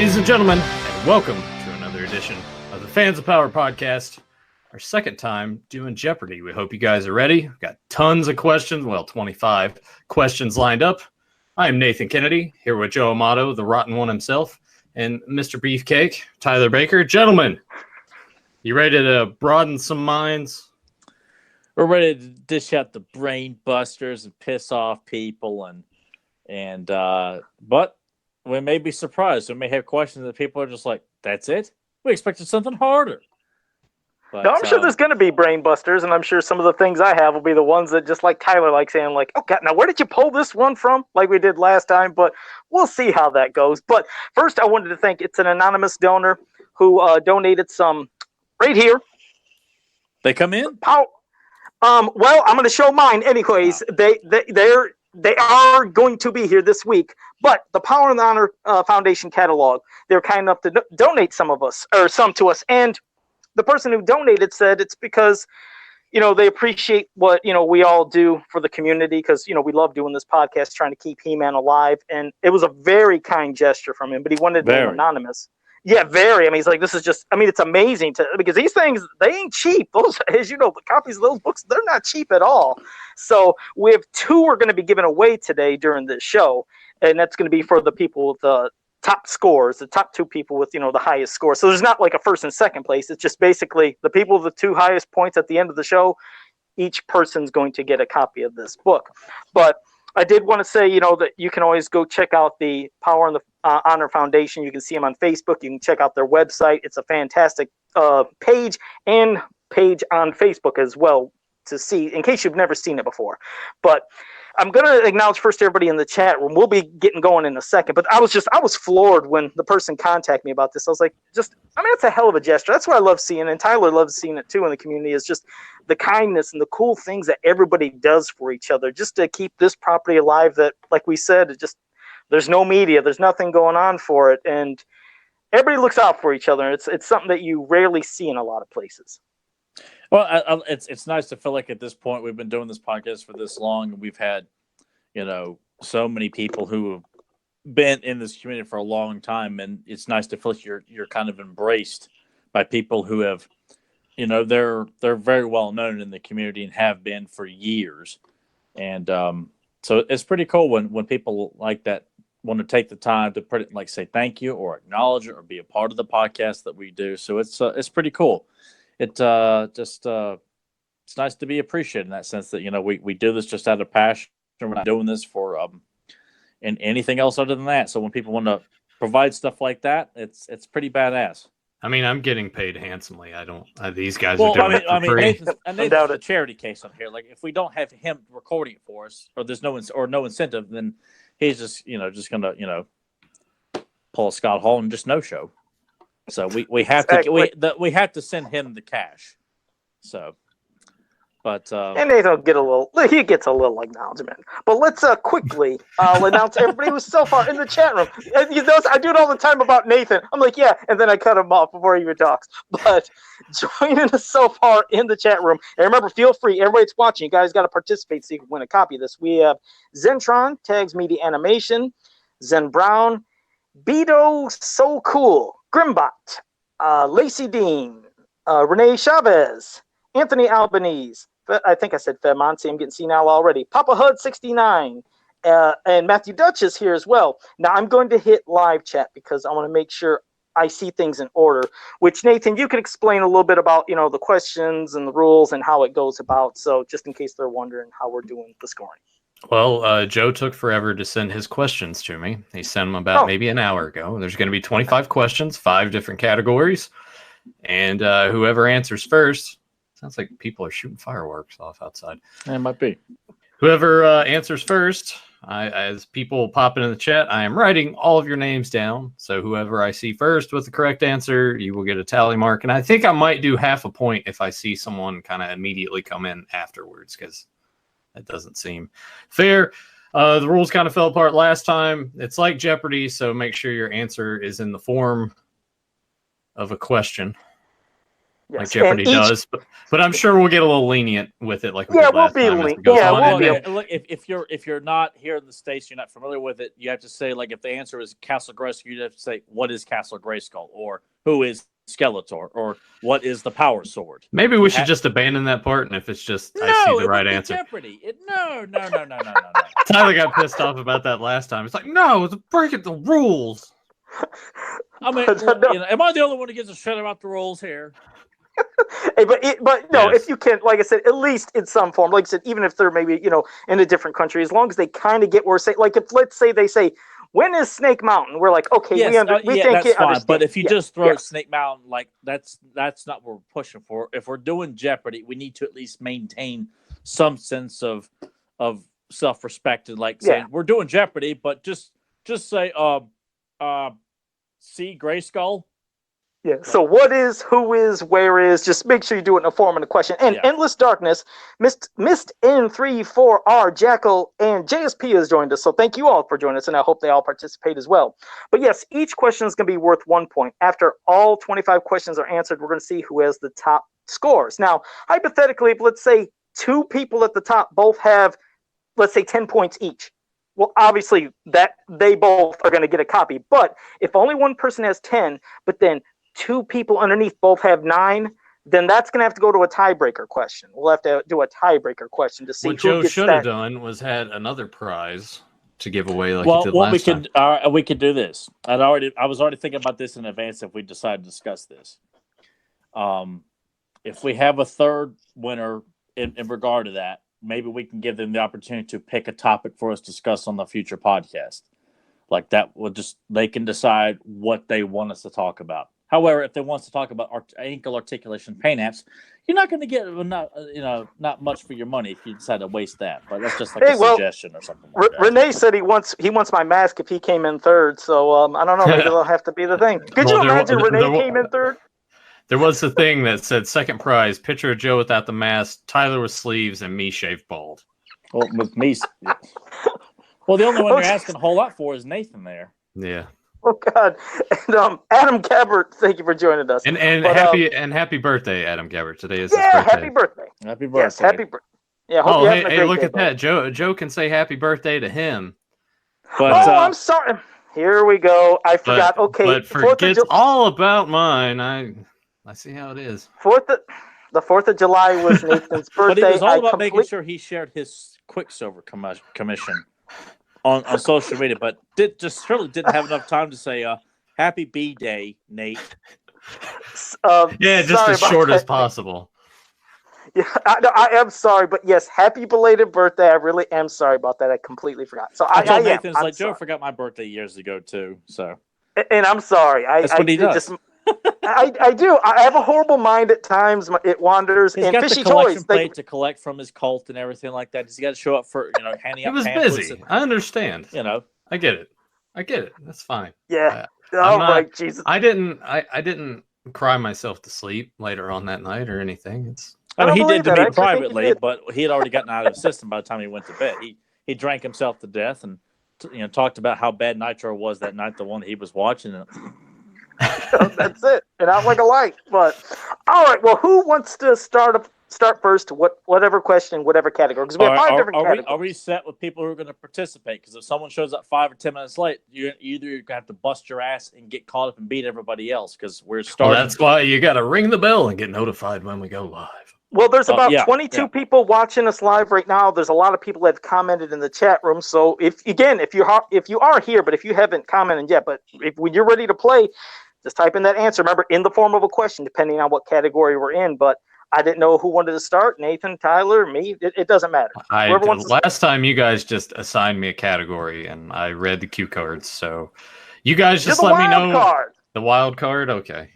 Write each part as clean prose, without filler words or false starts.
Ladies and gentlemen, and welcome to another edition of the Fans of Power podcast. Our second time doing Jeopardy. We hope you guys are ready. We've got tons of questions. Well, 25 questions lined up. I am Nathan Kennedy, here with Joe Amato, the rotten one himself, and Mr. Beefcake, Tyler Baker. Gentlemen, you ready to broaden some minds? We're ready to dish out the brain busters and piss off people, but we may be surprised. We may have questions that people are just like, "That's it? We expected something harder." But, no, I'm sure there's going to be brain busters, and I'm sure some of the things I have will be the ones that, just like Tyler likes saying, like, "Oh God, now where did you pull this one from?" Like we did last time, but we'll see how that goes. But first, I wanted to thank it's an anonymous donor who donated some right here. They come in. Well, I'm going to show mine anyways. Wow. They are going to be here this week, but the Power and Honor Foundation catalog, they're kind enough to donate some to us. And the person who donated said it's because, they appreciate what, we all do for the community because, we love doing this podcast, trying to keep He-Man alive. And it was a very kind gesture from him, but he wanted to be anonymous. Yeah, very. I mean, he's like, this is just, it's amazing because these things, they ain't cheap. Those, as you know, the copies of those books, they're not cheap at all. So we have two we're going to be giving away today during this show. And that's going to be for the people with the top scores, the top two people with, the highest score. So there's not like a first and second place. It's just basically the people with the two highest points at the end of the show. Each person's going to get a copy of this book. But I did want to say, that you can always go check out the Power and the Honor Foundation. You can see them on Facebook. You can check out their website. It's a fantastic page on Facebook as well to see, in case you've never seen it before. But I'm going to acknowledge first everybody in the chat room. We'll be getting going in a second. But I was floored when the person contacted me about this. I was like, it's a hell of a gesture. That's what I love seeing. And Tyler loves seeing it too in the community, is just the kindness and the cool things that everybody does for each other just to keep this property alive that, like we said, there's no media. There's nothing going on for it. And everybody looks out for each other. It's something that you rarely see in a lot of places. Well, it's nice to feel like at this point we've been doing this podcast for this long, and we've had, so many people who have been in this community for a long time, and it's nice to feel like you're kind of embraced by people who have, they're very well known in the community and have been for years, and so it's pretty cool when people like that want to take the time to put it, like, say thank you or acknowledge it or be a part of the podcast that we do. So it's pretty cool. It's nice to be appreciated in that sense that, we do this just out of passion. We're not doing this for and anything else other than that. So when people want to provide stuff like that, it's pretty badass. I mean, I'm getting paid handsomely. These guys are doing it for free. Nathan's a charity case on here. Like, if we don't have him recording it for us, or there's no incentive, then he's just gonna pull a Scott Hall and just no show. So we have we have to send him the cash. So, but and Nathan he gets a little acknowledgement. But let's quickly announce everybody who's so far in the chat room. You notice I do it all the time about Nathan. I'm like, yeah, and then I cut him off before he even talks. But joining us so far in the chat room, and remember, feel free, everybody that's watching, you guys got to participate so you can win a copy of this. We have Zentron, Tags Media Animation, Zen Brown, Beto So Cool, Grimbot, Lacey Dean, Renee Chavez, Anthony Albanese, I think I said Fedmonte, I'm getting senile already, Papa Hud 69, and Matthew Dutch is here as well. Now I'm going to hit live chat because I want to make sure I see things in order, which, Nathan, you can explain a little bit about, the questions and the rules and how it goes about, so just in case they're wondering how we're doing the scoring. Well, Joe took forever to send his questions to me. He sent them about maybe an hour ago. There's going to be 25 questions, 5 different categories. And whoever answers first, sounds like people are shooting fireworks off outside. It might be. Whoever answers first, as people pop into the chat, I am writing all of your names down. So whoever I see first with the correct answer, you will get a tally mark. And I think I might do half a point if I see someone kind of immediately come in afterwards, because that doesn't seem fair. The rules kind of fell apart last time. It's like Jeopardy, so make sure your answer is in the form of a question. Yes. like Jeopardy And each, does. But I'm sure we'll get a little lenient with it, like we Yeah, did we'll last be time as lenient. it goes Yeah, on. we'll And be- then- Look, if you're not here in the States, you're not familiar with it, you have to say, like, if the answer is Castle Grayskull, you have to say, what is Castle Grayskull? Or who is Skeletor? Or what is the Power Sword? maybe we should just abandon that part, and if it's just I see the right answer. Jeopardy. No. Tyler got pissed off about that last time. It's like, no, it's breaking the rules. I mean, am I the only one who gives a shit about the rules here? Hey, but no, Yes. if you can, like I said, at least in some form, like I said, even if they're maybe in a different country, as long as they kind of get where say, like if let's say they say, when is Snake Mountain? We're like, okay, Yes, we think that's it fine. understand. But if you Yeah, just throw yeah. Snake Mountain, like that's not what we're pushing for. If we're doing Jeopardy, we need to at least maintain some sense of self-respect and like saying we're doing Jeopardy, but just say see Grayskull. Yeah. So what is, who is, where is? Just make sure you do it in a form and a question. And Endless Darkness, Mist N34R, Jackal, and JSP has joined us. So thank you all for joining us, and I hope they all participate as well. But yes, each question is going to be worth 1 point. After all 25 questions are answered, we're going to see who has the top scores. Now, hypothetically, if let's say 2 people at the top both have, let's say, 10 points each. Well, obviously that they both are going to get a copy. But if only one person has 10, but then 2 people underneath both have 9, then that's going to have to go to a tiebreaker question. We'll have to do a tiebreaker question to see What who Joe gets should have that. done was had another prize to give away like he did last time. We could do this. I was already thinking about this in advance if we decide to discuss this. If we have a third winner in regard to that, maybe we can give them the opportunity to pick a topic for us to discuss on the future podcast. Like that will they can decide what they want us to talk about. However, if they want us to talk about ankle articulation pain apps, you're not going to get not much for your money if you decide to waste that. But that's just like a suggestion or something like that. Renee said he wants my mask if he came in third. So I don't know. Maybe that'll have to be the thing. Could you imagine Renee came in third? There was the thing that said second prize: picture of Joe without the mask, Tyler with sleeves, and me shaved bald. Well, with me. Well, the only one you're asking a whole lot for is Nathan there. Yeah. Oh God! And Adam Gabbert, thank you for joining us. And happy birthday, Adam Gabbert. Today is his birthday. Happy birthday. Happy birthday. Yes, happy birthday. Yeah. Hope you're having a great look day, at that. Joe can say happy birthday to him. But, I'm sorry. Here we go. I forgot. But forgets all about mine. I see how it is. The 4th of July was Nathan's birthday. But it was all about making sure he shared his Quicksilver commission on social media, but surely didn't have enough time to say happy B-Day, Nate. Just as short as possible. Yeah, I am sorry, but yes, happy belated birthday. I really am sorry about that. I completely forgot. So I told am. Nathan, like, Joe forgot my birthday years ago too. So, and I'm sorry. That's what he does. I do. I have a horrible mind at times. It wanders. He's got the collection plate to collect from his cult and everything like that. He's got to show up for handing out. He was busy. I understand. I get it. That's fine. Yeah. Right. Jesus. I didn't cry myself to sleep later on that night or anything. He did to me privately, but he had already gotten out of his system by the time he went to bed. He drank himself to death and talked about how bad Nitro was that night, the one that he was watching. That's it. And out like a light. But all right. Well, who wants to start first? Whatever question, whatever category. Because we have 5 different categories. Are we set with people who are going to participate? Because if someone shows up 5 or 10 minutes late, you either have to bust your ass and get caught up and beat everybody else. Because we're starting. Well, that's why you got to ring the bell and get notified when we go live. Well, there's about 22 people watching us live right now. There's a lot of people that have commented in the chat room. So if you are here, but if you haven't commented yet, but when you're ready to play, just type in that answer. Remember, in the form of a question, depending on what category we're in. But I didn't know who wanted to start. Nathan, Tyler, me. It doesn't matter. Last time you guys just assigned me a category, and I read the cue cards. So you guys just let me know. The wild card? Okay.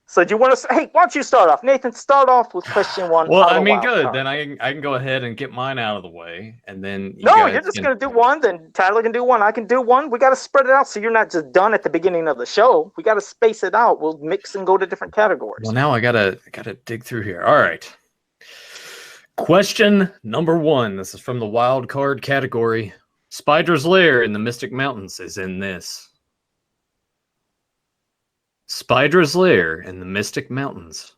So do you want to? Hey, why don't you start off, Nathan? Start off with question 1. Well, I mean, good. Then I can go ahead and get mine out of the way, and then you're just gonna do one. Then Tyler can do one. I can do one. We got to spread it out so you're not just done at the beginning of the show. We got to space it out. We'll mix and go to different categories. Well, now I gotta dig through here. All right. Question number 1. This is from the wild card category. Spider's lair in the Mystic Mountains is in this. Spider's lair in the Mystic Mountains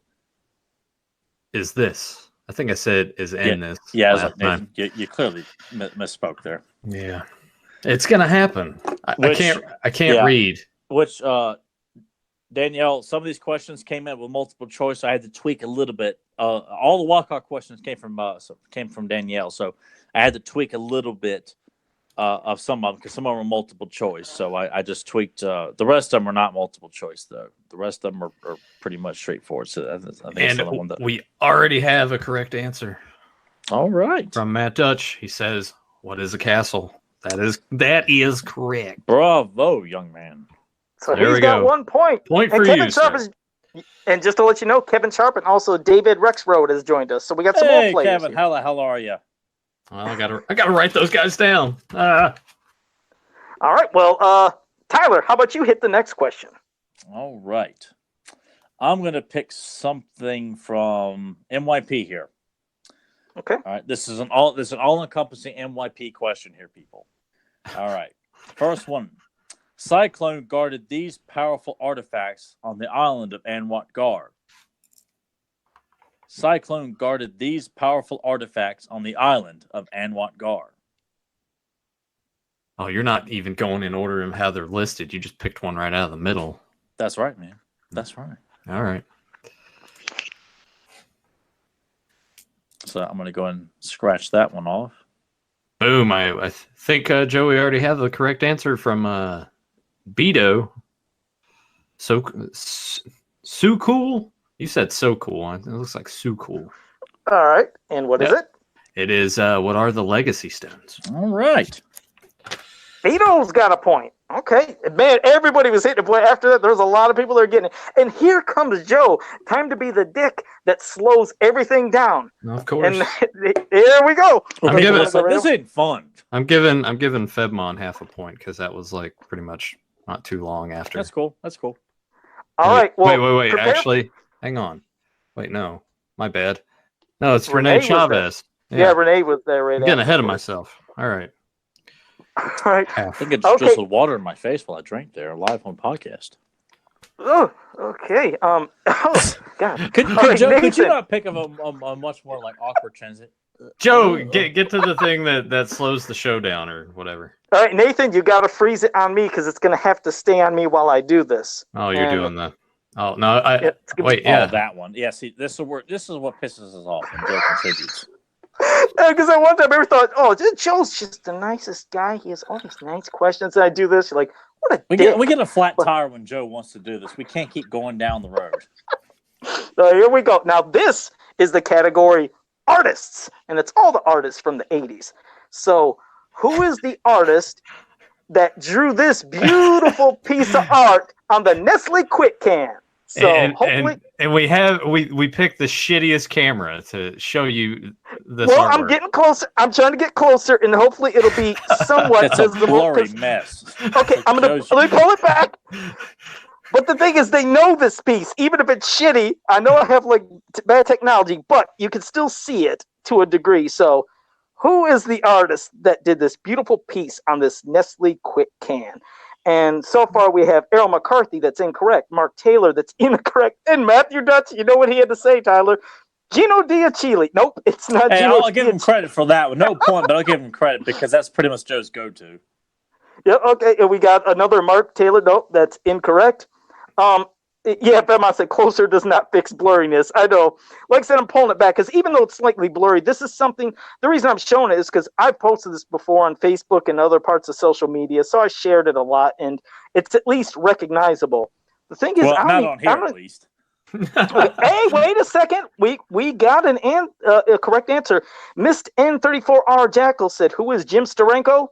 is this. I think I said is in this. Yeah, I was last like, time. Nathan, you clearly misspoke there. Yeah, it's gonna happen. I can't read. Which Danielle, some of these questions came in with multiple choice. So I had to tweak a little bit. All the walkout questions came from Danielle, so I had to tweak a little bit of some of them because some of them were multiple choice. So I just tweaked. The rest of them are not multiple choice though. The rest of them are pretty much straightforward. So I think it's the one that we already have a correct answer. All right, from Matt Dutch. He says, "What is a castle?" That is correct. Bravo, young man. So he's got 1 point. Point for Kevin you, Sharp sir. And just to let you know, Kevin Sharp and also David Rexroad has joined us. So we got some more players. Kevin, here. how the hell are you? Well, I gotta write those guys down. All right. Well, Tyler, how about you hit the next question? All right. I'm gonna pick something from NYP here. Okay. All right. This is an all-encompassing NYP question here, people. All right. First one. Cyclone guarded these powerful artifacts on the island of Anwat Gar. Cyclone guarded these powerful artifacts on the island of Anwat Gar. Oh, you're not even going in order of how they're listed. You just picked one right out of the middle. That's right, man. That's right. All right. So I'm going to go and scratch that one off. Boom. I think, Joey, already have the correct answer from Beto. So cool. You said so cool. It looks like so cool. All right. And what is it? It is what are the legacy stones? All right. Vito's got a point. Okay. Man, everybody was hitting a point. After that, there's a lot of people that are getting it. And here comes Joe. Time to be the dick that slows everything down. Of course. And here we go. This ain't fun. I'm giving Febmon half a point because that was like pretty much not too long after. That's cool. All right. Well, wait. Actually, hang on. Wait, no. My bad. No, it's Renee Chavez. Yeah, Renee was there right now. Getting ahead of myself. All right. All right. I think it just drizzled water in my face while I drank there live on podcast. Oh, okay. Oh, God. Could you not pick of a much more like awkward transit? Joe, get to the thing that slows the show down or whatever. All right, Nathan, you got to freeze it on me because it's going to have to stay on me while I do this. Oh, you're doing that. Oh, no. Wait, yeah. Oh, that one. Yeah, see, this is what pisses us off when Joe contributes. Because at one time I ever thought, Joe's just the nicest guy. He has all these nice questions. And I do this. You're like, what a dick. We get a flat tire when Joe wants to do this. We can't keep going down the road. So here we go. Now, this is the category artists. And it's all the artists from the 80s. So who is the artist that drew this beautiful piece of art on the Nestle Quick Can? So hopefully, and we picked the shittiest camera to show you this. Well, artwork. I'm getting closer. I'm trying to get closer, and hopefully it'll be somewhat it's a visible. blurry mess. Okay, let me pull it back. But the thing is, they know this piece, even if it's shitty. I know I have like bad technology, but you can still see it to a degree. So, who is the artist that did this beautiful piece on this Nestle Quick Can? And so far, we have Errol McCarthy, that's incorrect. Mark Taylor, that's incorrect. And Matthew Dutch, you know what he had to say, Tyler? Gino Diachile. Nope, it's not Gino. I'll give him credit for that one. No point, but I'll give him credit because that's pretty much Joe's go-to. Yeah, okay. And we got another Mark Taylor. Nope, that's incorrect. Yeah, Bema said closer does not fix blurriness. I know. Like I said, I'm pulling it back because even though it's slightly blurry, this is something. The reason I'm showing it is because I've posted this before on Facebook and other parts of social media, so I shared it a lot, and it's at least recognizable. The thing is, not on here at least. Hey, wait a second. We got a correct answer. Missed N34R Jackal said, "Who is Jim Steranko?"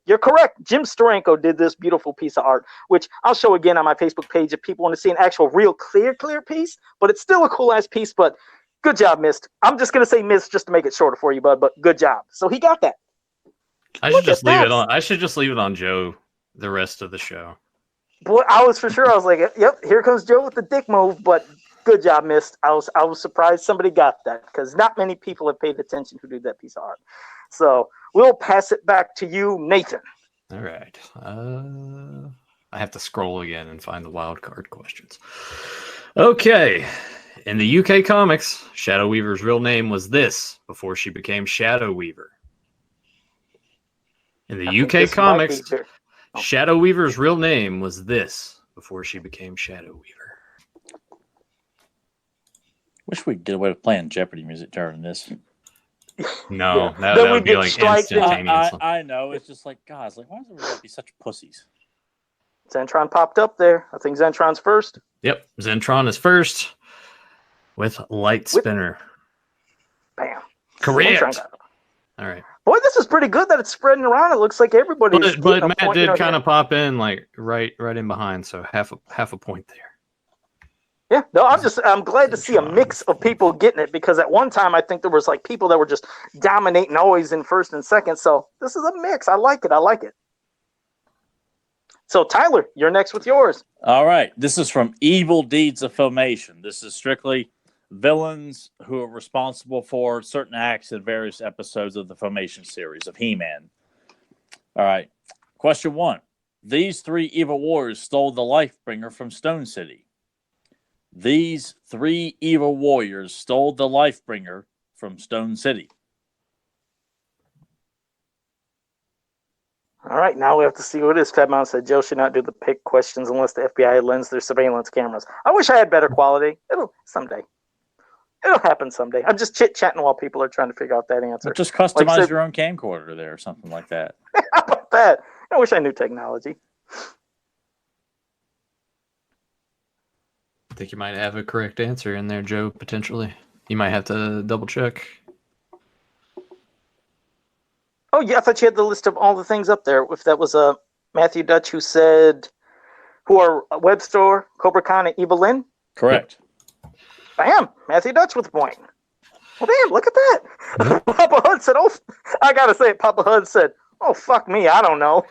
You're correct. Jim Steranko did this beautiful piece of art, which I'll show again on my Facebook page if people want to see an actual real clear piece, but it's still a cool-ass piece, but good job, Mist. I'm just going to say Mist just to make it shorter for you, bud, but good job. So he got that. I should just leave it on Joe the rest of the show. Boy, I was like, yep, here comes Joe with the dick move, but good job, Mist. I was surprised somebody got that because not many people have paid attention who did that piece of art. So we'll pass it back to you, Nathan. All right. I have to scroll again and find the wild card questions. Okay. In the UK comics, Shadow Weaver's real name was this before she became Shadow Weaver. In the UK comics, Shadow Weaver's real name was this before she became Shadow Weaver. Wish we could get away with playing Jeopardy music during this. No, that would be like instantaneous. I know. It's just like, guys, like, why does everybody be such pussies? Zentron popped up there. I think Zentron's first. Yep, Zentron is first with Light Spinner. Bam. Correct. All right. Boy, this is pretty good that it's spreading around. It looks like everybody's. But Matt did kind of pop in like right in behind, so half a point there. Yeah, no, I'm glad to see a mix of people getting it, because at one time I think there was like people that were just dominating always in first and second. So this is a mix. I like it. So Tyler, you're next with yours. All right. This is from Evil Deeds of Filmation. This is strictly villains who are responsible for certain acts in various episodes of the Filmation series of He-Man. All right. Question 1. These 3 evil warriors stole the Lifebringer from Stone City. These 3 evil warriors stole the Lifebringer from Stone City. All right, now we have to see what it is. Fedmon said Joe should not do the pick questions unless the FBI lends their surveillance cameras. I wish I had better quality. It'll happen someday. I'm just chit-chatting while people are trying to figure out that answer. Just customize your own camcorder there or something like that. How about that? I wish I knew technology. I think you might have a correct answer in there, Joe, potentially. You might have to double check. Oh, yeah, I thought you had the list of all the things up there. If that was Matthew Dutch who said, who are Web Store, Cobra Khan, and Evil Lynn? Correct. Bam! Matthew Dutch with a point. Well, damn, look at that. Papa Hud said, oh, I got to say it. Papa Hud said, oh, fuck me, I don't know.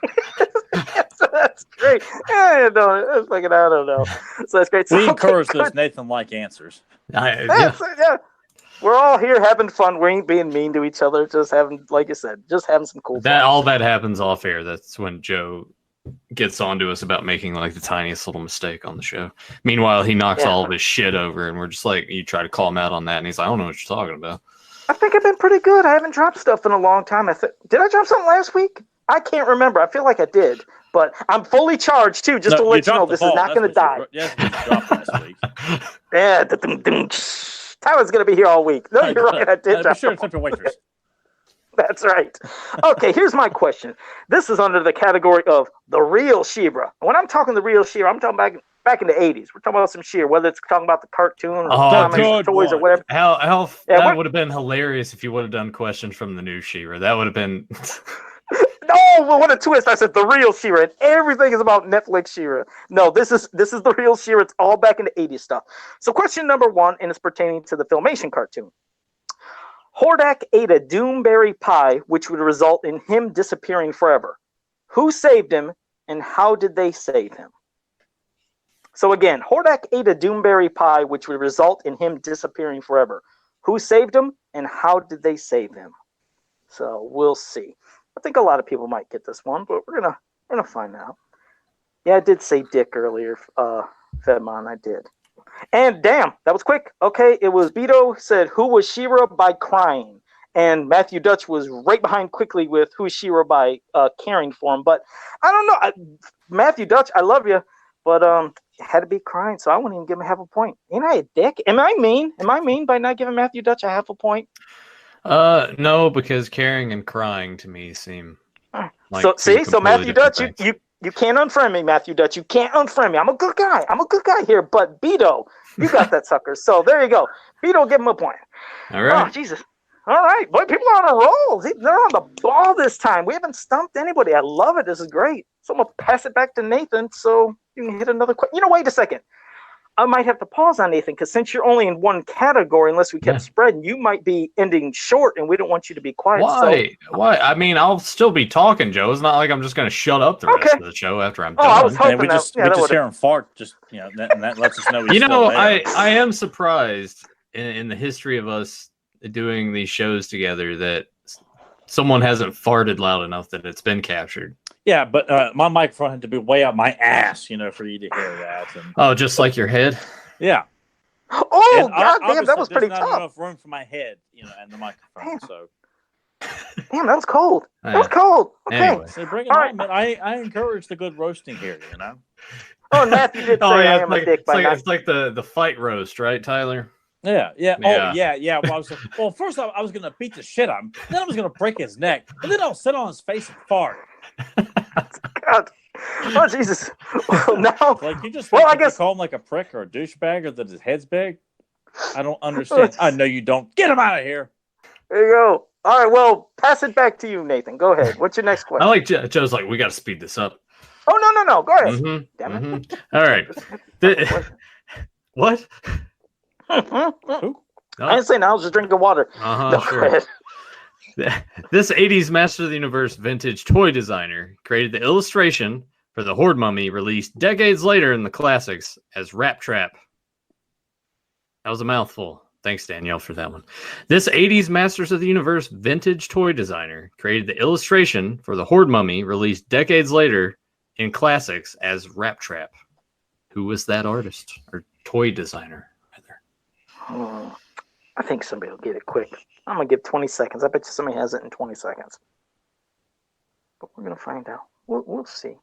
That's great. I don't know. So that's great. So, we encourage those Nathan-like answers. Yeah. We're all here having fun. We ain't being mean to each other. Just having, like you said, just having some cool fun. All that happens off air. That's when Joe gets on to us about making like the tiniest little mistake on the show. Meanwhile, he knocks all of his shit over, and we're just like, you try to call him out on that, and he's like, I don't know what you're talking about. I think I've been pretty good. I haven't dropped stuff in a long time. Did I drop something last week? I can't remember. I feel like I did. But I'm fully charged, too, just to let you know this is not going to die. Yes, you dropped last week. Yeah. Tyler's going to be here all week. No, you're right. I did drop sure to waitress. That's right. Okay, here's my question. This is under the category of the real She-Ra. When I'm talking the real She-Ra, I'm talking back in the 80s. We're talking about some She-Ra, whether it's talking about the cartoon or comics or toys or whatever. That would have been hilarious if you would have done questions from the new She-Ra. That would have been... No, what a twist. I said the real She-Ra, and everything is about Netflix She-Ra. No, this is the real She-Ra. It's all back in the 80s stuff. So question number 1, and it's pertaining to the Filmation cartoon. Hordak ate a Doomberry pie, which would result in him disappearing forever. Who saved him, and how did they save him? So again, Hordak ate a Doomberry pie, which would result in him disappearing forever. Who saved him, and how did they save him? So we'll see. I think a lot of people might get this one, but we're gonna find out. Yeah, I did say Dick earlier, Fedmon, I did. And damn, that was quick. Okay, it was Beto said, who was She-Ra by crying? And Matthew Dutch was right behind quickly with who's She-Ra by caring for him. But I don't know. Matthew Dutch, I love you, but it had to be crying, so I wouldn't even give him half a point. Ain't I a dick? Am I mean? Am I mean by not giving Matthew Dutch a half a point? No, because caring and crying to me seem like so Matthew Dutch, you can't unfriend me, Matthew Dutch. You can't unfriend me. I'm a good guy here, but Beto, you got that sucker. So there you go. Beto, give him a point. All right. Oh, Jesus. All right. Boy, people are on a roll. They're on the ball this time. We haven't stumped anybody. I love it. This is great. So I'm going to pass it back to Nathan so you can hit another question. Wait a second. I might have to pause on Nathan because since you're only in one category, unless we kept spreading, you might be ending short, and we don't want you to be quiet. Why? So, why? I mean, I'll still be talking, Joe. It's not like I'm just going to shut up the rest of the show after I'm done. I was hoping we just hear him fart. Just and that lets us know. I am surprised in the history of us doing these shows together that someone hasn't farted loud enough that it's been captured. Yeah, but my microphone had to be way up my ass, for you to hear that. And... Oh, just like your head? Yeah. Oh, And god damn, that obviously was pretty there's not tough. enough room for my head, and the microphone. Damn. So Damn, that was cold. That was cold. Okay. Anyway. so bring it All on, man. I encourage the good roasting here. Oh, and Matthew did say Oh yeah, I am a dick by not. it's like the fight roast, right, Tyler? Yeah. Yeah. Oh, yeah. Well, first I was gonna beat the shit out of him, then I was gonna break his neck, and then I'll sit on his face and fart. God. Oh Jesus. Well, now, Like you just Well, I think you guess- call him like a prick or a douchebag or that his head's big. I don't understand. I know you don't. Get him out of here. there you go. All right. Well, pass it back to you, Nathan. Go ahead. What's your next I question? like Joe's like, we got to speed this up. Oh no. Go ahead. Mhm, Damn it. mhm. All right. What? Who? I didn't say now. I was just drinking water. Uh-huh, No, sure. go ahead. This 80s Master of the Universe vintage toy designer created the illustration for the Horde Mummy released decades later in the classics as Rap Trap. That was a mouthful. Thanks, Danielle, for that one. This 80s Masters of the Universe vintage toy designer created the illustration for the Horde Mummy released decades later in classics as Rap Trap. Who was that artist or toy designer? Rather? I think somebody will get it quick. I'm gonna give 20 seconds. I bet you somebody has it in 20 seconds. But we're gonna find out. We'll see.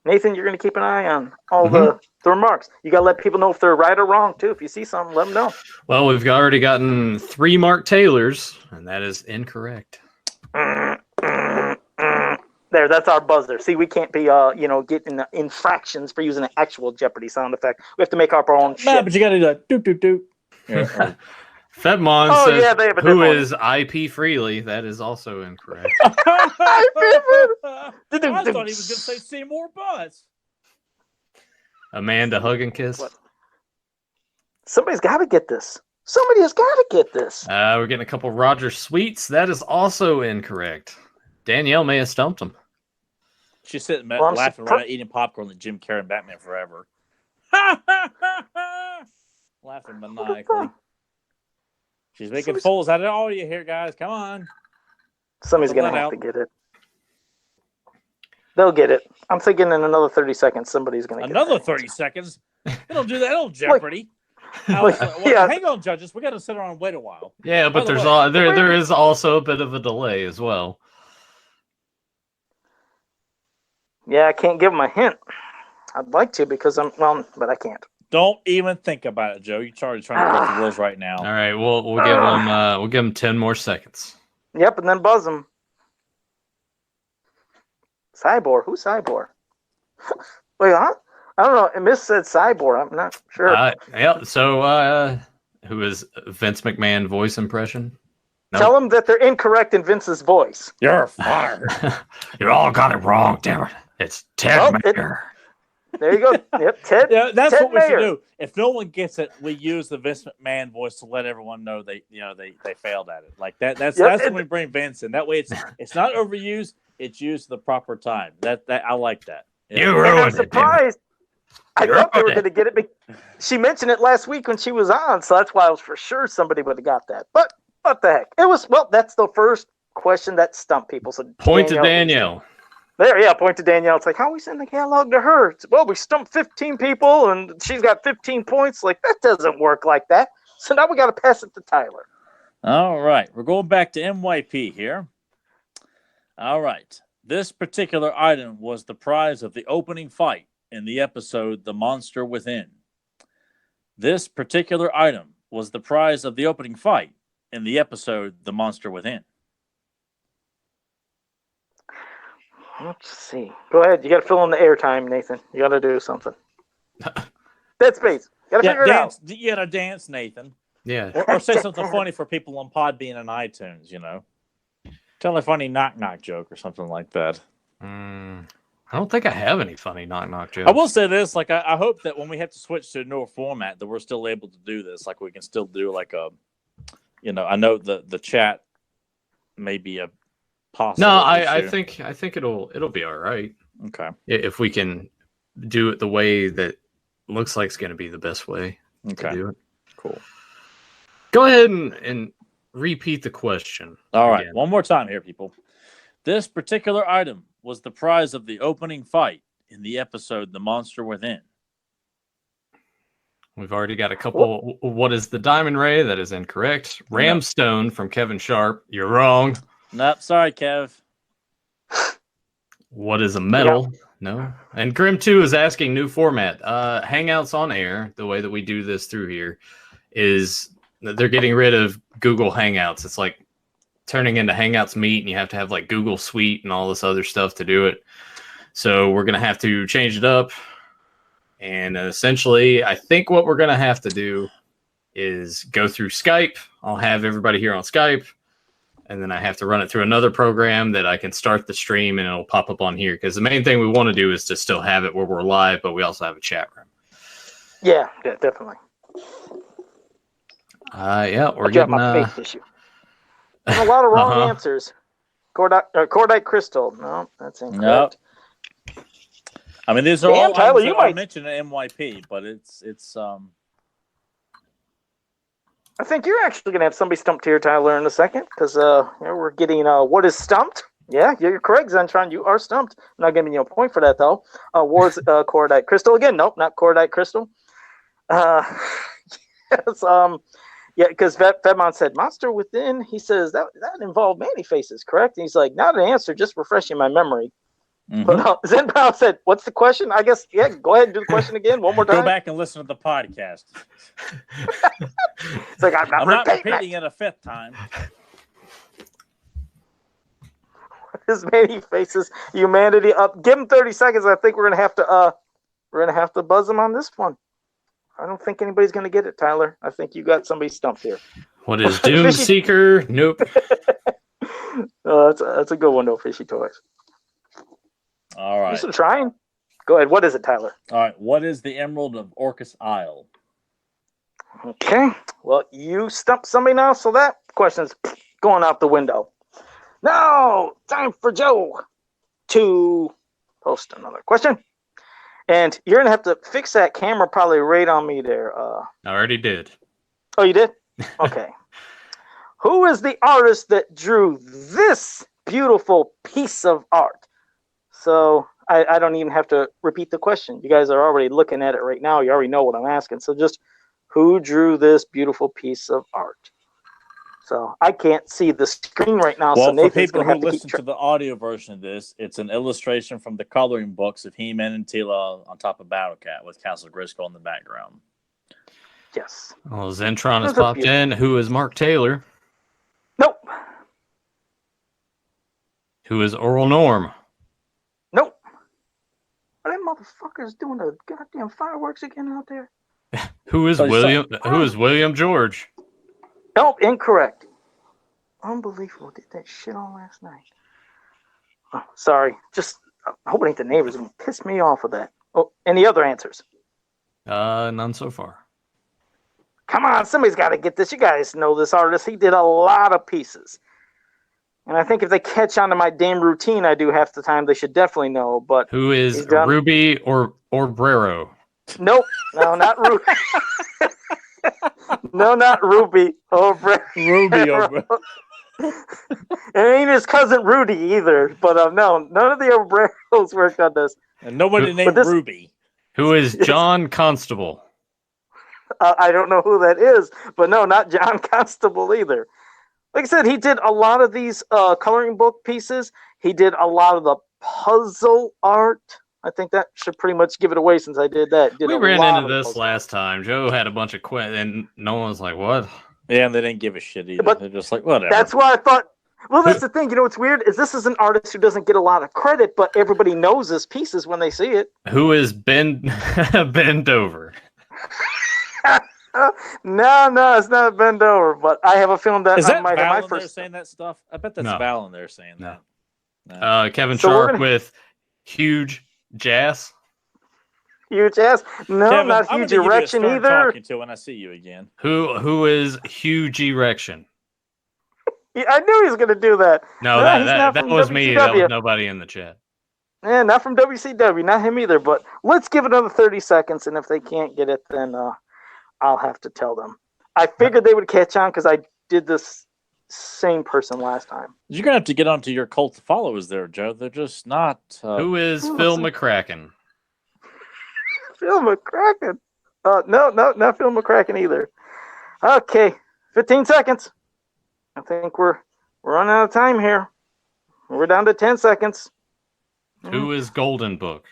Nathan, you're gonna keep an eye on all the remarks. You gotta let people know if they're right or wrong too. If you see something, let them know. Well, we've already gotten 3 Mark Taylors, and that is incorrect. There, that's our buzzer. See, we can't be getting infractions for using an actual Jeopardy sound effect. We have to make up our own Nah, shit. but you got to do that. Doot doot doot. Yeah, Fedmon Oh, says, yeah, they have a who different is IP Freely? That is also incorrect. I thought he was going to say Seymour Butts. Amanda Hug and Kiss. What? Somebody's got to get this. Somebody has got to get this. We're getting a couple Roger Sweets. That is also incorrect. Danielle may have stumped him. She's sitting Well, I'm laughing surpri- right eating popcorn like Jim Carrey and Batman Forever. Laughing maniacally. She's making fools out of all you here, guys. Come on. Somebody's Fill going to that have out. to get it. They'll get it. I'm thinking in another 30 seconds, somebody's going to get it. Another 30 seconds. They don't do that on Jeopardy. yeah. Hang on, judges. We got to sit around and wait a while. Yeah, but By the there's way- there is also a bit of a delay as well. Yeah, I can't give them a hint. I'd like to because but I can't. Don't even think about it, Joe. You're trying to break the rules right now. All right, we'll give them 10 more seconds. Yep, and then buzz them. Cyborg? Who's Cyborg? Wait, huh? I don't know. Miss said Cyborg. I'm not sure. Yeah. So, who is Vince McMahon voice impression? No. Tell them that they're incorrect in Vince's voice. You're fired. You all got it wrong, damn it! It's Ted Well, Mayer. There you go. Yep, Ted. Yeah, that's Ted what we should Mayer. do. If no one gets it, we use the Vince McMahon voice to let everyone know they failed at it. Like that. That's when we bring Vince in. That way, it's not overused. It's used the proper time. That I like that. Yeah. You And I'm ruined it. damn it. surprised. I You thought they were ruined going to get it. She mentioned it last week when she was on, so that's why I was for sure somebody would have got that. But what the heck? It was, that's the first question that stumped people. So Point to Danielle. There, yeah, point to Danielle. It's like, how are we sending the catalog to her? It's, well, we stumped 15 people, and she's got 15 points. Like, that doesn't work like that. So now we got to pass it to Tyler. All right, we're going back to MYP here. All right, this particular item was the prize of the opening fight in the episode "The Monster Within." This particular item was the prize of the opening fight in the episode "The Monster Within." Let's see. Go ahead. You got to fill in the airtime, Nathan. You got to do something. Dead space. Got to figure it out. You got to dance, Nathan. Yeah. Or say something funny for people on Podbean and iTunes, Tell a funny knock-knock joke or something like that. I don't think I have any funny knock-knock jokes. I will say this, I hope that when we have to switch to a newer format that we're still able to do this. Like we can still do like a, I know the chat may be a possible No, I issue. think it'll be all right. Okay. If we can do it the way that looks like it's going to be the best way to Okay. do it. Cool. Go ahead and repeat the question. All right. again. One more time here, people. This particular item was the prize of the opening fight in the episode "The Monster Within." We've already got a couple. What is the diamond ray? That is incorrect. Ramstone from Kevin Sharp. You're wrong. Nope, sorry, Kev. What is a medal? Yeah. No. And Grim 2 is asking new format. Hangouts on air, the way that we do this through here, is they're getting rid of Google Hangouts. It's like turning into Hangouts Meet, and you have to have like Google Suite and all this other stuff to do it. So we're going to have to change it up. And essentially, I think what we're going to have to do is go through Skype. I'll have everybody here on Skype. And then I have to run it through another program that I can start the stream and it'll pop up on here. Because the main thing we want to do is to still have it where we're live, but we also have a chat room. Yeah, definitely. We're getting my faith issue. A lot of wrong answers. Cordite crystal. No, that's incorrect. Nope. I mean, these are all Tyler, you might mention an MYP, but it's I think you're actually going to have somebody stumped here, Tyler, in a second, because we're getting what is stumped. Yeah, you're correct, Zentron. You are stumped. I'm not giving you a point for that, though. Was Cordite Crystal again? Nope, not Cordite Crystal. Yes, because Fedmon said Monster Within. He says that involved man-faces, correct? And he's like, not an answer, just refreshing my memory. Mm-hmm. But Zenpow said, what's the question? I guess, yeah, go ahead and do the question again one more time. Go back and listen to the podcast. It's like, I'm not repeating it a fifth time. His many faces, humanity up. Give him 30 seconds. I think we're gonna have to buzz him on this one. I don't think anybody's gonna get it, Tyler. I think you got somebody stumped here. What is Doom Seeker? Nope. That's a good one though, Fishy Toys. All right. Just trying. Go ahead. What is it, Tyler? All right. What is the Emerald of Orcus Isle? Okay. Well, you stumped somebody now, so that question's going out the window. Now, time for Joe to post another question. And you're going to have to fix that camera probably right on me there. I already did. Oh, you did? Okay. Who is the artist that drew this beautiful piece of art? So I don't even have to repeat the question. You guys are already looking at it right now. You already know what I'm asking. So just who drew this beautiful piece of art? So I can't see the screen right now. Well, so for Nathan's people who listen to the audio version of this, it's an illustration from the coloring books of He-Man and Teela on top of Battle Cat with Castle Grayskull in the background. Yes. Well, Zentron has popped in. Who is Mark Taylor? Nope. Who is Oral Norm? Nope. Are them motherfuckers doing the goddamn fireworks again out there? Who is William? Who is William George? Nope, incorrect. Unbelievable. Did that shit on last night. Oh, sorry. Just I hope it ain't the neighbors gonna piss me off with that. Oh, any other answers? None so far. Come on, somebody's got to get this. You guys know this artist. He did a lot of pieces. And I think if they catch on to my damn routine I do half the time, they should definitely know. But who is Ruby or Brero? Nope. No, not Ruby. No, not Ruby. Ruby over. It ain't his cousin Rudy either. But no, none of the Obreros worked on this. And nobody named Ruby. Who is John Constable? I don't know who that is, but no, not John Constable either. Like I said, he did a lot of these coloring book pieces. He did a lot of the puzzle art. I think that should pretty much give it away since I did that. We ran into this last time. Joe had a bunch of and no one was like, what? Yeah, and they didn't give a shit either. But they're just like, whatever. That's why I thought, well, that's the thing. You know what's weird? Is this is an artist who doesn't get a lot of credit, but everybody knows his pieces when they see it. Who is Ben Dover? No, it's not bend over, but I have a feeling that is that might Val have my in first there saying that stuff. I bet that's Val in there saying that. No. Kevin Sharp with huge jazz. Huge ass? No, Kevin, not huge erection either. Talking to when I see you again. Who is huge erection? Yeah, I knew he was going to do that. No, that was WCW. Me. That was nobody in the chat. Yeah, not from WCW, not him either. But let's give it another 30 seconds, and if they can't get it, then I'll have to tell them. I figured they would catch on because I did this same person last time. You're going to have to get onto your cult of followers there, Joe. They're just not... Who is Phil McCracken? Phil McCracken? No, not Phil McCracken either. Okay, 15 seconds. I think we're running out of time here. We're down to 10 seconds. Who is Golden Book?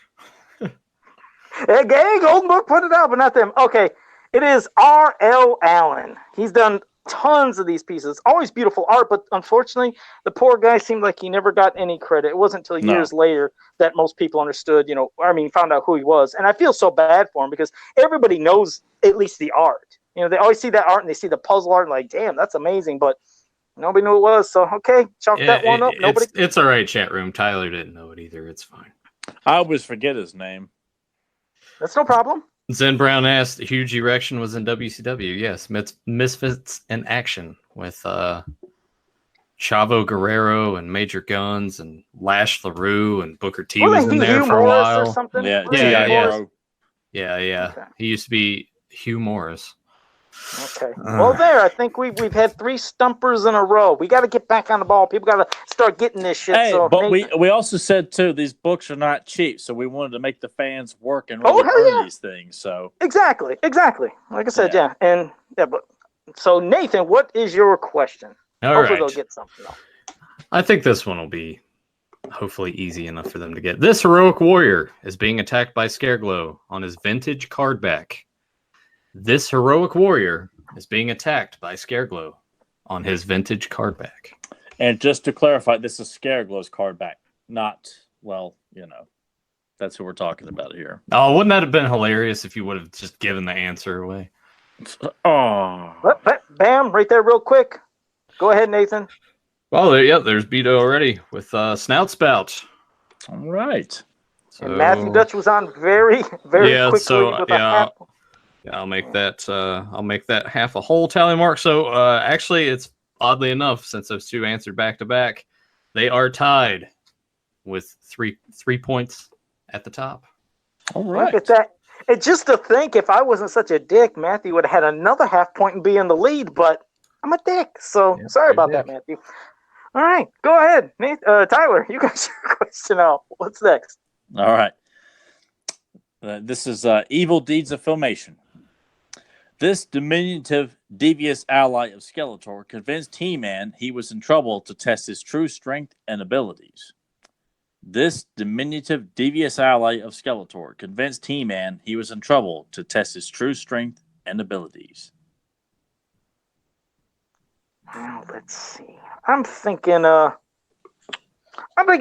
Hey, Golden Book put it out, but not them. Okay, it is R.L. Allen. He's done tons of these pieces. Always beautiful art, but unfortunately, the poor guy seemed like he never got any credit. It wasn't until years later that most people understood, found out who he was. And I feel so bad for him because everybody knows at least the art. They always see that art and they see the puzzle art and like, damn, that's amazing. But nobody knew it was. So, okay, chalk that one up. It's all right, chat room. Tyler didn't know it either. It's fine. I always forget his name. That's no problem. Zen Brown asked, Huge Erection was in WCW. Yes, Misfits in Action with Chavo Guerrero and Major Guns and Lash LaRue and Booker T was in there for a while. Or something? Yeah. Okay. He used to be Hugh Morris. Okay. Well, I think we've had 3 stumpers in a row. We got to get back on the ball. People got to start getting this shit. Hey, but we also said too, these books are not cheap, so we wanted to make the fans work and really earn these things. So exactly. Like I said, but so Nathan, what is your question? Hopefully they'll get something. I think this one will be hopefully easy enough for them to get. This heroic warrior is being attacked by Scareglow on his vintage card back. This heroic warrior is being attacked by Scareglow on his vintage card back. And just to clarify, this is Scareglow's card back, not, that's who we're talking about here. Oh, wouldn't that have been hilarious if you would have just given the answer away? Oh. Bam, right there real quick. Go ahead, Nathan. Well, there's Beto already with Snout Spout. All right. So, and Matthew Dutch was on very, very quickly with a half. I'll make that half a whole tally mark. So actually, it's oddly enough, since those 2 answered back to back, they are tied with three points at the top. All right. Look at that. And just to think, if I wasn't such a dick, Matthew would have had another half point and be in the lead. But I'm a dick, so sorry about that, Matthew. All right, go ahead, Tyler. You got your question out. What's next? All right. This is Evil Deeds of Filmation. This diminutive, devious ally of Skeletor convinced He-Man he was in trouble to test his true strength and abilities. This diminutive, devious ally of Skeletor convinced He-Man he was in trouble to test his true strength and abilities. Well, let's see. I'm thinking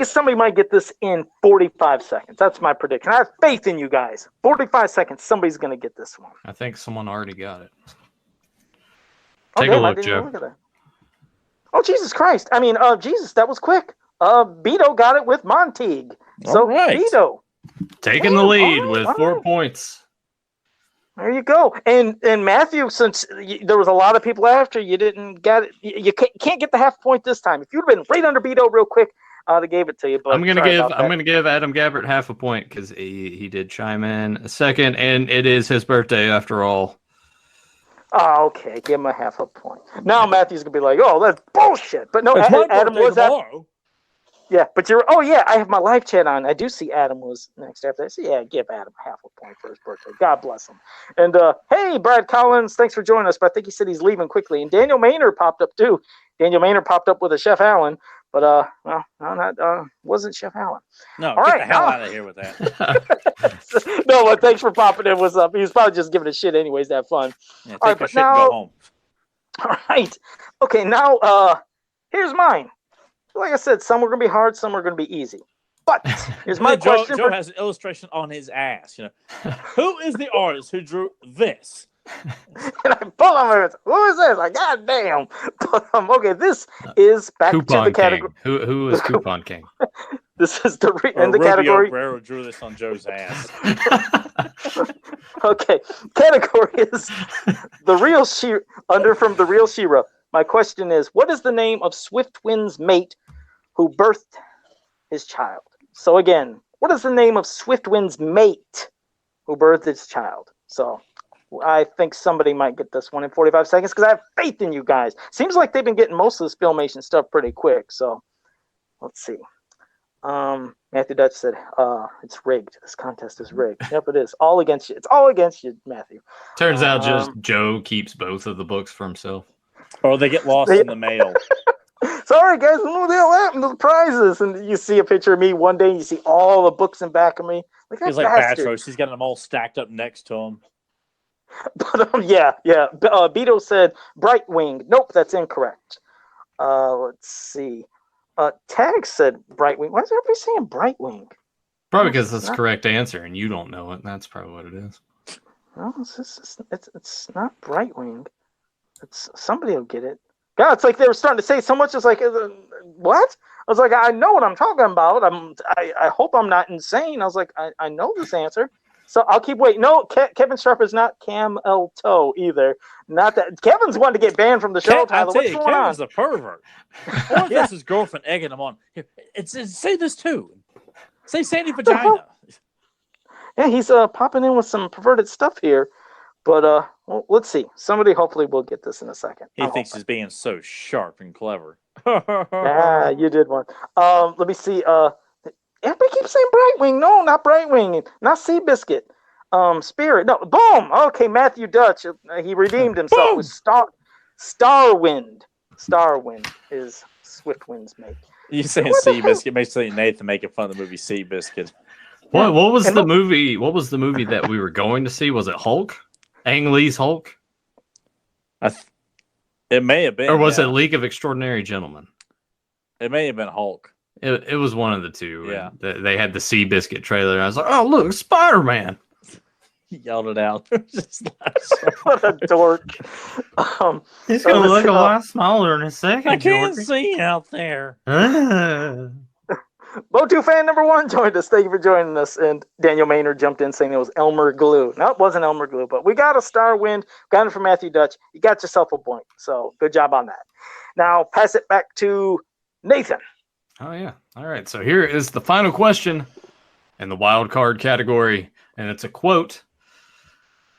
somebody might get this in 45 seconds. That's my prediction. I have faith in you guys. 45 seconds, somebody's going to get this one. I think someone already got it. Take a look, Joe. Oh, Jesus Christ. I mean, Jesus, that was quick. Beto got it with Montague. So, Beto. Taking the lead with 4 points. There you go. And Matthew, since there was a lot of people after, you didn't get it. You can't get the half point this time. If you'd have been right under Beto real quick, they gave it to you. But I'm gonna give Adam Gabbert half a point because he did chime in a second, and it is his birthday after all. Oh, okay. Give him a half a point. Now Matthew's gonna be like, "Oh, that's bullshit." But no, it's Adam was tomorrow. Yeah, but you're. Oh yeah, I have my live chat on. I do see Adam was next after that. So yeah, give Adam half a point for his birthday. God bless him. And hey, Brad Collins, thanks for joining us. But I think he said he's leaving quickly. And Daniel Maynard popped up too. Daniel Maynard popped up with a Chef Allen. But wasn't Chef Allen. No, get the hell out of here with that. No, but thanks for popping in. What's up? He was probably just giving a shit anyways to have fun. Yeah, take a shit and go home. All right. Okay, now here's mine. Like I said, some are going to be hard, some are going to be easy. But here's my question. Joe has an illustration on his ass. Who is the artist who drew this? And I pull on my who is this? Like, God damn. Okay, this is back Coupon to the category. Who is Coupon King? This is in the category. Guerrero drew this on Joe's ass. Okay, category is the real from the real She-Ra. My question is, what is the name of Swiftwind's mate who birthed his child? So again, what is the name of Swiftwind's mate who birthed his child? So I think somebody might get this one in 45 seconds because I have faith in you guys. Seems like they've been getting most of this Filmation stuff pretty quick. So let's see. Matthew Dutch said, it's rigged. This contest is rigged. Yep, it is. All against you. It's all against you, Matthew. Turns out just Joe keeps both of the books for himself. Or they get lost in the mail. Sorry, guys, I don't know what the hell happened to the prizes. And you see a picture of me one day, and you see all the books in back of me. He's like Batros. He's got them all stacked up next to him. But yeah. Beto said Brightwing. Nope, that's incorrect. Let's see. Tag said Brightwing. Why is everybody saying Brightwing? Probably because that's the correct answer, and you don't know it. That's probably what it is. No, it's not Brightwing. It's somebody will get it. God, it's like they were starting to say so much. It's like, what? I was like, I know what I'm talking about. I hope I'm not insane. I was like, I know this answer. So I'll keep waiting. No, Kevin Sharp is not Cam El Toe either. Not that Kevin's wanting to get banned from the show. Tyler, what's going on? Kevin's a pervert. Or that's his girlfriend egging him on. Here, say this too. Say Sandy Vagina. Yeah, he's popping in with some perverted stuff here. But well, let's see. Somebody hopefully will get this in a second. He thinks he's being so sharp and clever. Yeah, you did one. Let me see. Everybody keeps saying Brightwing. No, not Brightwing. Not Seabiscuit. Spirit. No, boom. Okay, Matthew Dutch. He redeemed himself with Starwind. Starwind is Swiftwind's mate. You saying Seabiscuit makes Nathan making fun of the movie Seabiscuit. What was the movie? What was the movie that we were going to see? Was it Hulk? Ang Lee's Hulk? It may have been. Or was it League of Extraordinary Gentlemen? It may have been Hulk. It was one of the two. Yeah. They had the Seabiscuit trailer. And I was like, oh, look, Spider-Man. He yelled it out. What a dork. He's going to look a lot smaller in a second. I can't see out there. Bo2 fan number 1 joined us. Thank you for joining us. And Daniel Maynard jumped in saying it was Elmer Glue. No, it wasn't Elmer Glue, but we got a Starwind. Got it from Matthew Dutch. You got yourself a point. So good job on that. Now pass it back to Nathan. Oh, yeah. All right. So here is the final question in the wild card category. And it's a quote.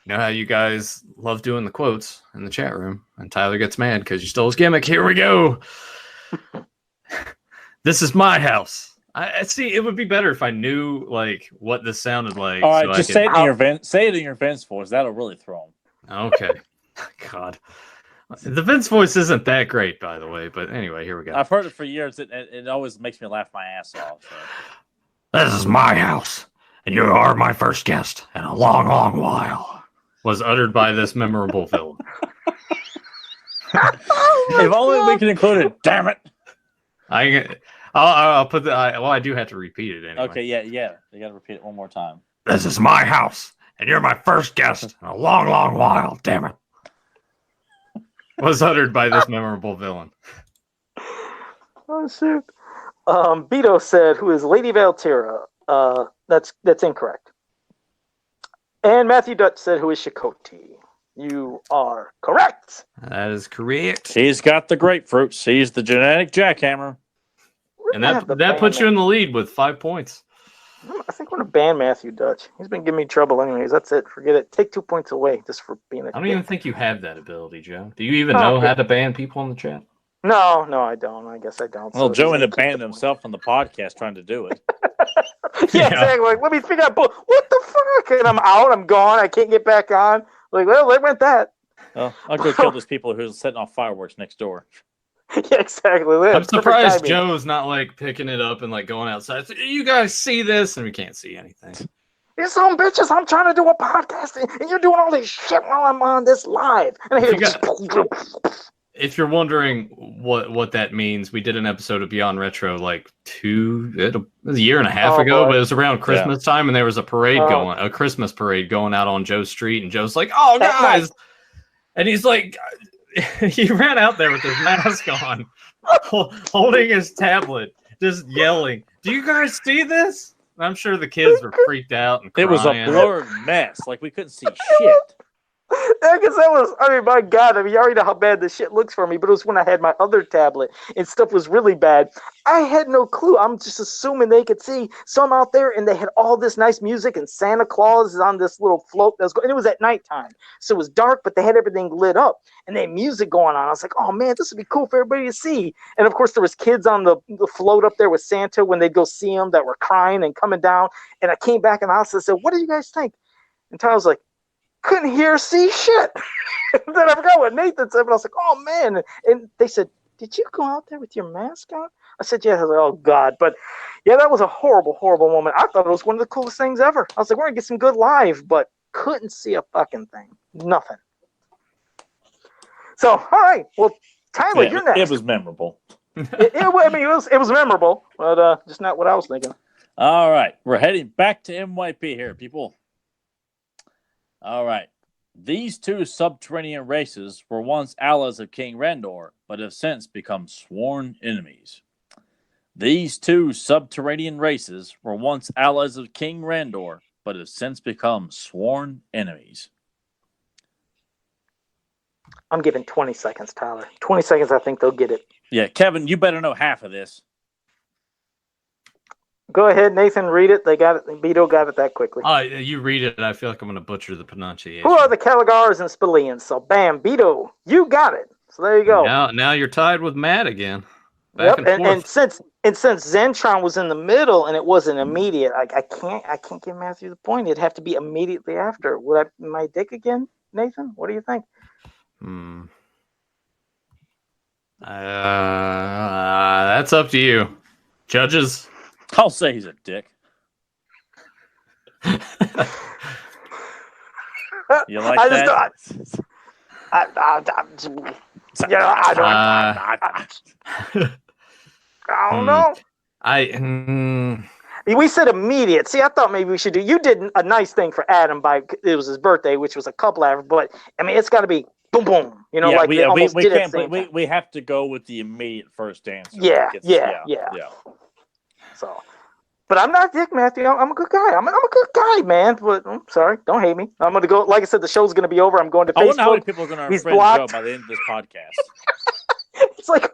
You know how you guys love doing the quotes in the chat room, and Tyler gets mad because you stole his gimmick. Here we go. This is my house. I see. It would be better if I knew like what this sounded like. All right, just say it in your say it in your Vince voice. That'll really throw him. Okay. God, the Vince voice isn't that great, by the way. But anyway, here we go. I've heard it for years. It always makes me laugh my ass off. So. This is my house, and you are my first guest in a long, long while. Was uttered by this memorable villain. If only we can include it. Damn it! I'll put the. I do have to repeat it anyway. Okay, yeah. You got to repeat it one more time. This is my house, and you're my first guest in a long, long while. Damn it! Was uttered by this memorable villain. Oh shoot! Beto said, "Who is Lady Valtera?" That's incorrect. And Matthew Dutch said, "Who is Chakotay?" You are correct. That is correct. He's got the grapefruits. He's the genetic jackhammer. And that puts you in the lead with 5 points. I think we're going to ban Matthew Dutch. He's been giving me trouble anyways. That's it. Forget it. Take 2 points away just for being a I don't even think you have that ability, Joe. Do you even know how to ban people in the chat? No, I don't. I guess I don't. Well, Joe ended up banning himself on the podcast trying to do it. Yeah, exactly. Like, let me figure out what the fuck? And I'm out. I'm gone. I can't get back on. Like, well, there went that. Well, I'll go kill those people who are setting off fireworks next door. Yeah, exactly. I'm surprised Joe's not like picking it up and like going outside. So, you guys see this, and we can't see anything. You some bitches! I'm trying to do a podcast, and you're doing all this shit while I'm on this live. And if you're wondering what that means, we did an episode of Beyond Retro like it was a year and a half ago, but it was around Christmas time, and there was a Christmas parade going out on Joe's street, and Joe's like, "Oh, guys," and he's like, he ran out there with his mask on, holding his tablet, just yelling, "Do you guys see this?" And I'm sure the kids were freaked out and crying. It was a blurred mess, like we couldn't see shit. Because that was, I mean, my God, I mean, you already know how bad this shit looks for me, but it was when I had my other tablet and stuff was really bad. I had no clue. I'm just assuming they could see. So I'm out there and they had all this nice music and Santa Claus is on this little float that was going, and it was at nighttime. So it was dark, but they had everything lit up and they had music going on. I was like, oh man, this would be cool for everybody to see. And of course, there was kids on the float up there with Santa when they'd go see him that were crying and coming down. And I came back in the house and said, what do you guys think? And Tyler was like, couldn't hear or see shit. Then I forgot what Nathan said, but I was like, oh man. And they said, did you go out there with your mask on? I said, yeah. I was like, oh God. But yeah, that was a horrible, horrible moment. I thought it was one of the coolest things ever. I was like, we're going to get some good live, but couldn't see a fucking thing. Nothing. So, all right. Well, Tyler, you're next. It was memorable. It was memorable, but just not what I was thinking. All right. We're heading back to MYP here, people. All right. These two subterranean races were once allies of King Randor, but have since become sworn enemies. These two subterranean races were once allies of King Randor, but have since become sworn enemies. I'm giving 20 seconds, Tyler. 20 seconds, I think they'll get it. Yeah, Kevin, you better know half of this. Go ahead, Nathan, read it. They got it. Beto got it that quickly. You read it. I feel like I'm going to butcher the pronunciation. Who are the Caligars and Spilians? So, bam, Beto, you got it. So there you go. Now you're tied with Matt again. Yep, and since Zentron was in the middle and it wasn't immediate, I can't give Matthew the point. It'd have to be immediately after. Would I my dick again, Nathan? What do you think? That's up to you, judges. I'll say he's a dick. You like that? I don't know. We said immediate. See, I thought maybe we should do. You did a nice thing for Adam it was his birthday, which was a couple hours. But I mean, it's got to be boom, boom. You know, yeah, like we can't. We have to go with the immediate first answer. Yeah. So, but I'm not Dick, Matthew. I'm a good guy. I'm a good guy, man. But I'm sorry, don't hate me. I'm gonna go. Like I said, the show's gonna be over. I'm going to Facebook. I wonder how many people are gonna friend Joe by the end of this podcast. It's like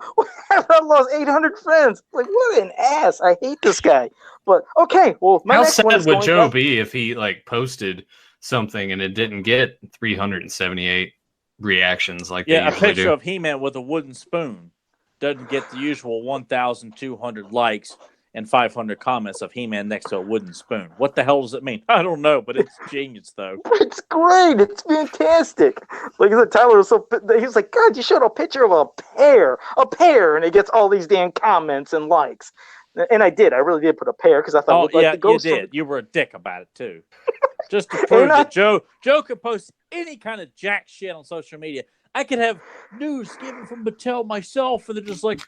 I lost 800 friends. Like, what an ass! I hate this guy. But okay, well, how sad would Joe be if he posted something and it didn't get 378 reactions like they usually do? A picture of He-Man with a wooden spoon doesn't get the usual 1,200 likes and 500 comments of He-Man next to a wooden spoon. What the hell does it mean? I don't know, but it's genius, though. It's great. It's fantastic. Like I said, Tyler was he was like, God, you showed a picture of a pear, and it gets all these damn comments and likes. And I did. I really did put a pear because I thought, the ghost. You did. You were a dick about it too. Just to prove that Joe could post any kind of jack shit on social media. I could have news given from Mattel myself, and they're just like,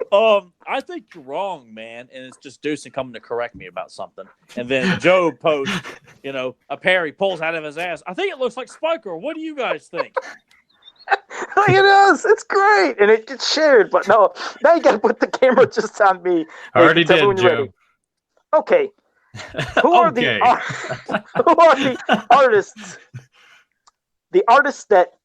I think you're wrong, man. And it's just Deucin coming to correct me about something. And then Joe posts, a pear he pulls out of his ass. I think it looks like Spiker. What do you guys think? It is. It's great. And it gets shared. But no, now you got to put the camera just on me. I already did, Joe. Ready. Okay. Who are the artists? The artists that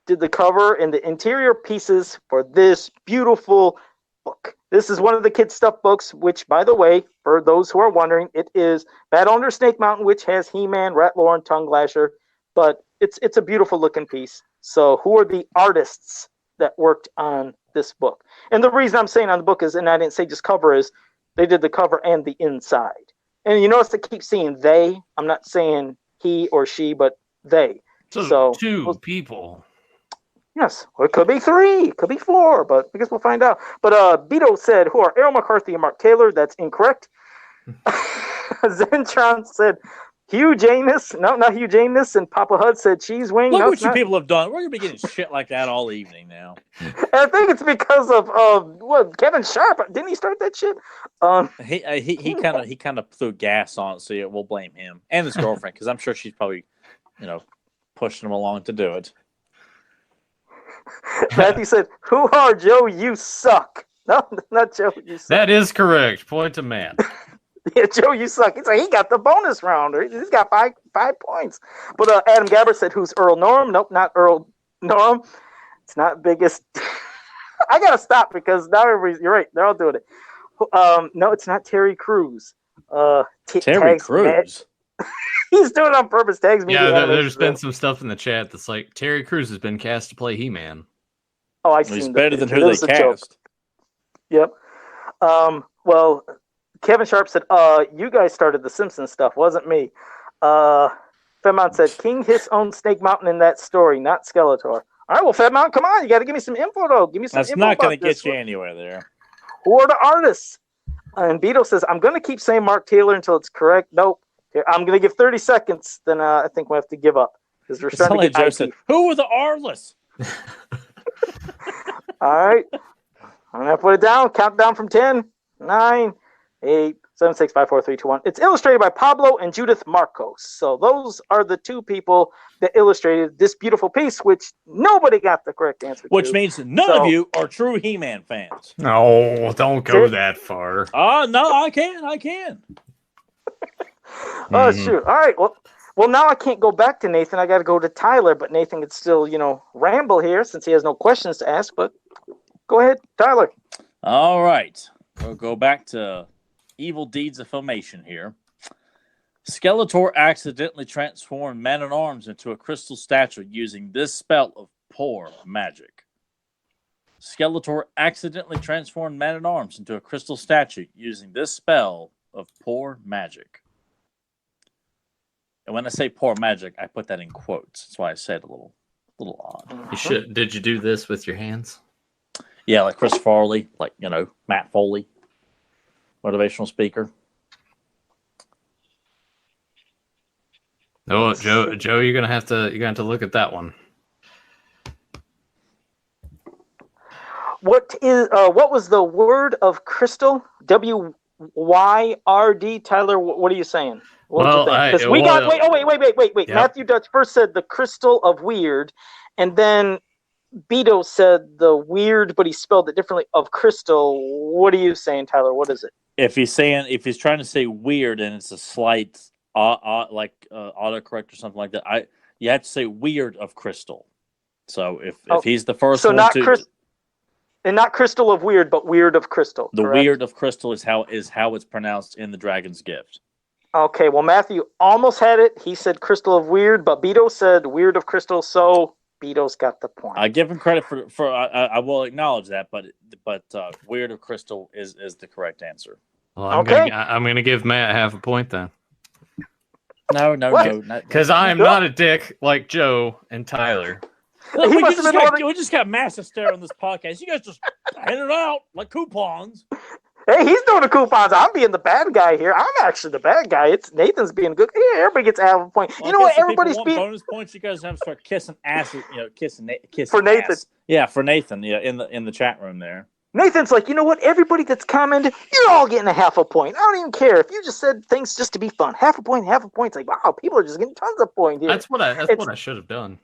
did the cover and the interior pieces for this beautiful book. This is one of the kids' stuff books, which, by the way, for those who are wondering, it is Battle Under Snake Mountain, which has He-Man, Rattler, and Tongue Lasher. But it's a beautiful looking piece. So who are the artists that worked on this book? And the reason I'm saying on the book is, and I didn't say just cover, is they did the cover and the inside. And you notice I keep seeing they. I'm not saying he or she, but they. So two people. Yes, or it could be 3, it could be 4, but I guess we'll find out. But Beto said, who are Errol McCarthy and Mark Taylor? That's incorrect. Zentron said Hugh Janus. No, not Hugh Janus. And Papa Hud said Cheese Wing. Look what you people have done. We're going to be getting shit like that all evening now. And I think it's because of Kevin Sharp. Didn't he start that shit? He kind of threw gas on it, so we'll blame him and his girlfriend, because I'm sure she's probably, pushing him along to do it. Matthew said, who are Joe? You suck. No, not Joe. You suck. That is correct. Point to Matt. Yeah, Joe, you suck. He's like, he got the bonus round. He's got five points. But Adam Gabbard said, who's Earl Norm? Nope, not Earl Norm. It's not biggest. I got to stop because now you're right. They're all doing it. No, it's not Terry Crews. Terry Crews? He's doing it on purpose. Tags me. Yeah, there's been some stuff in the chat that's like, Terry Crews has been cast to play He-Man. Oh, I see. He's better than who they cast. Yep. Well, Kevin Sharp said, you guys started the Simpsons stuff, wasn't me. Fedmont said, King Hiss owned Snake Mountain in that story, not Skeletor. All right, well, Fedmont, come on. You got to give me some info, though. Give me some info. That's not going to get you anywhere there. Who are the artists? And Beto says, I'm going to keep saying Mark Taylor until it's correct. Nope. Here, I'm going to give 30 seconds. Then I think we have to give up. Because we're starting to get said, who were the artists? All right. I'm going to put it down. Count down from 10, 9, 8, 7, 6, 5, 4, 3, 2, 1. It's illustrated by Pablo and Judith Marcos. So those are the two people that illustrated this beautiful piece, which nobody got the correct answer Which to. means none of you are true He-Man fans. No, don't go that far. Oh, no, I can. Oh, shoot. All right. Well, now I can't go back to Nathan. I got to go to Tyler, but Nathan could still, ramble here since he has no questions to ask. But go ahead, Tyler. All right. We'll go back to Evil Deeds of Filmation here. Skeletor accidentally transformed Man-at-Arms into a crystal statue using this spell of poor magic. Skeletor accidentally transformed Man-at-Arms into a crystal statue using this spell of poor magic. And when I say poor magic, I put that in quotes. That's why I said a little odd. You should. Did you do this with your hands? Yeah, like Chris Farley, like Matt Foley, motivational speaker. No, Joe, you're gonna have to look at that one. What was the word of crystal? WYRD. Tyler, what are you saying? What did you think? Because we got wait. Yep. Matthew Dutch first said the crystal of weird, and then Beto said the weird, but he spelled it differently, of crystal. What are you saying, Tyler? What is it? If he's trying to say weird and it's a slight autocorrect or something like that, you have to say weird of crystal. So if he's the first one and not crystal of weird, but weird of crystal. The correct? Weird of crystal is how it's pronounced in the Dragon's Gift. Okay, well Matthew almost had it. He said crystal of weird, but Beto said weird of crystal, so Beto's got the point. I give him credit for I will acknowledge that, but weird of crystal is the correct answer. Well, I'm gonna give Matt half a point then. No, because I'm not a dick like Joe and Tyler. Look, we just got mass hysteria on this podcast. You guys just hand it out like coupons. Hey, he's doing the coupons. I'm being the bad guy here. I'm actually the bad guy. It's Nathan's being good. Yeah, everybody gets half a point. Well, you know what? Everybody's being bonus points. You guys have to start kissing asses. Kissing for Nathan. Ass. Yeah, for Nathan. Yeah, in the chat room there. Nathan's like, you know what? Everybody that's commented, you're all getting a half a point. I don't even care if you just said things just to be fun. Half a point. It's like, wow, people are just getting tons of points here. That's what I should have done.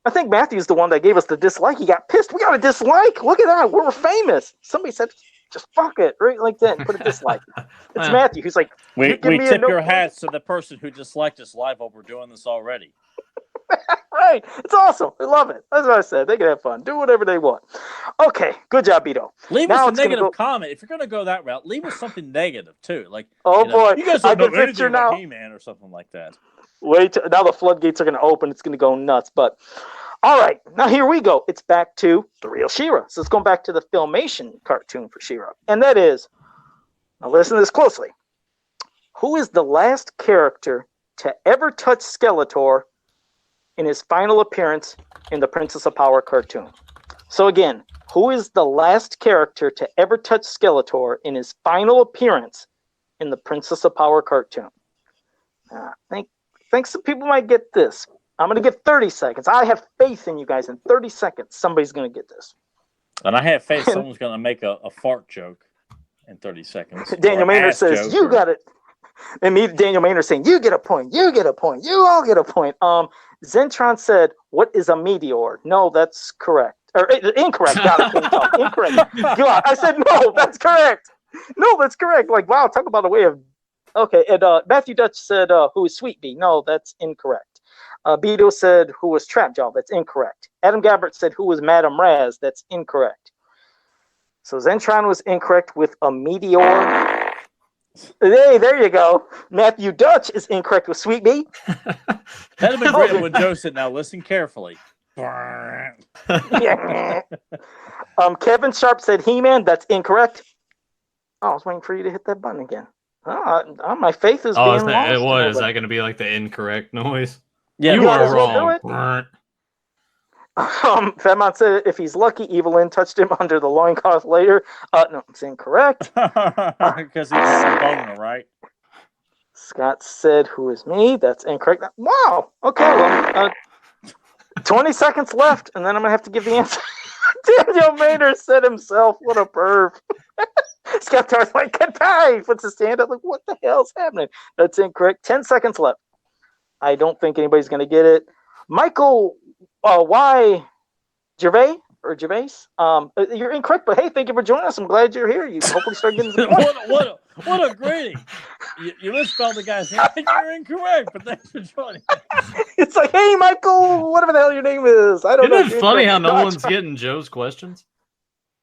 I think Matthew's the one that gave us the dislike. He got pissed. We got a dislike. Look at that. We're famous. Somebody said, just fuck it, right like that, and put a dislike. It's Matthew who's like, we tip your hats to the person who disliked us live while we're doing this already. Right. It's awesome. I love it. That's what I said. They can have fun. Do whatever they want. Okay. Good job, Beto. Leave us a negative comment. If you're going to go that route, leave us something negative, too. Like, boy. You guys don't know anything about He-Man or something like that. Wait. Now the floodgates are going to open. It's going to go nuts. But, all right. Now here we go. It's back to the real She-Ra. So it's going back to the Filmation cartoon for She-Ra. And that is, now listen to this closely. Who is the last character to ever touch Skeletor in his final appearance in the Princess of Power cartoon? So again, who is the last character to ever touch Skeletor in his final appearance in the Princess of Power cartoon? I think some people might get this. I'm going to give 30 seconds. I have faith in you guys. In 30 seconds, somebody's going to get this. And I have faith someone's going to make a fart joke in 30 seconds. Daniel Maynard says, you got it. And me, Daniel Maynard saying, you get a point. You get a point. You all get a point. Zentron said, what is a meteor? No, that's correct. Or incorrect. God, incorrect. God, I said, no, that's correct. No, that's correct. Like, wow, talk about a way of Okay, and Matthew Dutch said, who is Sweet Bee? No, that's incorrect. Beto said, who was Trapjaw? That's incorrect. Adam Gabbert said, who was Madame Raz? That's incorrect. So Zentron was incorrect with a meteor. Hey, there you go. Matthew Dutch is incorrect with Sweet Bee. That'd have been great when Joe said, now listen carefully. Yeah. Kevin Sharp said He-Man. That's incorrect. Oh, I was waiting for you to hit that button again. My faith is being lost. Is that going to be like the incorrect noise? Yeah, you might are as well do wrong. Fatmon said if he's lucky, Evelyn touched him under the loincloth later. No, it's incorrect. Because he's a boner, right? Scott said, who is me? That's incorrect. Wow. Okay, well, 20 seconds left, and then I'm going to have to give the answer. Daniel Maynard said himself, what a perv. Scott Tar's like, Katai! Puts his hand up like, what the hell's happening? That's incorrect. 10 seconds left. I don't think anybody's going to get it. Michael, why Gervais? You're incorrect, but hey, thank you for joining us. I'm glad you're here. You hopefully start getting some what a greeting. You misspelled the guy's name. You're incorrect, but thanks for joining. It's like, hey, Michael, whatever the hell your name is. I don't know. Isn't it funny how no one's getting Joe's questions?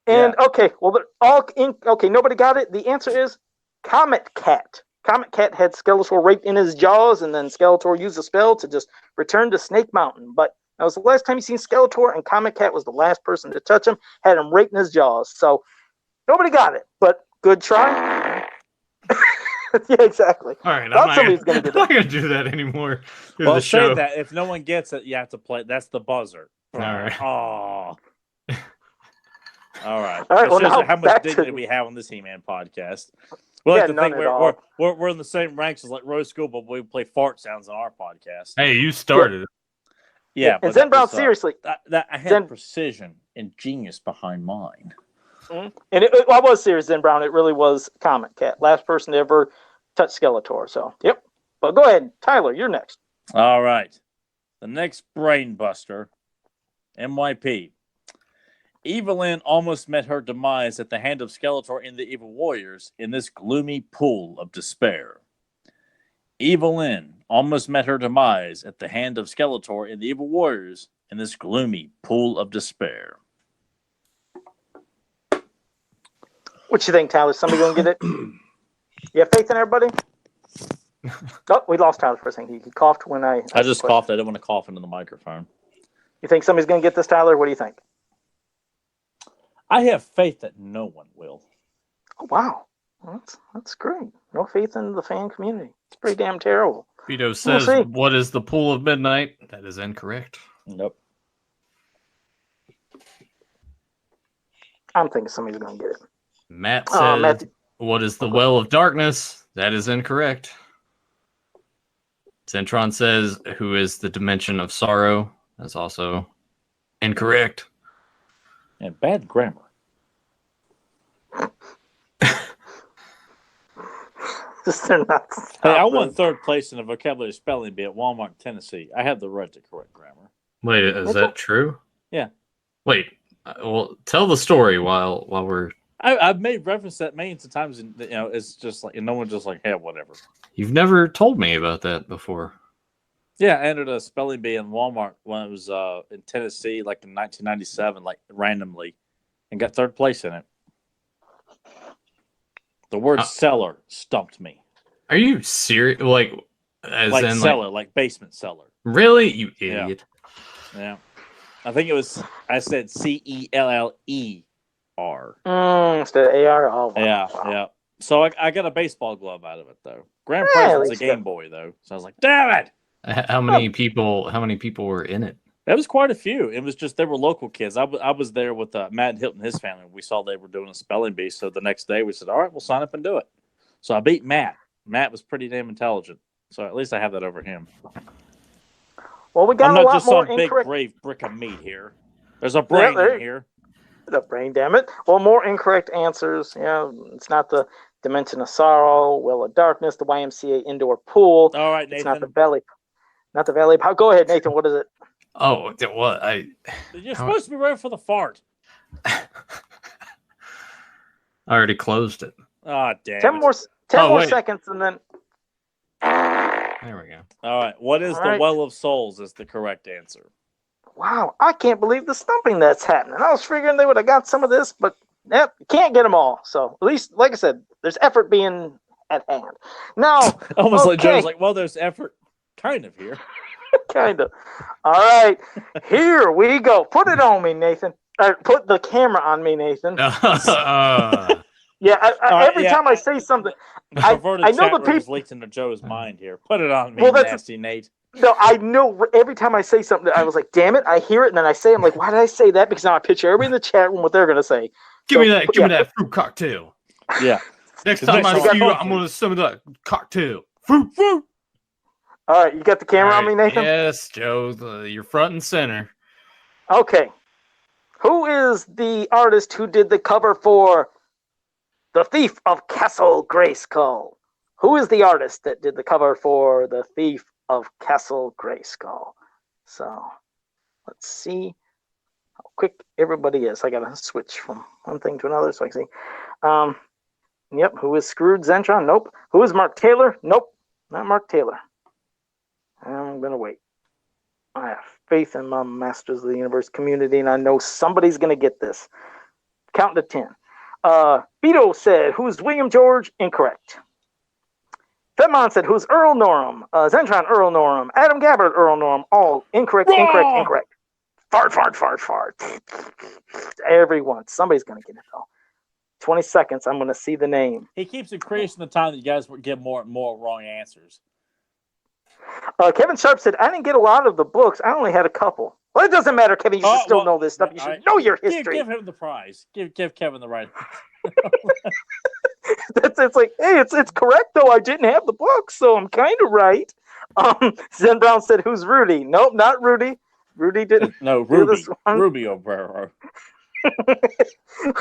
And okay, well, they're all okay. Nobody got it. The answer is Comet Cat. Comet Cat had Skeletor raped in his jaws, and then Skeletor used a spell to just return to Snake Mountain. But that was the last time you seen Skeletor, and Comet Cat was the last person to touch him, had him raped in his jaws. So nobody got it, but good try. Yeah, exactly. All right, I'm not going to do that anymore. Well, say that. If no one gets it, you have to play. That's the buzzer. All right. Oh. All right. All right. Well, now how much dignity we have on this He-Man podcast. We like to think we're in the same ranks as like Rose School, but we play fart sounds on our podcast. Hey, you started it. Yeah, and Zen Brown, seriously, I had precision and genius behind mine. Mm-hmm. And I was serious, Zen Brown. It really was Comet Cat, last person to ever touch Skeletor. So, yep. But go ahead, Tyler. You're next. All right, the next brain buster, MYP. Evelyn almost met her demise at the hand of Skeletor in the Evil Warriors in this gloomy pool of despair. Evelyn almost met her demise at the hand of Skeletor in the Evil Warriors in this gloomy pool of despair. What you think, Tyler? Somebody gonna get it? You have faith in everybody? Oh, we lost Tyler for a second. He coughed when I just coughed. I didn't want to cough into the microphone. You think somebody's gonna get this, Tyler? What do you think? I have faith that no one will. Oh, wow. That's great. No faith in the fan community. It's pretty damn terrible. Vito says, what is the pool of midnight? That is incorrect. Nope. I'm thinking somebody's going to get it. Matt says, what is the well of darkness? That is incorrect. Zentron says, who is the dimension of sorrow? That's also incorrect. And bad grammar. Hey, I won third place in a vocabulary spelling bee at Walmart, Tennessee. I have the right to correct grammar. Wait, is that true? Yeah. Wait, well, tell the story while we're. I've made reference to that millions of times, and it's just like, and no one's just like, hey, whatever. You've never told me about that before. Yeah, I entered a spelling bee in Walmart when I was in Tennessee, like in 1997, like randomly, and got third place in it. The word cellar stumped me. Are you serious? Like cellar, like basement cellar. Really? You idiot. Yeah. I think it was, I said CELLER. Instead of AR? Oh, wow. Yeah, wow. yeah. So I got a baseball glove out of it, though. Grand prize was a Game Boy, though. So I was like, damn it! How many people were in it? There was quite a few. It was just, they were local kids. I was there with Matt Hilton and his family. We saw they were doing a spelling bee. So the next day we said, all right, we'll sign up and do it. So I beat Matt. Matt was pretty damn intelligent. So at least I have that over him. Well, we got I'm a not lot just more some big, brave brick of meat here. There's a brain in here. The brain, damn it. Well, more incorrect answers. Yeah, it's not the Dimension of Sorrow, Well of Darkness, the YMCA indoor pool. All right, Nathan. It's not the Valley. Not the Valley. Go ahead, Nathan. What is it? Oh, what? You're supposed to be ready for the fart. I already closed it. Oh, damn. 10 more seconds, and then There we go. All right. What is All the right. Well of Souls is the correct answer. Wow, I can't believe the stumping that's happening. I was figuring they would have got some of this, but yep, can't get them all. So at least, like I said, there's effort being at hand. Now, Almost like okay. Joe's like, well, there's effort kind of here. Kind of. All right, here we go. Put it on me, Nathan. Put the camera on me, Nathan. Yeah, every time I say something, I know the people is leaked into Joe's mind here. Put it on me, Well, nasty Nate. No, I know every time I say something, I was like, damn it, I hear it, and then I say, I'm like, why did I say that? Because now I picture everybody in the chat room what they're going to say. Give me that fruit cocktail. Yeah. Next time I see you, I'm going to summon that cocktail. Fruit. All right, you got the camera on me, Nathan? Yes, Joe, you're front and center. Okay. Who is the artist who did the cover for The Thief of Castle Grayskull? Who is the artist that did the cover for The Thief of Castle Grayskull? So, let's see how quick everybody is. I got to switch from one thing to another so I can see. Yep, who is Scrooge Zentron? Nope. Who is Mark Taylor? Nope, not Mark Taylor. I'm going to wait. I have faith in my Masters of the Universe community, and I know somebody's going to get this. Count to 10. Beto said, who's William George? Incorrect. Fedmon said, who's Earl Norham? Zentron, Earl Norham. Adam Gabbard, Earl Norham. All incorrect. Fart. Everyone. Somebody's going to get it, though. 20 seconds. I'm going to see the name. He keeps increasing the time that you guys give more and more wrong answers. Kevin Sharp said, I didn't get a lot of the books. I only had a couple. Well, it doesn't matter, Kevin. You should still know this stuff. You should know your history. Give him the prize. Give Kevin the right. It's like, hey, it's correct, though. I didn't have the book, so I'm kind of right. Zen Brown said, who's Rudy? Nope, not Rudy. Rudy didn't. No, Ruby Obrero.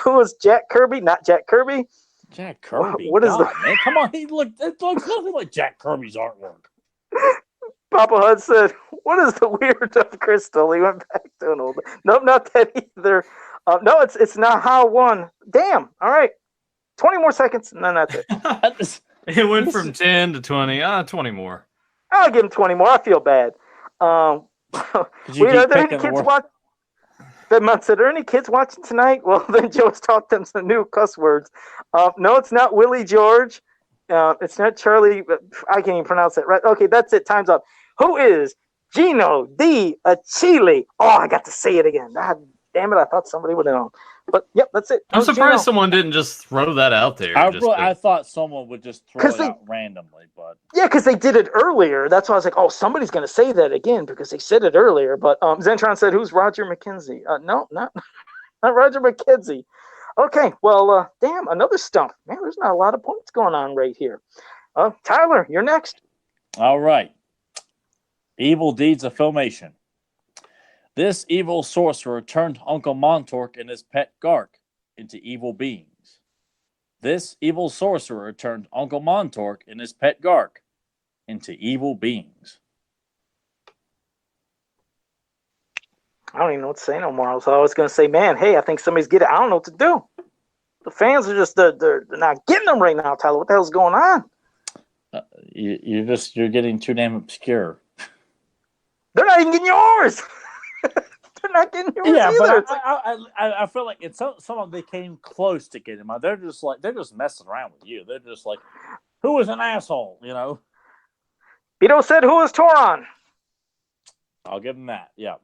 Who was Jack Kirby? Not Jack Kirby. Jack Kirby. What is man? Come on, it looks nothing like Jack Kirby's artwork. Papa Hud said, what is the weird of Crystal? He went back to an old. Nope, not that either. No, it's not how one. Damn. All right. 20 more seconds, and then that's it. It went from 10 to 20. 20 more. I'll give him 20 more. I feel bad. Are there any kids watching? Fedmont said, are any kids watching tonight? Well, then Joe's taught them some new cuss words. No, it's not Willie George. It's not Charlie. I can't even pronounce it right. Okay, that's it. Time's up. Who is Gino Di Achille? Oh, I got to say it again. God damn it. I thought somebody would have known. But, yep, that's it. I'm surprised someone didn't just throw that out there. I thought someone would just throw it out randomly. But yeah, because they did it earlier. That's why I was like, oh, somebody's going to say that again because they said it earlier. But Zentron said, who's Roger McKenzie? No, not Roger McKenzie. Okay, well, damn, another stump. Man, there's not a lot of points going on right here. Tyler, you're next. All right. Evil Deeds of Filmation. This evil sorcerer turned Uncle Montork and his pet Gark into evil beings. This evil sorcerer turned Uncle Montork and his pet Gark into evil beings. I don't even know what to say no more. I was always going to say, man, hey, I think somebody's getting it. I don't know what to do. The fans are just, they're not getting them right now, Tyler. What the hell's going on? You're getting too damn obscure. They're not even getting yours. They're not getting yours either. But I feel like it's someone they came close to getting them. They're just messing around with you. They're just like, who is an asshole, you know? Beto said, who is Toron? I'll give him that. Yeah.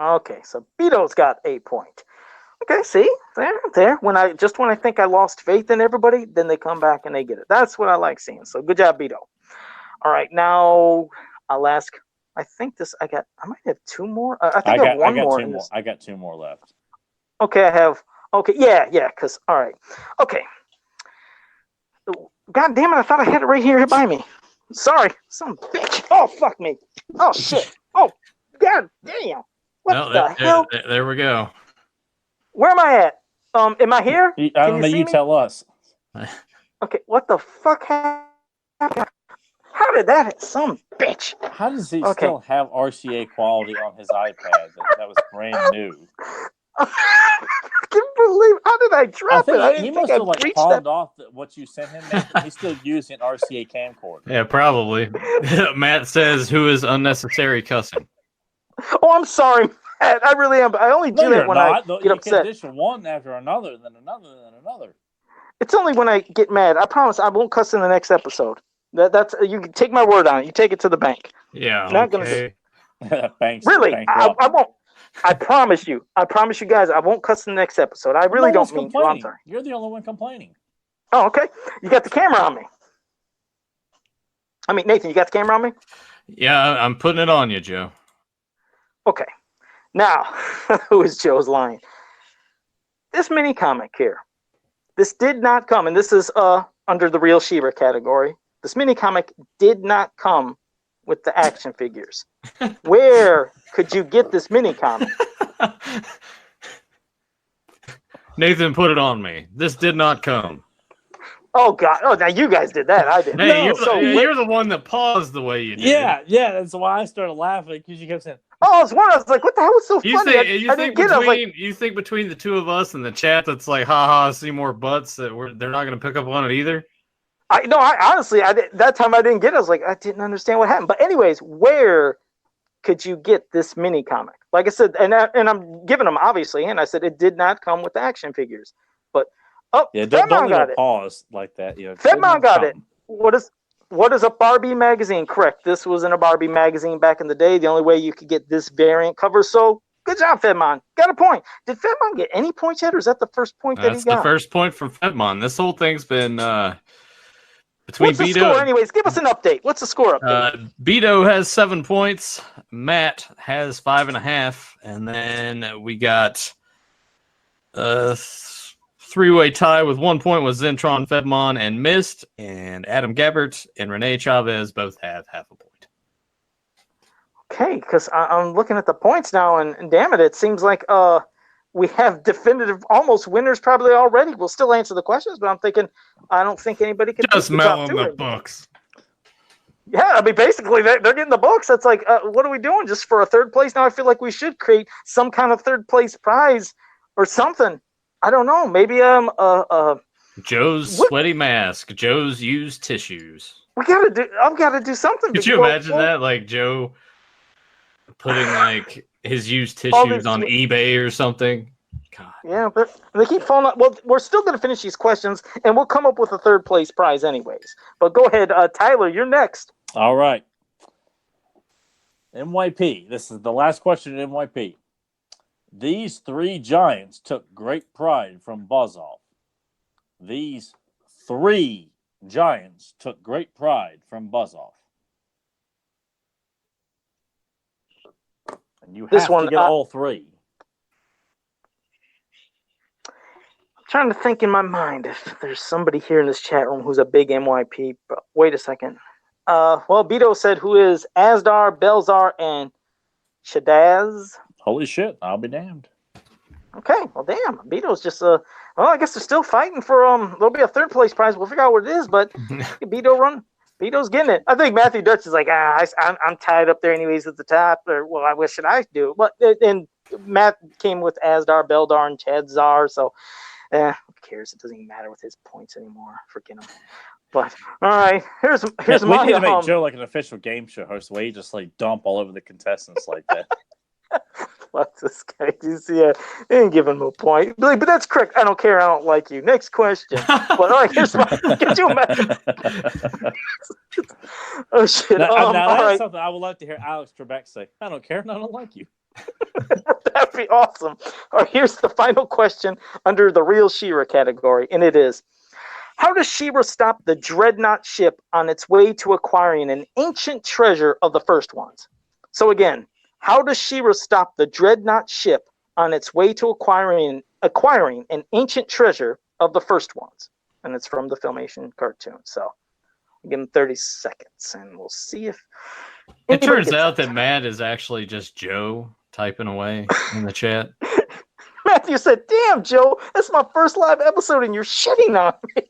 Okay, so Beto's got a point. Okay, see? There. When I think I lost faith in everybody, then they come back and they get it. That's what I like seeing. So good job, Beto. All right, now I'll ask. I might have two more. I got one more. I got two more left. Okay, yeah, because, all right. Okay. God damn it, I thought I had it right here by me. Sorry, some bitch. Oh, fuck me. Oh, shit. Oh, God damn. What the hell? There we go. Where am I at? Am I here? I don't know. You tell us. Okay, what the fuck happened? How did that? Some bitch. How does he still have RCA quality on his iPad that was brand new? I can't believe. How did I drop it? I He didn't must think I have like reached pawned that. off what you sent him. Nathan. He's still using an RCA camcorder. Yeah, probably. Matt says, "Who is unnecessary cussing?" Oh, I'm sorry, Matt. I really am. I only do that when I get You upset. can dish one after another, then another, then another. It's only when I get mad. I promise I won't cuss in the next episode. That's you can take my word on it. You take it to the bank. Yeah, Not gonna do. Thanks. Really, I won't. I promise you. I promise you guys. I won't cuss in the next episode. I really don't mean to. I'm sorry. You're the only one complaining. Oh, okay. You got the camera on me. I mean, Nathan, you got the camera on me? Yeah, I'm putting it on you, Joe. Okay. Now, who is Joe's line? This mini comic here. This did not come, and this is under the Real She-Ra category. This mini comic did not come with the action figures. Where could you get this mini comic? Nathan, put it on me. This did not come. Oh God! Oh, now you guys did that. I didn't. Hey, No, you're the one that paused the way you did. Yeah. That's why I started laughing because you kept saying, Oh, I was wondering. I was like, "What the hell was so funny?" You think between the two of us and the chat that's like, haha, see more butts that they're not going to pick up on it either? I honestly, that time I didn't get it. I was like, I didn't understand what happened. But anyways, where could you get this mini comic? Like I said, and I'm giving them obviously, and I said it did not come with action figures. But don't leave a pause like that. Fedmon got it. What is a Barbie magazine? Correct. This was in a Barbie magazine back in the day. The only way you could get this variant cover. So good job, Fedmon. Got a point. Did Fedmon get any points yet, or is that the first point that he got? That's the first point from Fedmon. This whole thing's been between What's the score, anyways? Give us an update. What's the score update? Beto has 7 points. Matt has 5.5, and then we got three-way tie with 1 point with Zentron, Fedmon, and Mist, and Adam Gabbert and Renee Chavez both have half a point. Okay, because I'm looking at the points now, and damn it seems like we have definitive almost winners probably already. We'll still answer the questions, but I'm thinking I don't think anybody can just mail them the books. Yeah, I mean, basically they're getting the books. It's like, what are we doing just for a third place? Now I feel like we should create some kind of third place prize or something. I don't know. Maybe Joe's sweaty mask. Joe's used tissues. I've got to do something. Could you imagine that? Like Joe putting like his used tissues on eBay or something. God. Yeah, but they keep falling out. Well, we're still going to finish these questions, and we'll come up with a third place prize anyways. But go ahead, Tyler, you're next. All right. NYP. This is the last question in NYP. These 3 giants took great pride from Buzzoff. These 3 giants took great pride from Buzzoff. And you have to get all 3. I'm trying to think in my mind if there's somebody here in this chat room who's a big NYP. But wait a second. Well, Beto said who is Asdar, Belzar, and Shadaz. Holy shit, I'll be damned. Okay, well, damn. Beto's just, well, I guess they're still fighting for, there'll be a third place prize. We'll figure out what it is, but Beto's getting it. I think Matthew Dutch is like, I'm tied up there anyways at the top, or, well, what should I do? But, and Matt came with Asdar, Beldar, and Chadzar, so, who cares? It doesn't even matter with his points anymore. Forget him. But, all right, here's my... We need to make Joe like an official game show host where he just, like, dump all over the contestants like that. What's this guy? You see, they didn't give him a point. But that's correct. I don't care. I don't like you. Next question. But all right, here's my. Could you imagine? Oh shit! Now that's right. something I would like to hear Alex Trebek say. I don't care. And I don't like you. That'd be awesome. All right, here's the final question under the Real She-Ra category, and it is: how does She-Ra stop the Dreadnought ship on its way to acquiring an ancient treasure of the first ones? So again. How does She-Ra stop the Dreadnought ship on its way to acquiring an ancient treasure of the first ones? And it's from the Filmation cartoon. So I'll give him 30 seconds, and we'll see if... It turns out that Matt is actually just Joe typing away in the chat. Matthew said, damn, Joe, that's my first live episode, and you're shitting on me.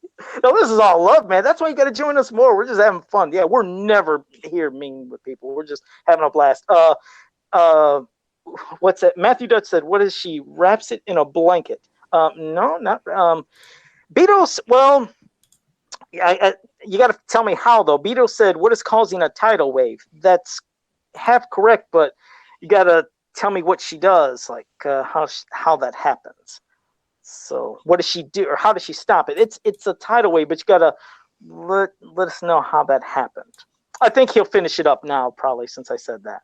No, this is all love, man. That's why you got to join us more. We're just having fun. Yeah, we're never here mean with people. We're just having a blast. what's that? Matthew Dutch said, "What is she? Wraps it in a blanket." No, not Beatles. Well, you got to tell me how though. Beatles said, "What is causing a tidal wave?" That's half correct, but you got to tell me what she does, like how that happens. So, what does she do, or how does she stop it? It's a tidal wave, but you got to let us know how that happened. I think he'll finish it up now, probably, since I said that.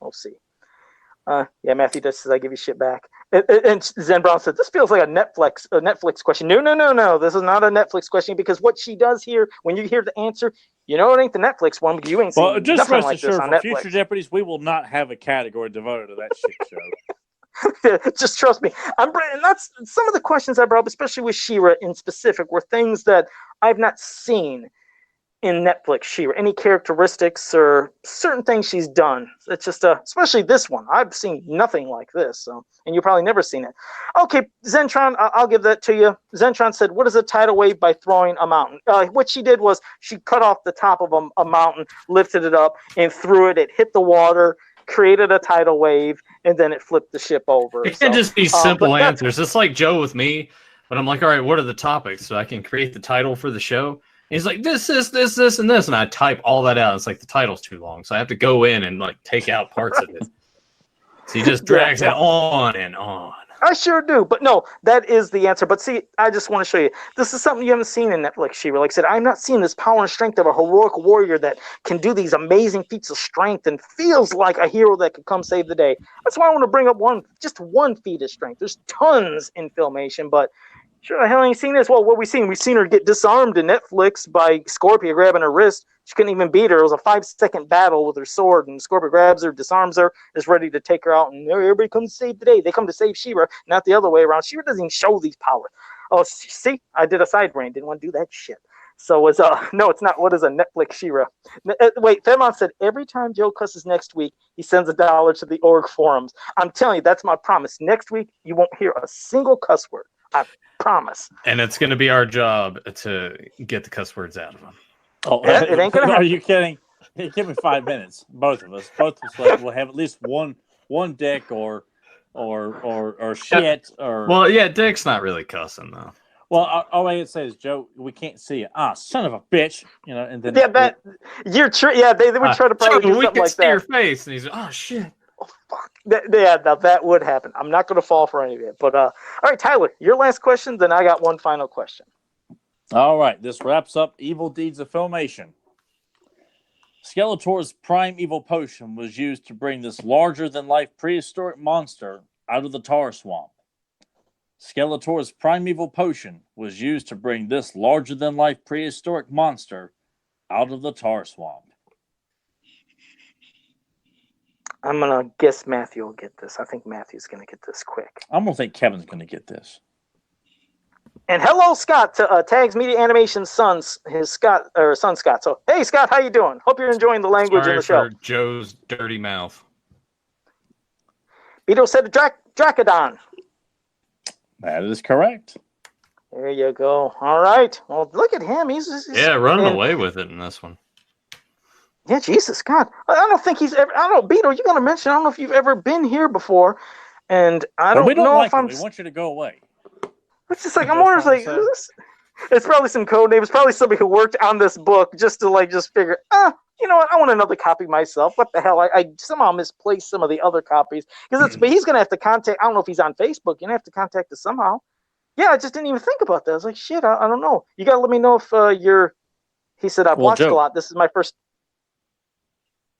We'll see. Yeah, Matthew does says I give you shit back. And Zen Brown said this feels like a Netflix question. No. This is not a Netflix question because what she does here, when you hear the answer, you know it ain't the Netflix one. But you ain't seen just nothing rest like assured, this on for Netflix. future Jeopardies, we will not have a category devoted to that shit show. Just trust me. And that's some of the questions I brought up, especially with She-Ra in specific, were things that I've not seen in Netflix She-Ra. Any characteristics or certain things she's done. It's just especially this one. I've seen nothing like this, so, and you've probably never seen it. Okay, Zentron, I'll give that to you. Zentron said, "What is a tidal wave?" By throwing a mountain. What she did was she cut off the top of a mountain, lifted it up, and threw it. It hit the water, created a tidal wave, and then it flipped the ship over. It can't just be simple answers. It's like Joe with me, but I'm like, all right, what are the topics so I can create the title for the show? And he's like, this, and this, and I type all that out. It's like the title's too long, so I have to go in and like take out parts of it. So he just drags it on and on. I sure do, but no, that is the answer. But see, I just want to show you. This is something you haven't seen in Netflix, She-Ra. Like I said, I'm not seeing this power and strength of a heroic warrior that can do these amazing feats of strength and feels like a hero that could come save the day. That's why I want to bring up just one feat of strength. There's tons in Filmation, but sure the hell ain't seen this. Well, what we seen? We've seen her get disarmed in Netflix by Scorpio grabbing her wrist. She couldn't even beat her. It was a 5-second battle with her sword, and Scorpio grabs her, disarms her, is ready to take her out, and everybody comes to save the day. They come to save She-Ra, not the other way around. She-Ra doesn't even show these powers. Oh, see? I did a side brain. Didn't want to do that shit. So it's no, it's not. What is a Netflix She-Ra? Wait, Fairmont said every time Joe cusses next week, he sends $1 to the org forums. I'm telling you, that's my promise. Next week, you won't hear a single cuss word. I promise. And it's going to be our job to get the cuss words out of them. Oh, it ain't gonna happen. Are you kidding? Hey, give me 5 minutes. Both of us will have at least one dick or shit or. Well, yeah, Dick's not really cussing though. Well, all I can say is, Joe, we can't see you. Ah, son of a bitch! You know, and then yeah, that you're yeah, they would try to probably do we something can like see that. your face, and he's oh shit. Oh, fuck. Yeah, now that would happen. I'm not going to fall for any of it. But all right, Tyler, your last question. Then I got one final question. All right, this wraps up Evil Deeds of Filmation. Skeletor's prime evil potion was used to bring this larger-than-life prehistoric monster out of the tar swamp. Skeletor's prime evil potion was used to bring this larger-than-life prehistoric monster out of the tar swamp. I'm going to guess Matthew will get this. I think Matthew's going to get this quick. I'm going to think Kevin's going to get this. And hello, Scott, Tags Media Animation Sons, his Scott, or son Scott. So, hey, Scott, how you doing? Hope you're enjoying the language in the show. For Joe's dirty mouth. Beto said Dracodon. That is correct. There you go. All right. Well, look at him. He's running away with it in this one. Yeah, Jesus, God. I don't think he's ever. I don't know, Beto, you got to mention, I don't know if you've ever been here before. And I don't know like if I'm. We want you to go away. It's just like, I'm wondering, like, it's probably some code name. It's probably somebody who worked on this book just to figure, you know what? I want another copy myself. What the hell? I somehow misplaced some of the other copies but he's gonna have to contact. I don't know if he's on Facebook. You're gonna have to contact us somehow. Yeah, I just didn't even think about that. I was like, shit, I don't know. You gotta let me know if you're. He said, I've watched a lot. This is my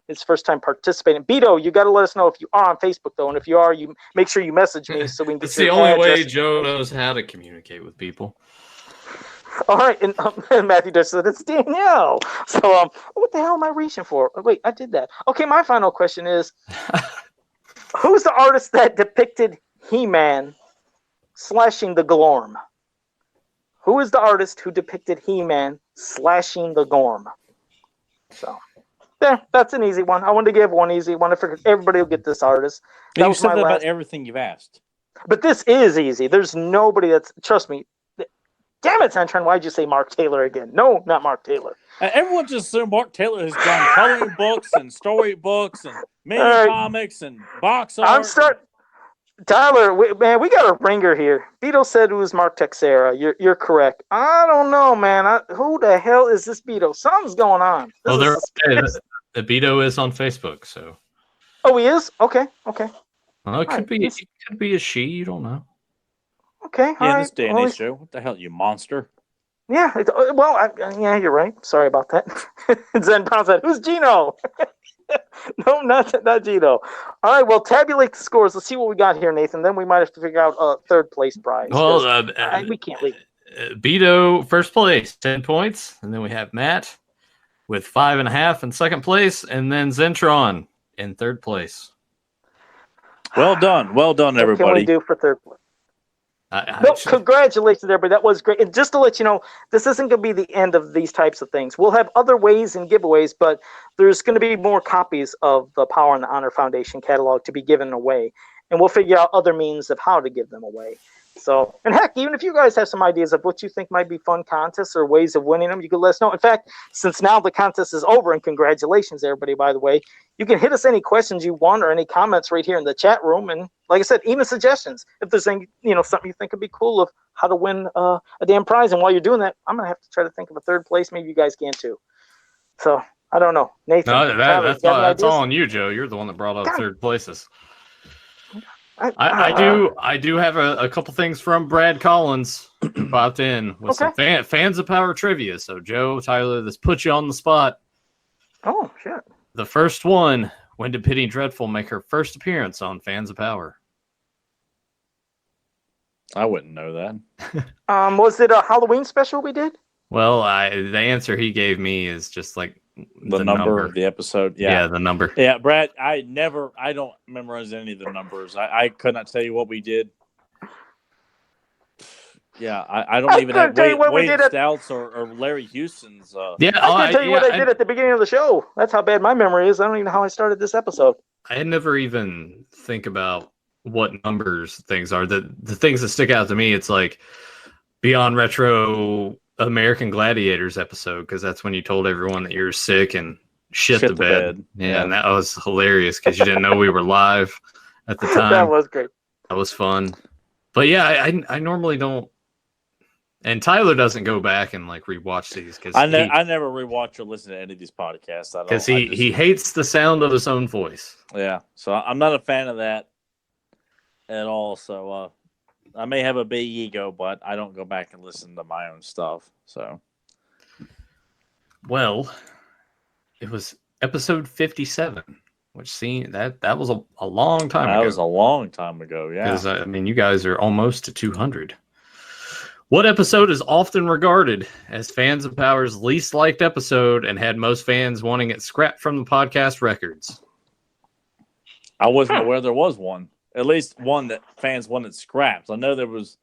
his first time participating. Beto, you got to let us know if you are on Facebook though, and if you are, you make sure you message me so we can get It's the only way Joe knows how to communicate with people. All right, and Matthew just said it's Danielle. So, what the hell am I reaching for? Wait, I did that. Okay, my final question is, who's the artist that depicted He-Man slashing the Glorm? Who is the artist who depicted He-Man slashing the Glorm? So, there, that's an easy one. I wanted to give one easy one. I figured everybody will get this artist. That you said that about everything you've asked. But this is easy. There's nobody that's, trust me, Damn it, Zentron, why'd you say Mark Taylor again? No, not Mark Taylor. Everyone just assumed Mark Taylor has done coloring books and storybooks and mini comics and box art. Tyler, we got a ringer here. Beto said it was Mark Texera. You're correct. I don't know, man. Who the hell is this Beto? Something's going on. The Beto is on Facebook, so. Oh, he is? Okay. Well, it could be a she. You don't know. Okay. Yeah, this day and age show. What the hell, you monster? Yeah. Yeah, you're right. Sorry about that. Zen Brown said, "Who's Gino?" No, not Gino. All right. Well, tabulate the scores. Let's see what we got here, Nathan. Then we might have to figure out a third place prize. Well, we can't leave. Beto first place, 10 points, and then we have Matt with 5.5 in second place, and then Zentron in third place. Well done, everybody. What can we do for third place? Congratulations, everybody. That was great. And just to let you know, this isn't going to be the end of these types of things. We'll have other ways and giveaways, but there's going to be more copies of the Power and the Honor Foundation catalog to be given away. And we'll figure out other means of how to give them away. So, and heck, even if you guys have some ideas of what you think might be fun contests or ways of winning them, you can let us know. In fact, since now the contest is over, and congratulations, everybody, by the way, you can hit us any questions you want or any comments right here in the chat room. And like I said, even suggestions. If there's any, something you think would be cool of how to win a damn prize. And while you're doing that, I'm going to have to try to think of a third place. Maybe you guys can too. So, I don't know. Nathan. No, that's all on you, Joe. You're the one that brought up third places. I do have a couple things from Brad Collins popped in with some fans of Power trivia. So Joe, Tyler, this puts you on the spot. Oh shit! The first one: when did Penny Dreadful make her first appearance on Fans of Power? I wouldn't know that. Was it a Halloween special we did? Well, the answer he gave me is just like the number of the episode. Yeah, the number. Yeah, Brad, I don't memorize any of the numbers. I could not tell you what we did. Yeah, I don't even have Wade Stouts or Larry Houston's. I can tell you what I did at the beginning of the show. That's how bad my memory is. I don't even know how I started this episode. I never even think about what numbers things are. The things that stick out to me, it's like Beyond Retro American Gladiators episode, because that's when you told everyone that you were sick and shit the bed. Yeah, and that was hilarious because you didn't know we were live at the time. That was great. That was fun. But yeah, I normally don't. And Tyler doesn't go back and like rewatch these because I never rewatch or listen to any of these podcasts. Because he hates the sound of his own voice. Yeah, so I'm not a fan of that at all. So I may have a big ego, but I don't go back and listen to my own stuff. So, well, it was episode 57, which that was a long time ago. That was a long time ago, yeah. Because you guys are almost to 200. What episode is often regarded as Fans of Power's least liked episode and had most fans wanting it scrapped from the podcast records? I wasn't aware there was one. At least one that fans wanted scrapped. I know there was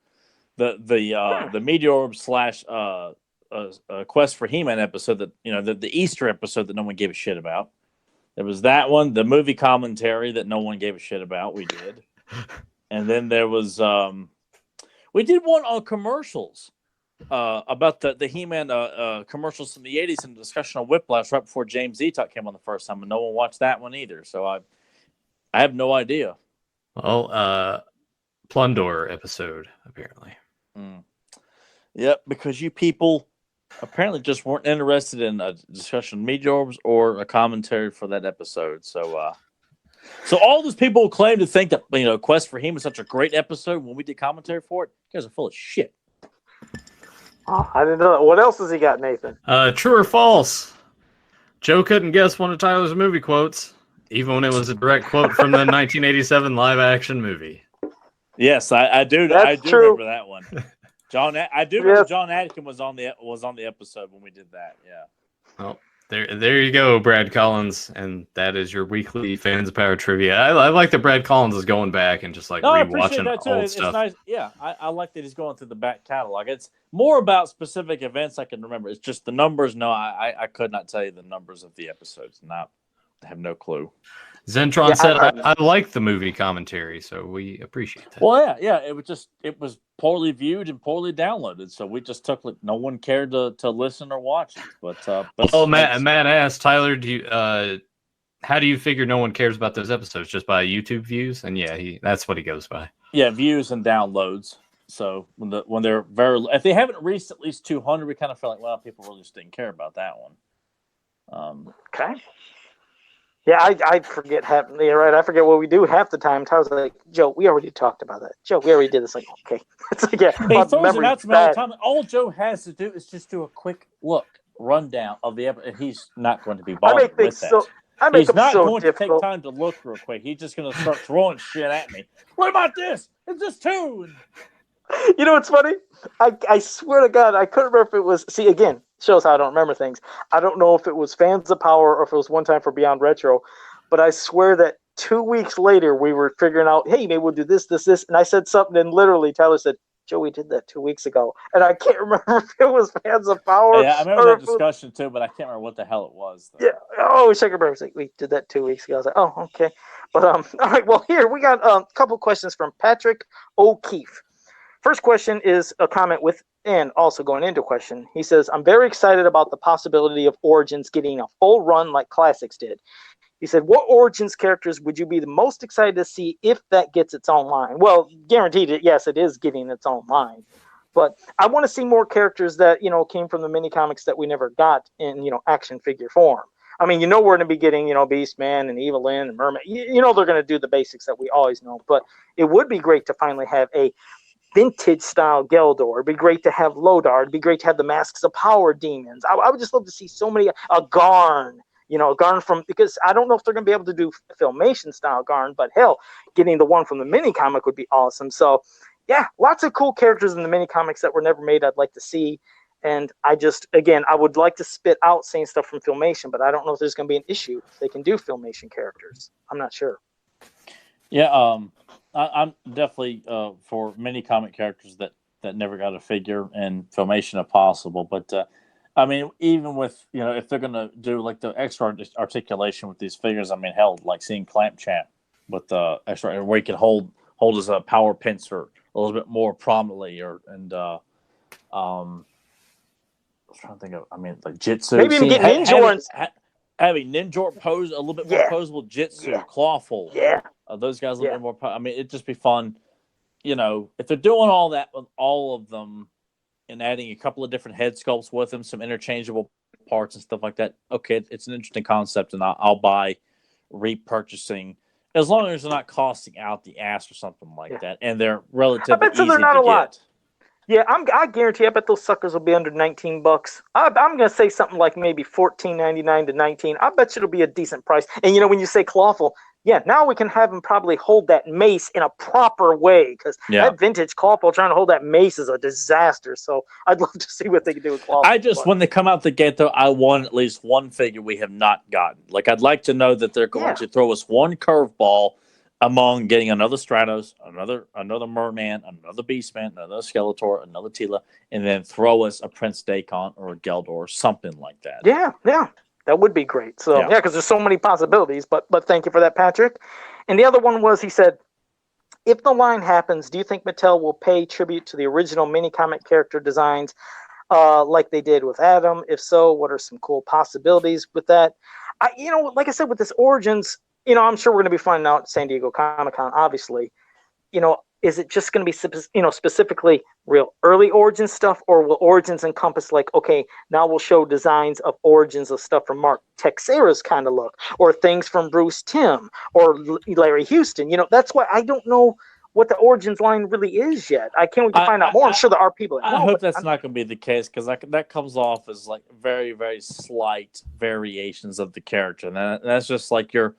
the Meteor / Quest for He-Man episode that the Easter episode that no one gave a shit about. There was that one, the movie commentary that no one gave a shit about. We did, and then there was we did one on commercials about the He-Man commercials from the 80s and discussion on Whiplash right before James Eatock came on the first time, and no one watched that one either. So I have no idea. Well, Plundor episode, apparently. Yep, because you people apparently just weren't interested in a discussion of Meteors or a commentary for that episode. So all those people who claim to think that Quest for Him is such a great episode when we did commentary for it, you guys are full of shit. Oh, I didn't know that. What else has he got, Nathan? True or false? Joe couldn't guess one of Tyler's movie quotes, even when it was a direct quote from the 1987 live-action movie. Yes, I do. That's I do true. remember that one. I do remember John Atkin was on the episode when we did that. Yeah. Well, there you go, Brad Collins, and that is your weekly Fans of Power trivia. I like that Brad Collins is going back and just rewatching old stuff. It's nice. Yeah, I like that he's going through the back catalog. It's more about specific events I can remember. It's just the numbers. No, I could not tell you the numbers of the episodes. Not have no clue. Zentron said, I like the movie commentary, so we appreciate that. Well, yeah. It was poorly viewed and poorly downloaded, so we just took no one cared to listen or watch it. But Matt asked, Tyler, how do you figure no one cares about those episodes? Just by YouTube views? And yeah, that's what he goes by. Yeah, views and downloads. So when they're if they haven't reached at least 200, we kind of feel like, well, people really just didn't care about that one. Okay. Yeah, I forget yeah, right. I forget what we do half the time. I was like, Joe, we already talked about that. Joe, we already did this. Like, okay. It's like, yeah. He throws it out to me all the time. All Joe has to do is just do a quick rundown of the episode. He's not going to be bothered with that. He's not going to take time to look real quick. He's just going to start throwing shit at me. What about this? It's just two. You know what's funny? I swear to God, I couldn't remember if it was. See, again, shows how I don't remember things. I don't know if it was Fans of Power or if it was one time for Beyond Retro, but I swear that 2 weeks later we were figuring out, hey, maybe we'll do this, and I said something, and literally Tyler said, Joe, we did that 2 weeks ago, and I can't remember if it was Fans of Power. Yeah, I remember that discussion too, but I can't remember what the hell it was. Though. Yeah, oh, I remember. Like, we did that 2 weeks ago. I was like, oh, okay, but all right. Well, here we got a couple questions from Patrick O'Keefe. First question is a comment with, and also going into question. He says, I'm very excited about the possibility of Origins getting a full run like Classics did. He said, what Origins characters would you be the most excited to see if that gets its own line? Well, guaranteed it, yes, it is getting its own line. But I want to see more characters that, came from the mini comics that we never got in, action figure form. I mean, we're going to be getting, Beastman and Evelyn and Mermaid. They're going to do the basics that we always know. But it would be great to finally have a vintage style Geldor. It'd be great to have Lodar. It'd be great to have the Masks of Power demons. I would just love to see so many, a Garn, Garn from, because I don't know if they're going to be able to do Filmation style Garn, but hell, getting the one from the mini comic would be awesome. So yeah, lots of cool characters in the mini comics that were never made I'd like to see. And I would like to spit out saying stuff from Filmation, but I don't know if there's going to be an issue if they can do Filmation characters. I'm not sure. Yeah, I'm definitely for many comic characters that never got a figure and Filmation if possible. But I mean, even with if they're gonna do like the extra articulation with these figures, I mean, hell, like seeing Clamp Champ with the extra where he can hold his power pincer a little bit more prominently, I was trying to think of, I mean, like Jitsu. Maybe even get Ninja having Ninjor pose a little bit more posable, Jitsu, Clawful. Yeah. Those guys a little bit more. I mean, it'd just be fun, if they're doing all that with all of them and adding a couple of different head sculpts with them, some interchangeable parts and stuff like that. Okay, it's an interesting concept, and I'll buy repurchasing as long as they're not costing out the ass or something like that, and they're relatively easy to get. Lot. Yeah, I guarantee. I bet those suckers will be under $19. I'm gonna say something like maybe $14.99 to $19. I bet you it'll be a decent price. And when you say Clawful, now we can have him probably hold that mace in a proper way, because that vintage Clawful trying to hold that mace is a disaster. So I'd love to see what they can do with Clawful. When they come out the gate, though, I want at least one figure we have not gotten. Like, I'd like to know that they're going to throw us one curveball among getting another Stratos, another Merman, another Beastman, another Skeletor, another Tila, and then throw us a Prince Daikon or a Geldor or something like that. Yeah. That would be great. So, because there's so many possibilities. But thank you for that, Patrick. And the other one was, he said, if the line happens, do you think Mattel will pay tribute to the original mini comic character designs like they did with Adam? If so, what are some cool possibilities with that? Like I said, with this Origins, I'm sure we're going to be finding out at San Diego Comic-Con, obviously. Is it just going to be, specifically real early Origins stuff, or will Origins encompass, like, okay, now we'll show designs of Origins of stuff from Mark Texeira's kind of look, or things from Bruce Timm, or Larry Houston? That's why I don't know what the Origins line really is yet. I can't wait to find out more. I'm sure there are people that know. I hope that's not going to be the case, because that comes off as, like, very, very slight variations of the character. And that's just like you're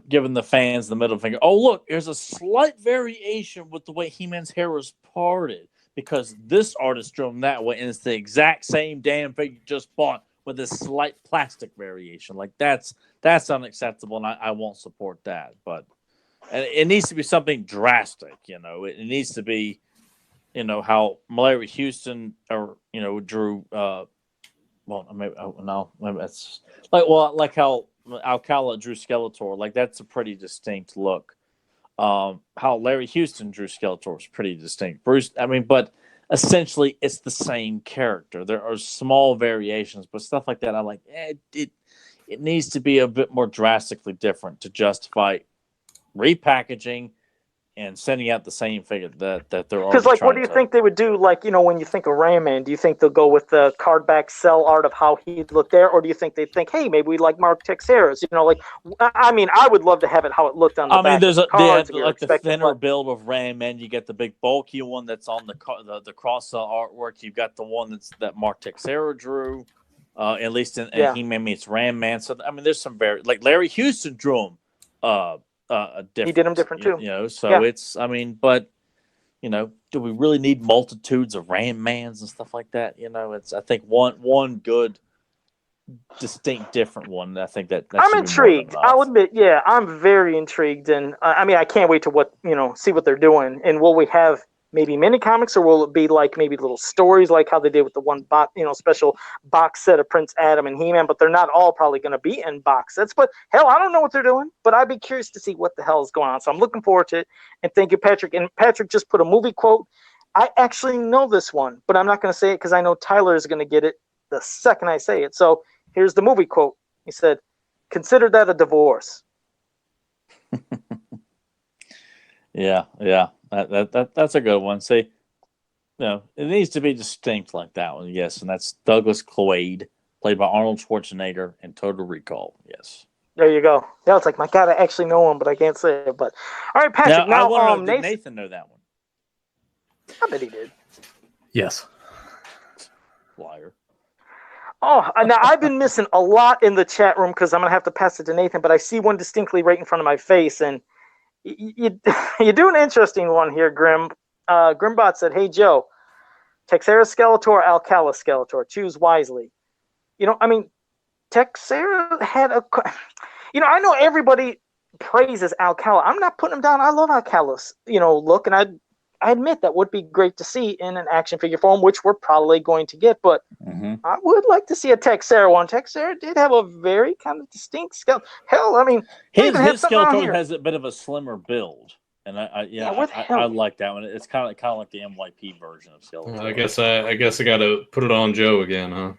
giving the fans the middle finger. Oh, look, there's a slight variation with the way He-Man's hair was parted, because this artist drew him that way, and it's the exact same damn thing you just bought with a slight plastic variation. Like, that's unacceptable, and I won't support that. But it needs to be something drastic, It needs to be, how Larry Houston drew. Maybe that's like how Alcala drew Skeletor, like that's a pretty distinct look. How Larry Houston drew Skeletor is pretty distinct. Bruce, I mean, but essentially it's the same character. There are small variations, but stuff like that, I like. It needs to be a bit more drastically different to justify repackaging and sending out the same figure that they're already. Because, like, what do you think they would do? Like, when you think of Ram Man, do you think they'll go with the card back cell art of how he looked there, or do you think they think, hey, maybe we like Mark Texeira's? Like, I mean, I would love to have it how it looked on the back. I mean, there's like the thinner build of Ram Man. You get the big bulky one that's on the cross artwork. You've got the one that Mark Texeira drew, at least in He-Man meets Ram Man. So I mean, there's some like Larry Houston drew him. He did them different too. It's, I mean, but do we really need multitudes of Ram Mans and stuff like that? It's, I think one good, distinct, different one. I think that I'm intrigued. I'll admit, I'm very intrigued, and I mean, I can't wait to see what they're doing. And will we have maybe mini comics, or will it be like maybe little stories like how they did with the one special box set of Prince Adam and He-Man? But they're not all probably going to be in box sets. But hell, I don't know what they're doing, but I'd be curious to see what the hell is going on. So I'm looking forward to it. And thank you, Patrick. And Patrick just put a movie quote. I actually know this one, but I'm not going to say it because I know Tyler is going to get it the second I say it. So here's the movie quote. He said, "Consider that a divorce." Yeah. That's a good one. See, it needs to be distinct like that one. Yes, and that's Douglas Quaid, played by Arnold Schwarzenegger in Total Recall. Yes. There you go. Yeah, it's like, my God, I actually know him, but I can't say it. But all right, Patrick. Now, did Nathan know that one? I bet he did. Yes. Liar. Oh, now I've been missing a lot in the chat room because I'm gonna have to pass it to Nathan. But I see one distinctly right in front of my face, and you do an interesting one here, Grim. Grimbot said, "Hey Joe, Texeira Skeletor, Alcala Skeletor. Choose wisely." I mean, Texeira had a. I know everybody praises Alcala. I'm not putting him down. I love Alcala's, look, and I admit that would be great to see in an action figure form, which we're probably going to get. But I would like to see a Texeira one. Texeira did have a very kind of distinct skeleton. Hell, I mean, his Skeletor has a bit of a slimmer build, and I like that one. It's kind of like the MYP version of Skeletor. I guess I got to put it on Joe again, huh?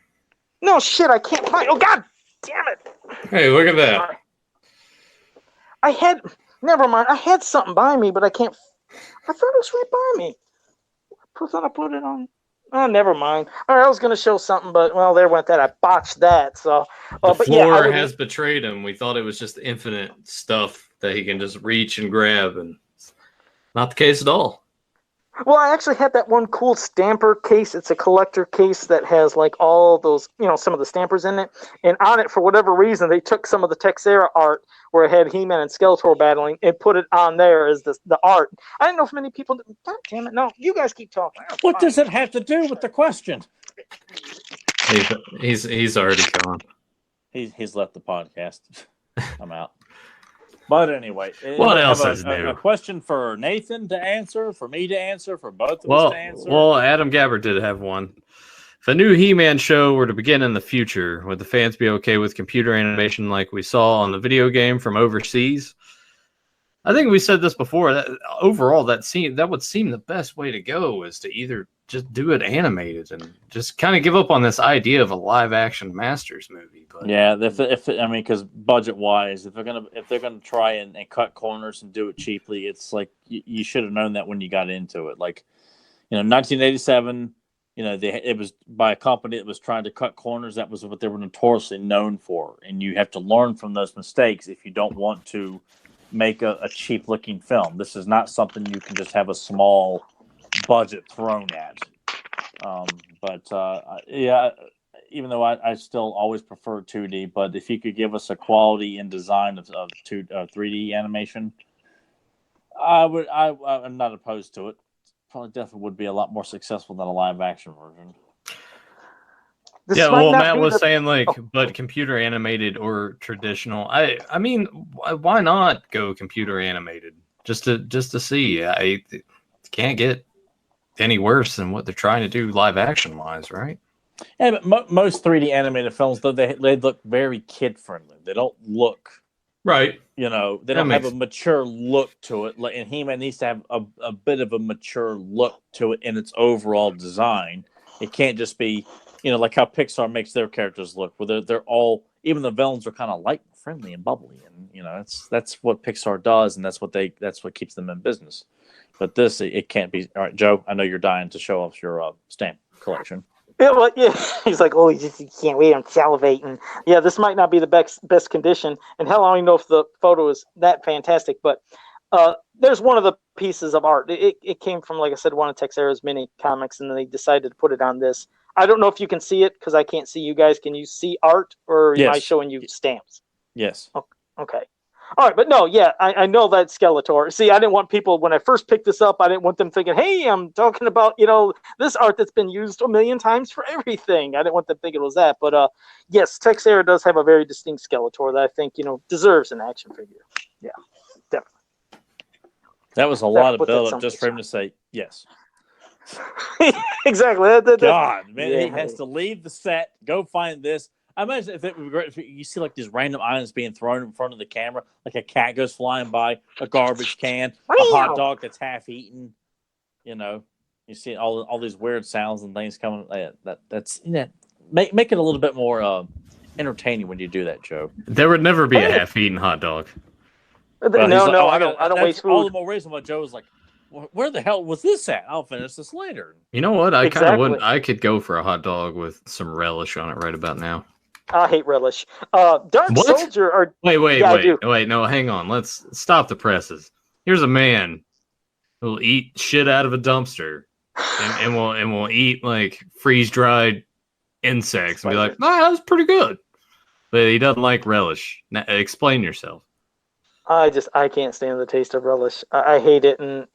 No shit, I can't find. Oh God, damn it! Hey, look at that. Never mind. I had something by me, but I can't. I thought it was right by me. I thought I put it on. Oh, never mind. All right, I was going to show something, but well, there went that. I botched that. So, the floor has betrayed him. We thought it was just infinite stuff that he can just reach and grab, and it's not the case at all. Well, I actually had that one cool stamper case. It's a collector case that has like all those, some of the stampers in it. And on it, for whatever reason, they took some of the Texeira art where it had He-Man and Skeletor battling and put it on there as the art. I didn't know if many people. God damn it! No, you guys keep talking. What does it have to do with the question? He's already gone. He's left the podcast. I'm out. But anyway, what else is new? A question for Nathan to answer, for me to answer, for both of us to answer? Well, Adam Gabbard did have one. If a new He-Man show were to begin in the future, would the fans be okay with computer animation like we saw on the video game from overseas? I think we said this before. That overall, that would seem the best way to go, is to either just do it animated and just kind of give up on this idea of a live-action Masters movie. But yeah, because budget-wise, if they're gonna try and cut corners and do it cheaply, it's like you should have known that when you got into it. Like, 1987, it was by a company that was trying to cut corners. That was what they were notoriously known for, and you have to learn from those mistakes if you don't want to make a cheap-looking film. This is not something you can just have a small budget thrown at. Even though I still always prefer 2D, but if you could give us a quality in design of 3D animation, I'm not opposed to it. Probably definitely would be a lot more successful than a live action version. Matt was saying but computer animated or traditional. I mean, why not go computer animated? Just to see. It can't get any worse than what they're trying to do live action wise, right? Yeah, but most 3D animated films, though, they look very kid friendly. They don't look, Right. they don't have a mature look to it. And He-Man needs to have a bit of a mature look to it in its overall design. It can't just be, like how Pixar makes their characters look, where they're all, even the villains are kind of light and friendly and bubbly, and that's what Pixar does, and that's what keeps them in business. But this, it can't be. All right, Joe, I know you're dying to show off your stamp collection. Yeah, well, yeah. He's like, oh, he can't wait. I'm salivating. Yeah, this might not be the best condition, and hell, I don't even know if the photo is that fantastic. But there's one of the pieces of art. It came from, like I said, one of Texera's mini comics, and then they decided to put it on this. I don't know if you can see it because I can't see you guys. Can you see art, or am I showing you stamps? Yes. Okay. All right, but no, yeah, I know that Skeletor. See, I didn't want people, when I first picked this up, I didn't want them thinking, hey, I'm talking about, this art that's been used a million times for everything. I didn't want them thinking it was that. But yes, Texera does have a very distinct Skeletor that I think, deserves an action figure. Yeah, definitely. That was a lot of build-up just for him to say yes. Exactly. God, man, he has to leave the set, go find this. I imagine if it would be great if you see like these random items being thrown in front of the camera, like a cat goes flying by, a garbage can, a hot dog that's half eaten. You see all these weird sounds and things coming. That's make it a little bit more entertaining when you do that, Joe. There would never be a half-eaten hot dog. No, I don't waste food. All the more reason why Joe was like, where the hell was this at? I'll finish this later. You know what? I kind of wouldn't. I could go for a hot dog with some relish on it right about now. I hate relish. Dark Soldier. Wait. No, hang on. Let's stop the presses. Here's a man who'll eat shit out of a dumpster, and will eat like freeze-dried insects and be like, "Nah, that was pretty good," but he doesn't like relish. Now, explain yourself. I can't stand the taste of relish. I hate it, and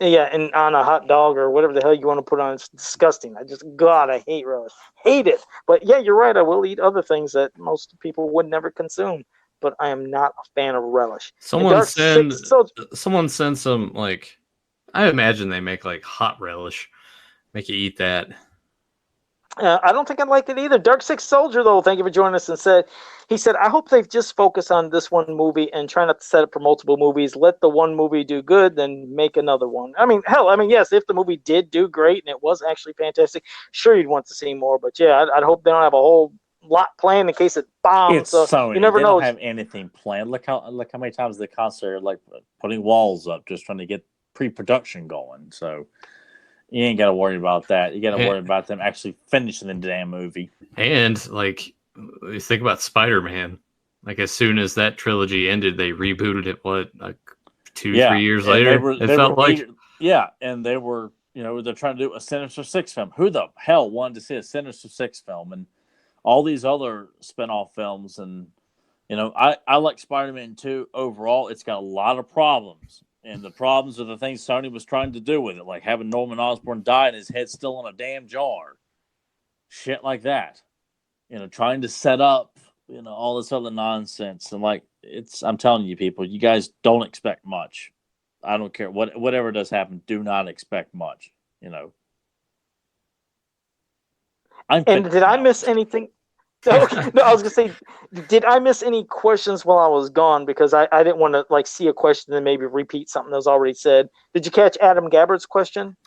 on a hot dog or whatever the hell you want to put on, it's disgusting. I hate relish. Hate it. But yeah, you're right. I will eat other things that most people would never consume, but I am not a fan of relish. Someone send some, like, I imagine they make like hot relish, make you eat that. I don't think I liked it either. Dark Six Soldier, though, thank you for joining us, and he said, I hope they've just focused on this one movie and try not to set up for multiple movies. Let the one movie do good, then make another one. Yes, if the movie did do great and it was actually fantastic, sure, you'd want to see more. But yeah, I'd hope they don't have a whole lot planned in case it bombs. It's Sony. You never know. They don't have anything planned. Look how many times they constantly are like putting walls up, just trying to get pre-production going. So you ain't got to worry about that. You got to worry about them actually finishing the damn movie. And like, you think about Spider-Man. Like, as soon as that trilogy ended, they rebooted it. What, like 2-3 years later? And they were, they're trying to do a Sinister Six film. Who the hell wanted to see a Sinister Six film? And all these other spin-off films. And I like Spider-Man 2 overall. It's got a lot of problems. And the problems are the things Sony was trying to do with it, like having Norman Osborn die and his head still in a damn jar. Shit like that. Trying to set up, all this other nonsense. And I'm telling you, people, you guys don't expect much. I don't care. Whatever does happen, do not expect much, And did I miss anything? No, I was gonna say, did I miss any questions while I was gone? Because I didn't want to see a question and maybe repeat something that was already said. Did you catch Adam Gabbard's question?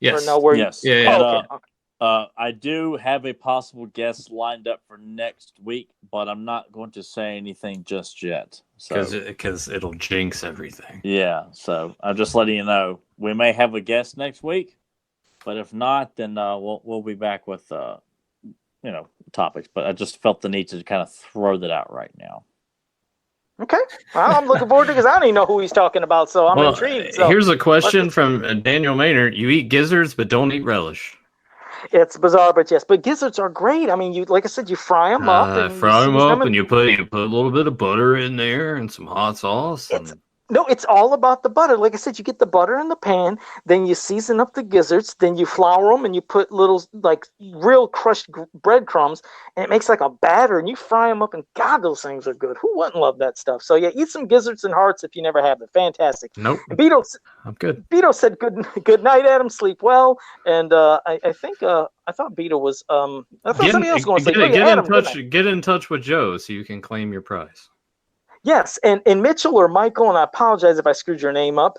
Yes. Or no, yes. Yeah. Okay. I do have a possible guest lined up for next week, but I'm not going to say anything just yet. Because it'll jinx everything. Yeah. So I'm just letting you know we may have a guest next week, but if not, then we'll be back with topics. But I just felt the need to kind of throw that out right now. Okay. Well, I'm looking forward to it because I don't even know who he's talking about, so I'm intrigued. So. Here's a question from Daniel Maynard. You eat gizzards, but don't eat relish. It's bizarre, but yes. But gizzards are great. I mean, you like I said, you fry them up. And you put a little bit of butter in there and some hot sauce. No, it's all about the butter. Like I said, you get the butter in the pan, then you season up the gizzards, then you flour them, and you put little, like, real crushed breadcrumbs, and it makes like a batter, and you fry them up, and God, those things are good. Who wouldn't love that stuff? So yeah, eat some gizzards and hearts if you never have it. Fantastic. Nope. And Beto, I'm good. Beto said good night, Adam. Sleep well. And I think I thought Beto was I thought somebody else was going to say, get in touch with Joe so you can claim your prize. Yes, and Mitchell or Michael, and I apologize if I screwed your name up,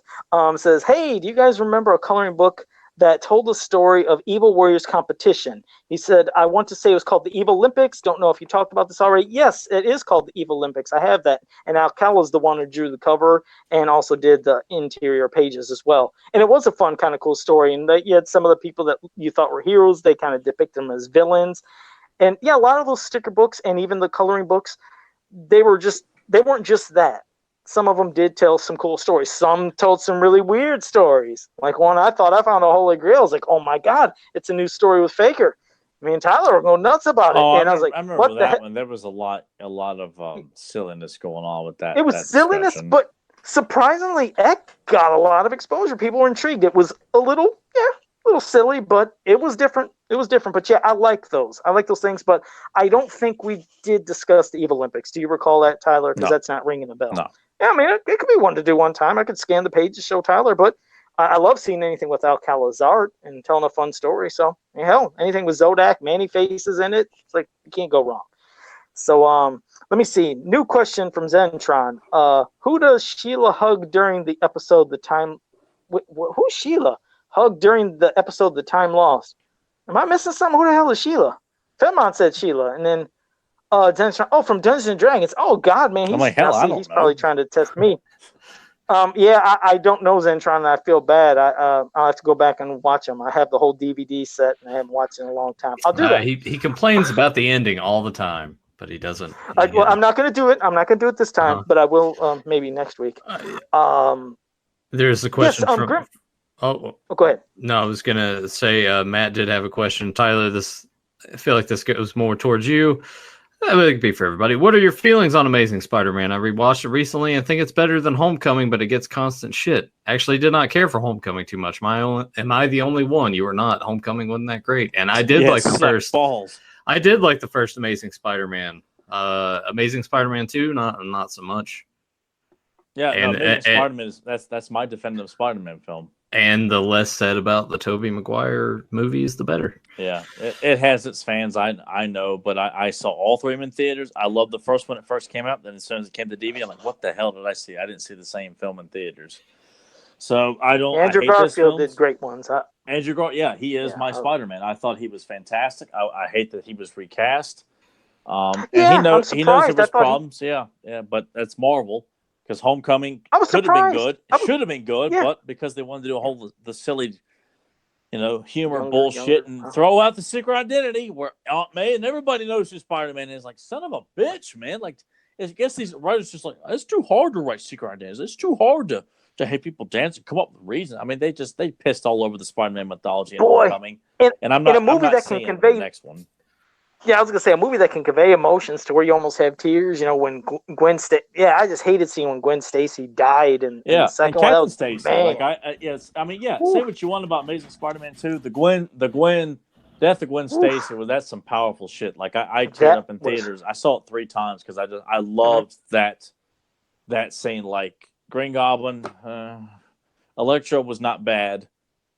says, hey, do you guys remember a coloring book that told the story of Evil Warriors competition? He said, I want to say it was called the Evil Olympics. Don't know if you talked about this already. Yes, it is called the Evil Olympics. I have that. And Alcala's the one who drew the cover and also did the interior pages as well. And it was a fun, kind of cool story. And you had some of the people that you thought were heroes. They kind of depict them as villains. And yeah, a lot of those sticker books and even the coloring books, they weren't just that. Some of them did tell some cool stories. Some told some really weird stories. Like one I thought I found a holy grail. I was like, oh my God, it's a new story with Faker. Me and Tyler were going nuts about it. And I was like, I remember what that the heck? one. There was a lot of silliness going on with that. It was that silliness, discussion. but surprisingly, it got a lot of exposure. People were intrigued. It was a little silly, but it was different. But yeah, I like those. I like those things, but I don't think we did discuss the Evil Olympics. Do you recall that, Tyler? Because that's not ringing a bell. No. Yeah, I mean, it could be one to do one time. I could scan the page to show Tyler, but I love seeing anything with Alcala's art and telling a fun story. So, hell, anything with Zodak, Manny faces in it, it's like, you can't go wrong. So, let me see. New question from Zentron. Who does Sheila hug during the episode The Time... Who's Sheila? Hug during the episode The Time Lost? Am I missing something? Who the hell is Sheila? Fenmon said Sheila, and then from Dungeons and Dragons. Oh God, man, I'm like, hell, I don't he's know. probably trying to test me. Yeah, I don't know Zentron, and I feel bad. I'll have to go back and watch them. I have the whole DVD set, and I haven't watched it in a long time. I'll do that. He complains about the ending all the time, but he doesn't. Well, I'm not going to do it. I'm not going to do it this time, but I will maybe next week. There's a question from. Grim. Oh, go ahead. No, I was gonna say Matt did have a question. Tyler, I feel like this goes more towards you. It would be for everybody. What are your feelings on Amazing Spider-Man? I rewatched it recently and think it's better than Homecoming, but it gets constant shit. Actually, did not care for Homecoming too much. Am I the only one? You were not. Homecoming wasn't that great, and I did like the first. Balls. I did like the first Amazing Spider-Man. Amazing Spider-Man 2, not so much. Yeah, Amazing Spider-Man that's my definitive Spider-Man film. And the less said about the Tobey Maguire movies, the better. Yeah, it has its fans, I know, but I saw all three of them in theaters. I loved the first one when it first came out. Then as soon as it came to DVD, I'm like, what the hell did I see? I didn't see the same film in theaters. So I don't. Andrew Garfield did great ones. Andrew Garfield, yeah, he is my Spider-Man. I thought he was fantastic. I hate that he was recast. And he knows there was problems. Yeah, but that's Marvel. Because Homecoming could have been good. It should have been good, but because they wanted to do the silly, humor bullshit and throw out the secret identity where Aunt May and everybody knows who Spider-Man is. Like, son of a bitch, man. Like, I guess these writers just like, it's too hard to write secret identities. It's too hard to have people dance and come up with reasons. I mean, they pissed all over the Spider-Man mythology in Homecoming. And I'm not, in a movie that can convey the next one. Yeah, I was gonna say a movie that can convey emotions to where you almost have tears. When Gwen I just hated seeing when Gwen Stacy died in the second one. That was Stacy. Say what you want about Amazing Spider-Man 2. The Gwen death of Gwen Stacy. Well, that's some powerful shit. Like I teared up in theaters. I saw it 3 times because I loved that scene. Like Green Goblin, Electro was not bad,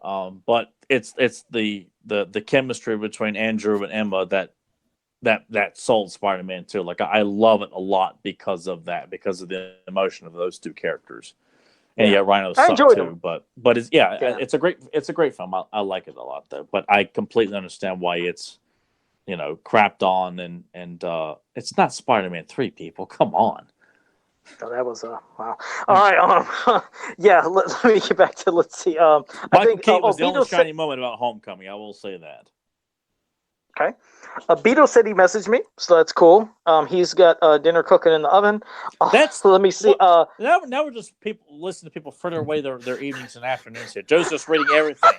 but it's the chemistry between Andrew and Emma that sold Spider-Man too. Like I love it a lot because of that, because of the emotion of those two characters. And Rhino sucked too, but it's a great film. I like it a lot though. But I completely understand why it's crapped on and it's not Spider-Man 3, people. Come on. Oh, that was wow. All right. Let me get back to let's see. I think Keaton was the only shiny moment about Homecoming. I will say that. Okay. Beto said he messaged me, so that's cool. He's got dinner cooking in the oven. Let me see. Now we're just listening to people fritter away their evenings and afternoons here. Joe's just reading everything.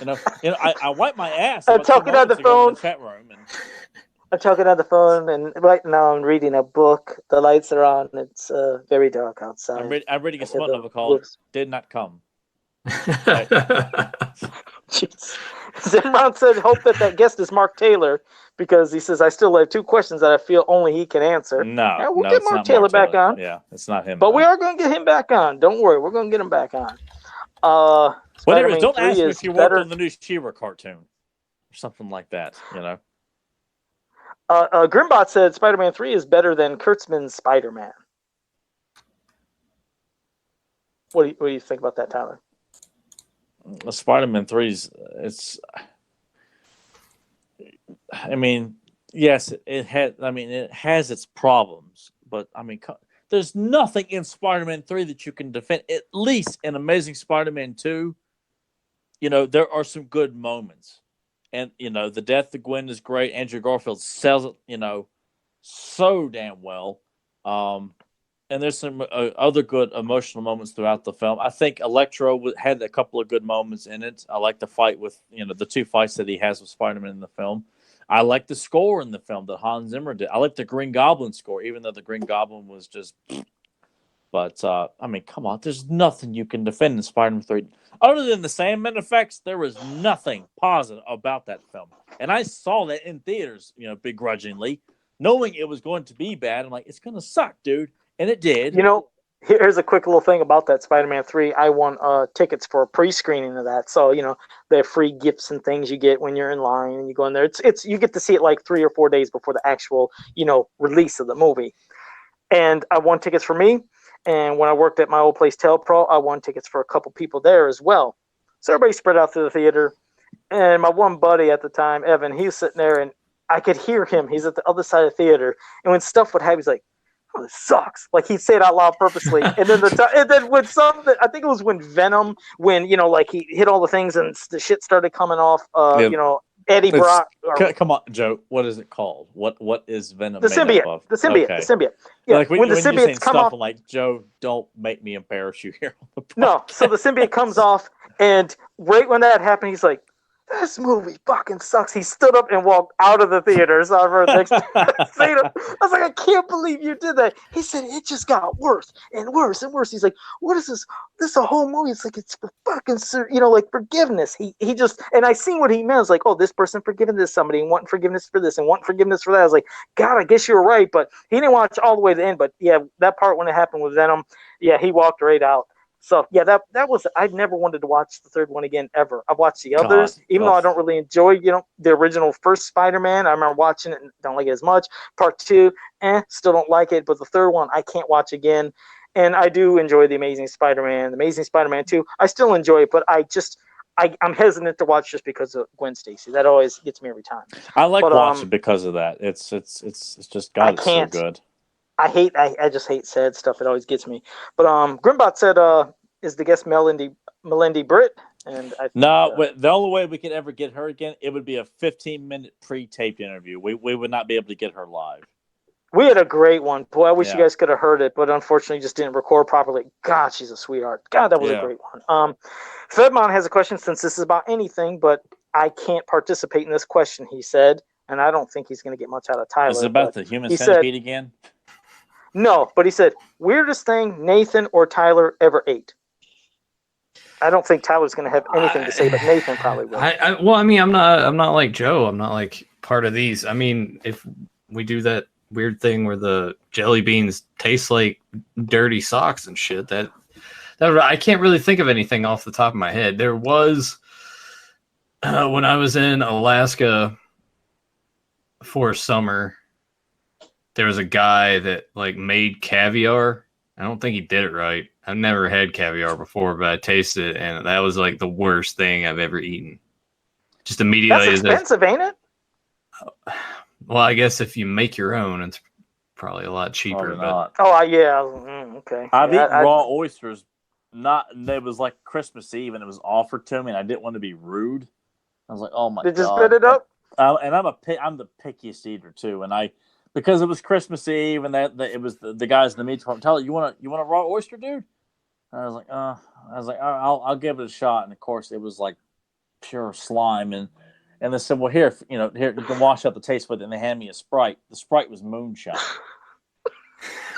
I wipe my ass. Talking on the phone. In the chat room I'm talking on the phone, and right now I'm reading a book. The lights are on. It's very dark outside. I'm reading a I hear smut the novel called wolves. "Did Not Come." Jeez. Zimron said, "Hope that guest is Mark Taylor because he says I still have two questions that I feel only he can answer." No, Yeah, we'll no, get it's Mark not Taylor Mark back Taylor. on, Yeah, it's not him. but Though. we are going to get him back on. Don't worry, we're going to get him back on. Whatever. It is, Spider-Man don't 3 ask me is if you worked better. on the new She-Ra cartoon or something like that. You know. Grimbot said Spider-Man 3 is better than Kurtzman's Spider-Man. What do you think about that, Tyler? Spider-Man 3's. It's. I mean, yes, it had. I mean, it has its problems, but I mean, there's nothing in Spider-Man 3 that you can defend. At least in Amazing Spider-Man 2, there are some good moments, and the death of Gwen is great. Andrew Garfield sells it, so damn well. And there's some other good emotional moments throughout the film. I think Electro had a couple of good moments in it. I like the fight with, the two fights that he has with Spider-Man in the film. I like the score in the film that Hans Zimmer did. I like the Green Goblin score, even though the Green Goblin was just. But, I mean, come on. There's nothing you can defend in Spider-Man 3. Other than the Sandman effects, there was nothing positive about that film. And I saw that in theaters, begrudgingly, knowing it was going to be bad. I'm like, it's going to suck, dude. And it did. Here's a quick little thing about that Spider-Man 3. I won tickets for a pre-screening of that. So, the free gifts and things you get when you're in line and you go in there. It's you get to see it like 3 or 4 days before the actual, release of the movie. And I won tickets for me. And when I worked at my old place, Telpro, I won tickets for a couple people there as well. So everybody spread out through the theater. And my one buddy at the time, Evan, he was sitting there and I could hear him. He's at the other side of the theater. And when stuff would happen, he's like, "Oh, this sucks." Like he'd say it out loud purposely. And then when something, I think it was when Venom, when like he hit all the things and the shit started coming off. Eddie Brock. Come on, Joe. What is it called? What is Venom The made symbiote. up of? The symbiote. Okay. The symbiote. Yeah. Like when the symbiotes come off, I'm like, Joe, don't make me embarrass you here on the podcast. No, so the symbiote comes off, and right when that happened, he's like, "This movie fucking sucks." He stood up and walked out of the theater. So I've heard next scene. I was like, "I can't believe you did that." He said, "It just got worse and worse and worse." He's like, "What is this? This is a whole movie. It's like it's for fucking, like forgiveness." He just, and I seen what he meant. It's like, "Oh, this person forgiving this somebody and wanting forgiveness for this and wanting forgiveness for that." I was like, "God, I guess you were right." But he didn't watch all the way to the end. But yeah, that part when it happened with Venom, yeah, he walked right out. So yeah, that was, I've never wanted to watch the third one again ever. I've watched the others, even though I don't really enjoy, the original first Spider-Man. I remember watching it and don't like it as much. Part 2, still don't like it, but the third one I can't watch again. And I do enjoy the Amazing Spider-Man, the Amazing Spider-Man 2. I still enjoy it, but I'm hesitant to watch just because of Gwen Stacy. That always gets me every time. I like watching because of that. It's just God, it's so good. I just hate sad stuff. It always gets me. But Grimbot said, "Is the guest Melindy Britt?" And the only way we could ever get her again, it would be a 15-minute pre-taped interview. We would not be able to get her live. We had a great one. Boy, I wish you guys could have heard it, but unfortunately just didn't record properly. God, she's a sweetheart. God, that was a great one. Fedmon has a question since this is about anything, but I can't participate in this question, he said. And I don't think he's going to get much out of Tyler. Is it about the human centipede again? No, but he said, weirdest thing Nathan or Tyler ever ate. I don't think Tyler's going to have anything to say, but Nathan probably will. Well, I mean, I'm not like Joe. I'm not like part of these. I mean, if we do that weird thing where the jelly beans taste like dirty socks and shit, that I can't really think of anything off the top of my head. There was when I was in Alaska for summer, there was a guy that like made caviar. I don't think he did it right. I've never had caviar before, but I tasted it, and that was like the worst thing I've ever eaten. Just immediately. That's expensive, ain't it? Well, I guess if you make your own, it's probably a lot cheaper. But yeah. Okay. I've eaten raw oysters. It was like Christmas Eve, and it was offered to me, and I didn't want to be rude. I was like, "Oh my god!" Did you spit it up? And I'm the pickiest eater too, and because it was Christmas Eve, and it was the guys in the meat department. Tell you want a raw oyster, dude? And I was like, I'll give it a shot, and of course it was like pure slime, and And they said, well, here you can wash out the taste with it. And they hand me a Sprite. The Sprite was moonshine.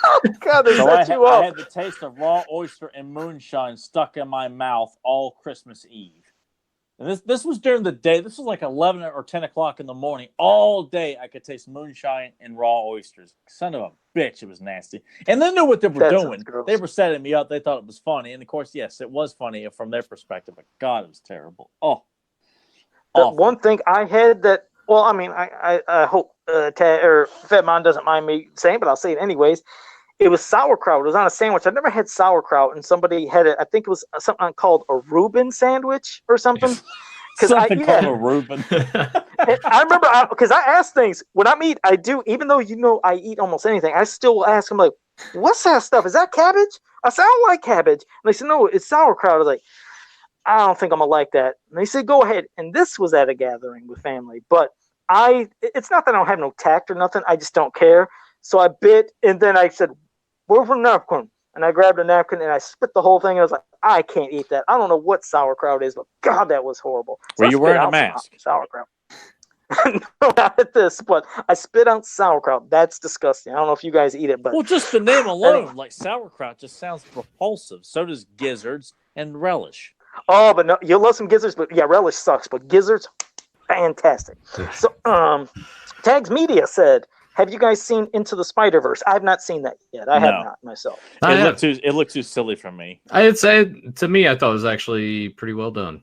Oh, God, they set you up. I had the taste of raw oyster and moonshine stuck in my mouth all Christmas Eve. And this was during the day. This was like 11 or 10 o'clock in the morning. All day I could taste moonshine and raw oysters. Son of a bitch, it was nasty. And they knew what they were doing. They were setting me up. They thought it was funny. And, of course, yes, it was funny from their perspective. But, God, it was terrible. Oh. The one thing I had that, well, I mean, I hope Fedmon doesn't mind me saying, but I'll say it anyways. It was sauerkraut. It was on a sandwich. I never had sauerkraut, and somebody had it. I think it was something called a Reuben sandwich or something. Something called a Reuben. I remember because I asked things when I eat. I do, even though I eat almost anything. I still ask them like, "What's that stuff? Is that cabbage?" I said, "I don't like cabbage." And they said, "No, it's sauerkraut." I was like, "I don't think I'm gonna like that." And they said, "Go ahead." And this was at a gathering with family, but it's not that I don't have no tact or nothing. I just don't care. So I bit, and then I said, "Where's the napkin?" And I grabbed a napkin and I spit the whole thing. And I was like, I can't eat that. I don't know what sauerkraut is, but God, that was horrible. So were you wearing a mask? Sauerkraut. No, not at this, but I spit out sauerkraut. That's disgusting. I don't know if you guys eat it, but well, just the name alone, like sauerkraut, just sounds repulsive. So does gizzards and relish. Oh, but no, you'll love some gizzards, but yeah, relish sucks. But gizzards, fantastic. So, Tags Media said, have you guys seen Into the Spider-Verse? I've not seen that yet. I have not myself. It looked too silly for me. I'd say, to me, I thought it was actually pretty well done.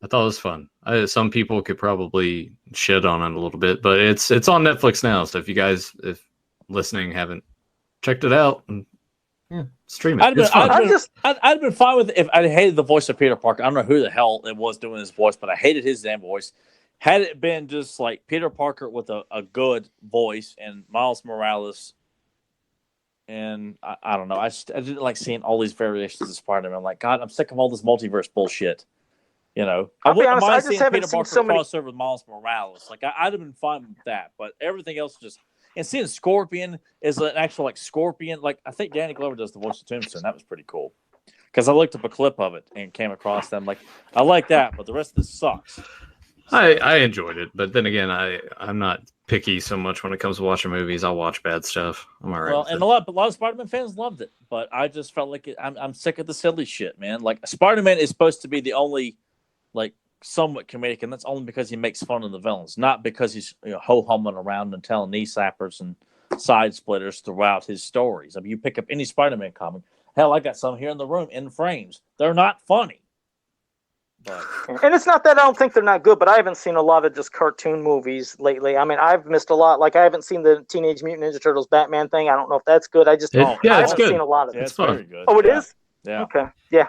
I thought it was fun. Some people could probably shit on it a little bit, but it's on Netflix now. So if you guys, if listening, haven't checked it out, stream it. I'd have been fine with it if I hated the voice of Peter Parker. I don't know who the hell it was doing his voice, but I hated his damn voice. Had it been just like Peter Parker with a good voice and Miles Morales, and I don't know, I didn't like seeing all these variations of Spider-Man. I'm like, God, I'm sick of all this multiverse bullshit. You know, I'll be honest, I just haven't Peter seen Parker so many crossover with Miles Morales. Like I'd have been fine with that, but everything else just and seeing Scorpion is an actual like Scorpion. Like I think Danny Glover does the voice of Tombstone. That was pretty cool because I looked up a clip of it and came across them. Like I like that, but the rest of this sucks. I enjoyed it, but then again, I'm not picky so much when it comes to watching movies. I'll watch bad stuff. I'm all right. Well, and a lot of Spider-Man fans loved it, but I just felt like I'm sick of the silly shit, man. Like Spider-Man is supposed to be the only, like, somewhat comedic, and that's only because he makes fun of the villains, not because he's ho-humming around and telling knee slappers and side splitters throughout his stories. I mean, you pick up any Spider-Man comic. Hell, I got some here in the room in frames. They're not funny. But. And it's not that I don't think they're not good, but I haven't seen a lot of just cartoon movies lately. I mean, I've missed a lot. Like, I haven't seen the Teenage Mutant Ninja Turtles Batman thing. I don't know if that's good. I haven't seen a lot of it. It's very good. Oh, it is? Yeah. Okay. Yeah,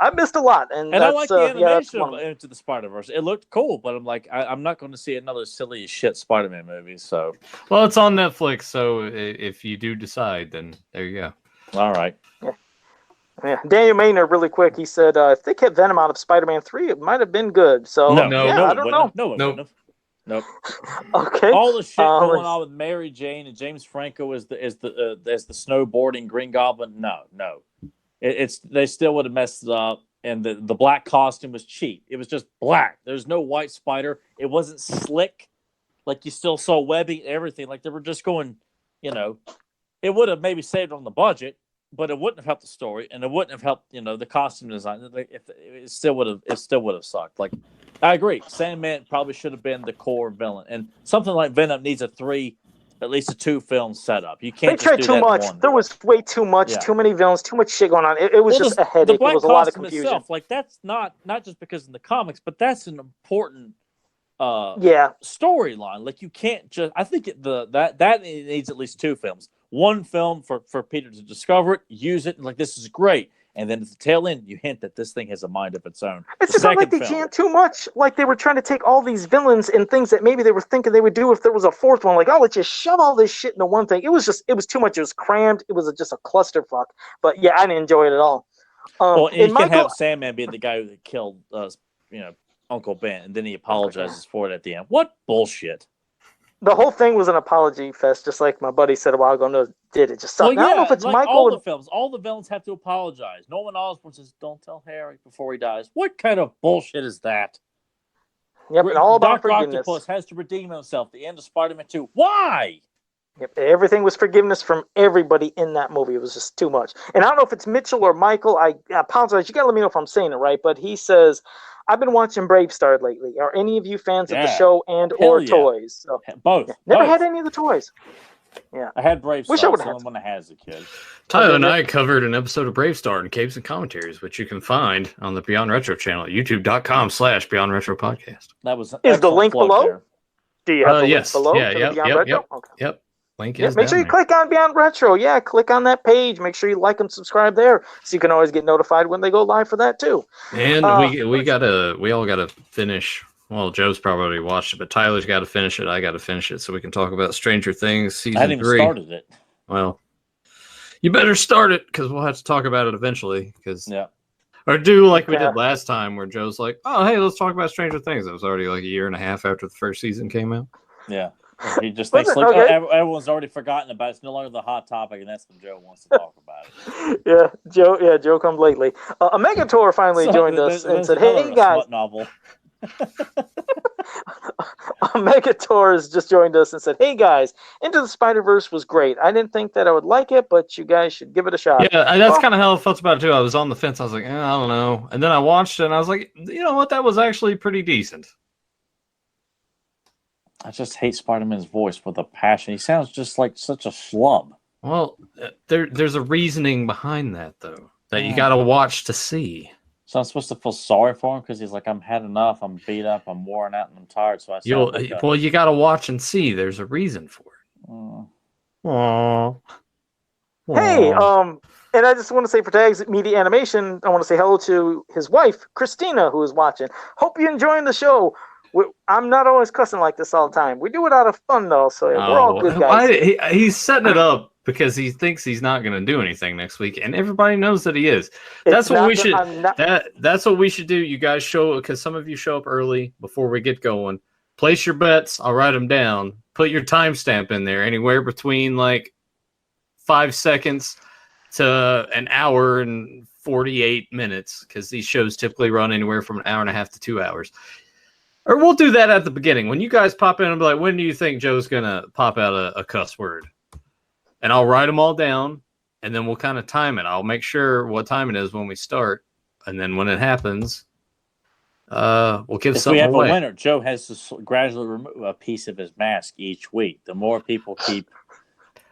I missed a lot. And I like the animation of Into the Spider-Verse. It looked cool, but I'm like, I'm not going to see another silly as shit Spider-Man movie. So, well, it's on Netflix, so if you do decide, then there you go. All right. Yeah. Daniel Maynard, really quick, he said, if they kept Venom out of Spider-Man 3, it might have been good. So, I don't know. Nope. Okay. All the shit going on with Mary Jane and James Franco as the snowboarding Green Goblin. No. They still would have messed it up. And the black costume was cheap. It was just black. There's no white spider. It wasn't slick. Like you still saw webbing and everything. Like they were just going, it would have maybe saved on the budget. But it wouldn't have helped the story, and it wouldn't have helped, the costume design. It still would have sucked. Like, I agree, Sandman probably should have been the core villain, and something like Venom needs at least a 2 film setup. You can't. They tried too much. There was way too much, too many villains, too much shit going on. It was just a headache. It was a lot of confusion. Itself, like that's not just because in the comics, but that's an important storyline. Like you can't just. I think that needs at least 2 films. 1 film for Peter to discover it, use it, and like this is great. And then at the tail end, you hint that this thing has a mind of its own. It's just not like they jammed too much. Like they were trying to take all these villains and things that maybe they were thinking they would do if there was a 4th one. Like, let's just shove all this shit into one thing. It was too much. It was crammed. It was just a clusterfuck. But yeah, I didn't enjoy it at all. Well, and you can have Sandman be the guy who killed, Uncle Ben, and then he apologizes for it at the end. What bullshit! The whole thing was an apology fest, just like my buddy said a while ago. No, did it just sucked? Well, yeah, I don't know if it's like Michael. All the films, all the villains have to apologize. Norman Osborn says, "Don't tell Harry before he dies." What kind of bullshit is that? Yep, and all about Dr. forgiveness. Octopus has to redeem himself. The end of Spider-Man 2. Why? Yep, everything was forgiveness from everybody in that movie. It was just too much. And I don't know if it's Mitchell or Michael. I apologize. You got to let me know if I'm saying it right. But he says, I've been watching Brave Star lately. Are any of you fans of the show and or toys? So, both. Never both. had any of the toys. Yeah, I had Brave Star. Wish I would the have only one I had as a kid. Tyler and I covered an episode of Brave Star in Capes and Commentaries, which you can find on the Beyond Retro channel at youtube.com/Beyond Retro Podcast. That was Is the link below? There. Do you have the yes. link below? Yeah, to yep, the Beyond yep, Retro? yep, Okay. yep. Link is make sure you click on Beyond Retro. Yeah, click on that page. Make sure you like and subscribe there, so you can always get notified when they go live for that too. And we all gotta finish. Well, Joe's probably watched it, but Tyler's got to finish it. I got to finish it so we can talk about Stranger Things season 3. I hadn't even started it. Well, you better start it because we'll have to talk about it eventually. Yeah. Or do like we did last time, where Joe's like, "Oh, hey, let's talk about Stranger Things." It was already like a year and a half after the first season came out. Yeah. He just thinks like everyone's already forgotten about it. It's no longer the hot topic, and that's when Joe wants to talk about it. Joe comes lately. A Megator finally joined us and said, "Hey guys." Novel. Megator has just joined us and said, "Hey guys, Into the Spider-Verse was great. I didn't think that I would like it, but you guys should give it a shot." Yeah, that's kind of how I felt about it too. I was on the fence. I was like, I don't know. And then I watched it and I was like, you know what? That was actually pretty decent. I just hate Spider-Man's voice with a passion. He sounds just like such a schlub. Well, there's a reasoning behind that, though, that you got to watch to see. So I'm supposed to feel sorry for him because he's like, I'm had enough. I'm beat up. I'm worn out, and I'm tired. So well, you got to watch and see. There's a reason for it. Aww. Hey, and I just want to say for Tags Media Animation, I want to say hello to his wife, Christina, who is watching. Hope you're enjoying the show. I'm not always cussing like this all the time. We do it out of fun, though, so we're all good guys. He's setting it up because he thinks he's not going to do anything next week, and everybody knows that he is. That's what we should. That's what we should do. You guys show, because some of you show up early before we get going. Place your bets. I'll write them down. Put your timestamp in there, anywhere between like 5 seconds to an hour and 48 minutes, because these shows typically run anywhere from an hour and a half to 2 hours. Or we'll do that at the beginning. When you guys pop in and be like, when do you think Joe's going to pop out a cuss word? And I'll write them all down, and then we'll kind of time it. I'll make sure what time it is when we start. And then when it happens, we'll give something away. If we have a winner, Joe has to gradually remove a piece of his mask each week. The more people keep,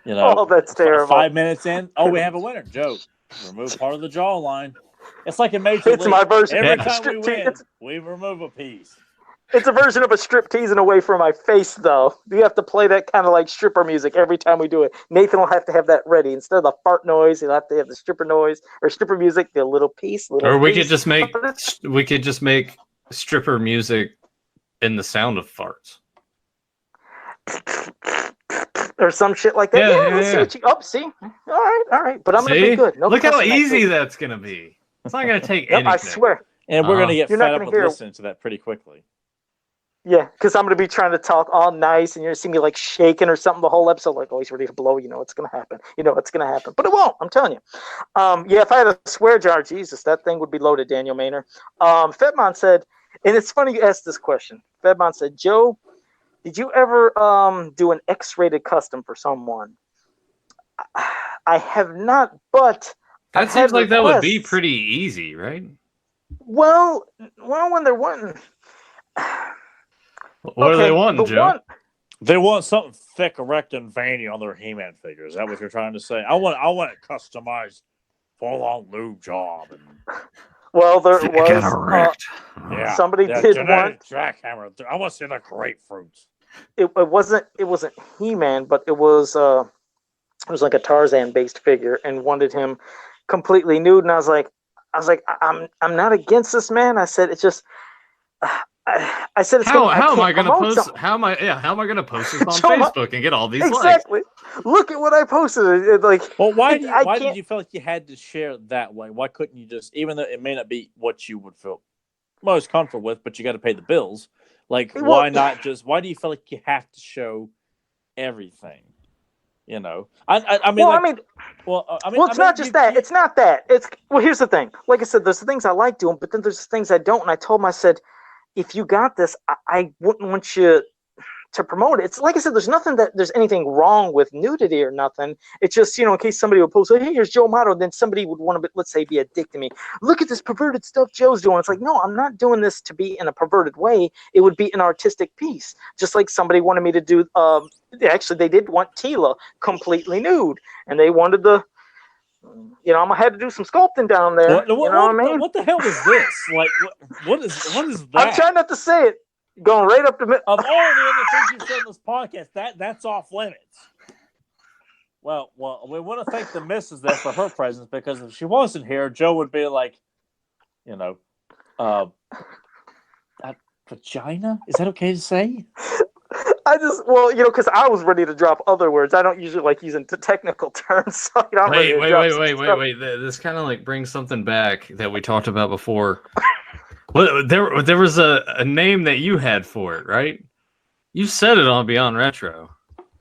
that's terrible. 5 minutes in, we have a winner. Joe, remove part of the jawline. It's like a major league. It's my version. Every time we win, we remove a piece. It's a version of a strip teasing away from my face, though. You have to play that kind of like stripper music every time we do it. Nathan will have to have that ready. Instead of the fart noise, he'll have to have the stripper noise or stripper music, the little piece. Or we could just make stripper music in the sound of farts. Or some shit like that. Yeah. See? All right. But I'm going to be good. Look how easy that's going to be. It's not going to take anything. I swear. And we're going to get fed up with listening to that pretty quickly. Yeah, because I'm going to be trying to talk all nice, and you're going to see me like shaking or something the whole episode, like, he's ready to blow. You know what's going to happen. But it won't. I'm telling you. If I had a swear jar, Jesus, that thing would be loaded, Daniel Maynard. Fedmon said, and it's funny you asked this question. Fedmon said, Joe, did you ever do an X-rated custom for someone? I have not, but that seems like that would be pretty easy, right? Well, when they're wanting. What are they wanting, Joe? They want something thick, erect, and veiny on their He-Man figure. Is that what you're trying to say? I want it customized, full-on lube job. Well, there was somebody did want jackhammer. I want to see the grapefruits. It wasn't He-Man, but it was like a Tarzan-based figure, and wanted him completely nude. And I was like, I'm not against this, man. I said it's just. I said, how am I going to post? How am I going to post this on Facebook and get all these likes? Look at what I posted. Why did you feel like you had to share that way? Why couldn't you just, even though it may not be what you would feel most comfortable with, but you got to pay the bills? Why not just? Why do you feel like you have to show everything? It's not just that. It's not that. Here's the thing. Like I said, there's things I like doing, but then there's things I don't. And I told him, I said, if you got this, I wouldn't want you to promote it. It's like I said, there's anything wrong with nudity or nothing. It's just, in case somebody would post, hey, here's Joe Amato, then somebody would want to, let's say, be a dick to me. Look at this perverted stuff Joe's doing. It's like, no, I'm not doing this to be in a perverted way. It would be an artistic piece. Just like somebody wanted me to do, actually, they did want Tila completely nude. And they wanted I had to do some sculpting down there. What I mean? What the hell was this? Like, what is that? I'm trying not to say it. Going right up to of all the other things you've said in this podcast, that's off limits. Well, we want to thank the missus there for her presence, because if she wasn't here, Joe would be like, that vagina? Is that okay to say? I just, because I was ready to drop other words. I don't usually like using technical terms. So, wait. This kind of like brings something back that we talked about before. Well, there was a name that you had for it, right? You said it on Beyond Retro.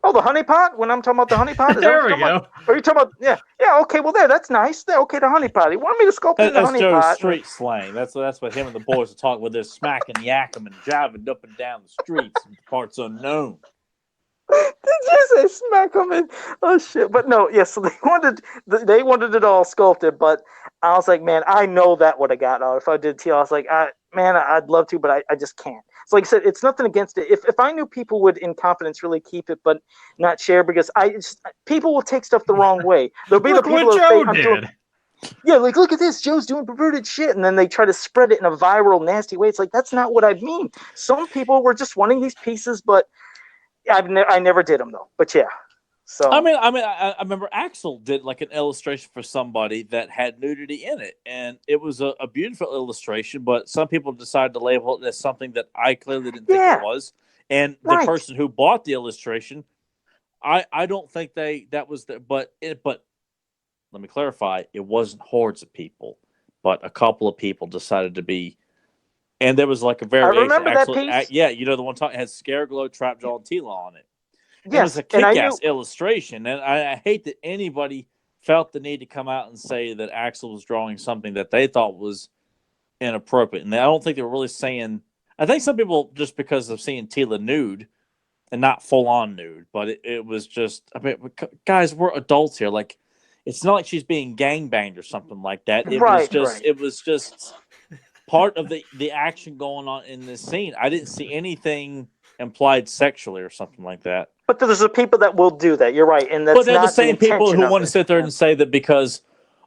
Oh, the honeypot? When I'm talking about the honeypot? Is there we go. About? Are you talking about, yeah, okay, well, that's nice. Okay, the honeypot. You want me to sculpt in the honeypot? That's Joe's street slang. That's what him and the boys are talking with. They're smacking, yakking, and jiving up and down the streets in parts unknown. Did you say smack them in? Oh, shit. But no, so they wanted it all sculpted, but I was like, man, I know that would have got out. If I did TL, I was like, I'd love to, but I just can't. So like I said, it's nothing against it. If I knew people would, in confidence, really keep it, but not share, because people will take stuff the wrong way. There'll be the people what Joe did. Yeah, like, look at this, Joe's doing perverted shit, and then they try to spread it in a viral, nasty way. It's like, that's not what I mean. Some people were just wanting these pieces, but I never did them though. But yeah. So I remember Axel did like an illustration for somebody that had nudity in it, and it was a beautiful illustration. But some people decided to label it as something that I clearly didn't think it was. And the person who bought the illustration, I don't think that was the but let me clarify, it wasn't hordes of people, but a couple of people decided to be. And there was like a variation. I remember that piece. The one talking had Scareglow, Trapjaw, and Tila on it. Yes, it was a kick-ass illustration, and I hate that anybody felt the need to come out and say that Axel was drawing something that they thought was inappropriate. And I don't think they were really saying. I think some people, just because of seeing Tila nude and not full-on nude, but it was just. I mean, guys, we're adults here. Like, it's not like she's being gangbanged or something like that. It was just part of the action going on in this scene. I didn't see anything implied sexually or something like that. But there's the people that will do that. You're right, and that's but they're not the same people who want to sit there and say that because,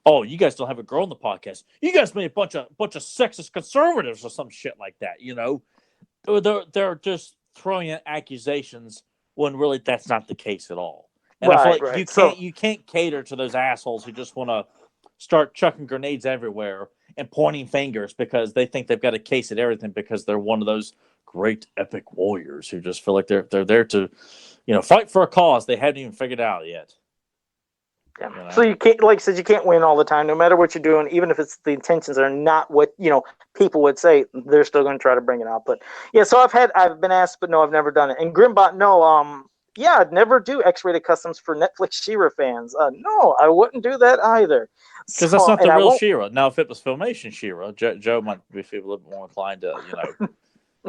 you guys don't have a girl on the podcast. You guys made a bunch of sexist conservatives or some shit like that. They're just throwing in accusations when really that's not the case at all. And I feel like you can't cater to those assholes who just want to start chucking grenades everywhere and pointing fingers because they think they've got a case at everything because they're one of those great epic warriors who just feel like they're there to, fight for a cause they haven't even figured out yet. Yeah. So you can't, like I said, you can't win all the time, no matter what you're doing, even if it's the intentions are not what people would say. They're still going to try to bring it out. But yeah, so I've been asked, but no, I've never done it. And Grimbot, no, yeah, I'd never do X-rated customs for Netflix She-Ra fans. No, I wouldn't do that either. Because that's not the real She-Ra. Now, if it was Filmation She-Ra, Joe might be a little bit more inclined to,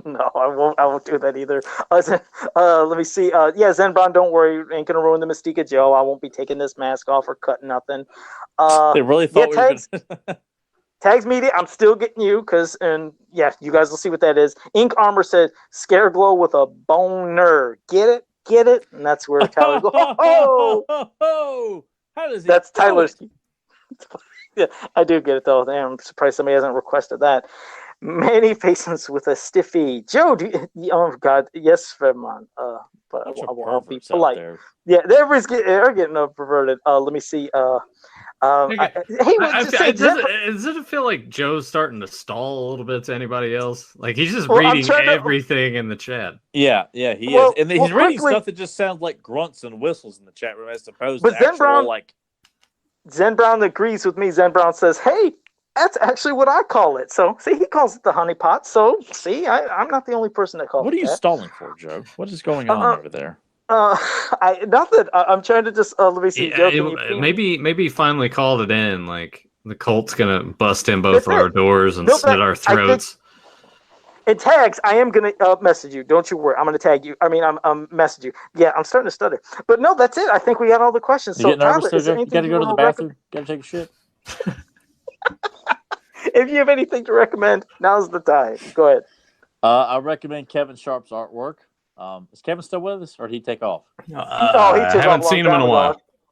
No, I won't do that either. Let me see. Zen Brown, don't worry. Ain't going to ruin the mystique of Joe. I won't be taking this mask off or cutting nothing. They really thought we were going to... Tags Media, I'm still getting you you guys will see what that is. Ink Armor said, Scareglow with a boner. Get it? Get it? And that's where Tyler goes, oh! How does he That's Tyler's. Yeah, I do get it, though. Damn, I'm surprised somebody hasn't requested that. Many faces with a stiffy. Joe, oh, God. Yes, Fairmont. But I'll be polite. Yeah, everybody's getting perverted. Let me see. Does it feel like Joe's starting to stall a little bit to anybody else? Like he's just reading everything in the chat. Yeah, he is, and he's reading stuff that just sounds like grunts and whistles in the chat room, as opposed to actual Zen Brown agrees with me. Zen Brown says, "Hey, that's actually what I call it." So see, he calls it the honeypot. So see, I'm not the only person that calls it. What are you stalling for, Joe? What is going on over there? Nothing. I'm trying to just let me see. Maybe he finally called it in. Like the cult's gonna bust in both our doors and slit our throats. And tags, I am gonna message you. Don't you worry. I'm gonna tag you. I mean, I'm message you. Yeah, I'm starting to stutter. But no, that's it. I think we got all the questions. You So get nervous, Tyler, is there Joe? You anything got to go to the wanna bathroom. Got to take a shit. If you have anything to recommend, now's the time. Go ahead. I recommend Kevin Sharp's artwork. Is Kevin still with us, or did he take off? He I took off haven't a long seen him in time a ago.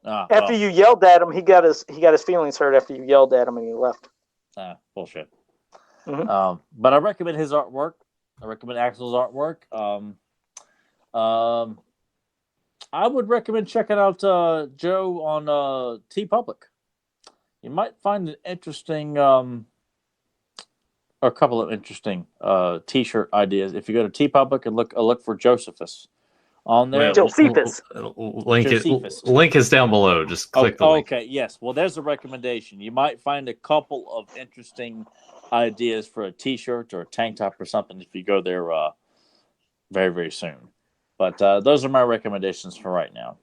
while. After you yelled at him, he got his feelings hurt after you yelled at him and he left. Bullshit. Mhm. But I recommend his artwork. I recommend Axel's artwork. I would recommend checking out Joe on TeePublic. You might find an interesting, or a couple of interesting T-shirt ideas. If you go to TeePublic and look for Josephus on there. Well, Josephus. Link is down below. Just click the link. Okay, yes. Well, there's a recommendation. You might find a couple of interesting ideas for a T-shirt or a tank top or something if you go there very, very soon. But those are my recommendations for right now.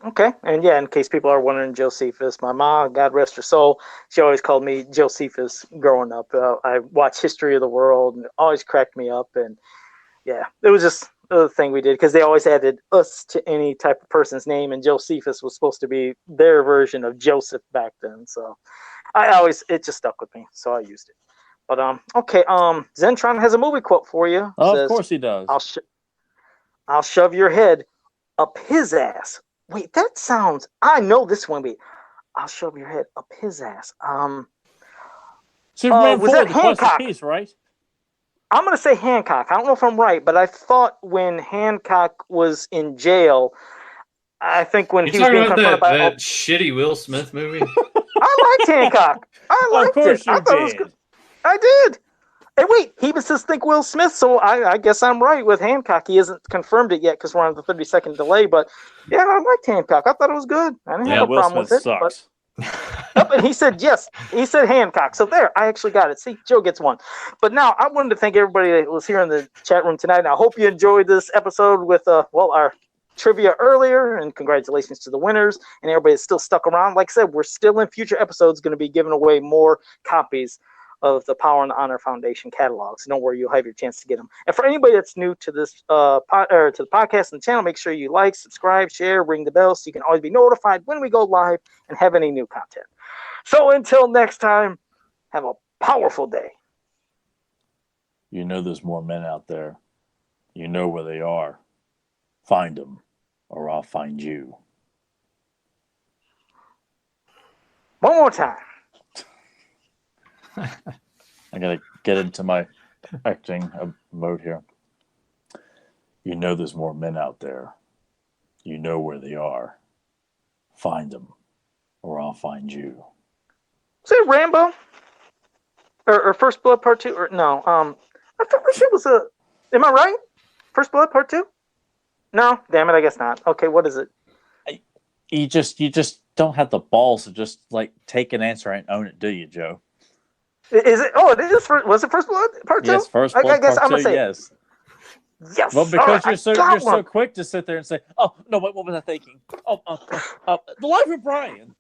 Okay, and yeah, in case people are wondering, Josephus, my mom, God rest her soul, she always called me Josephus growing up. I watched History of the World and it always cracked me up. And yeah, it was just the thing we did because they always added us to any type of person's name, and Josephus was supposed to be their version of Joseph back then. So it just stuck with me, so I used it. But okay, Zentron has a movie quote for you. Of course he does. I'll shove your head up his ass. Wait, that sounds. I know this one. Wait, I'll shove your head up his ass. Superman was 4, that the Quest of Hancock? Peace, right? I'm gonna say Hancock. I don't know if I'm right, but I thought when Hancock was in jail, I think when You he was talking being about confronted by. that shitty Will Smith movie? I liked Hancock. I liked Of course it. I you thought it was did. good. I did. And wait, he was just think Will Smith, so I guess I'm right with Hancock. He hasn't confirmed it yet because we're on the 30-second delay. But yeah, I liked Hancock. I thought it was good. I didn't have a Will problem Smith with it. sucks. Yep, and he said yes. He said Hancock. So there, I actually got it. See, Joe gets one. But now I wanted to thank everybody that was here in the chat room tonight. And I hope you enjoyed this episode with our trivia earlier, and congratulations to the winners and everybody that's still stuck around. Like I said, we're still in future episodes going to be giving away more copies of the Power and Honor Foundation catalog. So don't worry, you'll have your chance to get them. And for anybody that's new to this to the podcast and the channel, make sure you like, subscribe, share, ring the bell so you can always be notified when we go live and have any new content. So until next time, have a powerful day. You know there's more men out there. You know where they are. Find them, or I'll find you. One more time. I gotta get into my acting mode here. You know there's more men out there. You know where they are. Find them, or I'll find you. Was it Rambo? Or First Blood Part 2? Or no, I felt like it was a. Am I right? First Blood Part 2? No, damn it, I guess not. Okay, what is it? You just don't have the balls to just like take an answer and own it, do you, Joe? Is it? Oh, it is. Was it First Blood Part 2? Yes, First Blood I guess Part I'm gonna 2. say Yes. Yes. Well, because right, you're so quick to sit there and say, "Oh no, what was I thinking? The Life of Brian."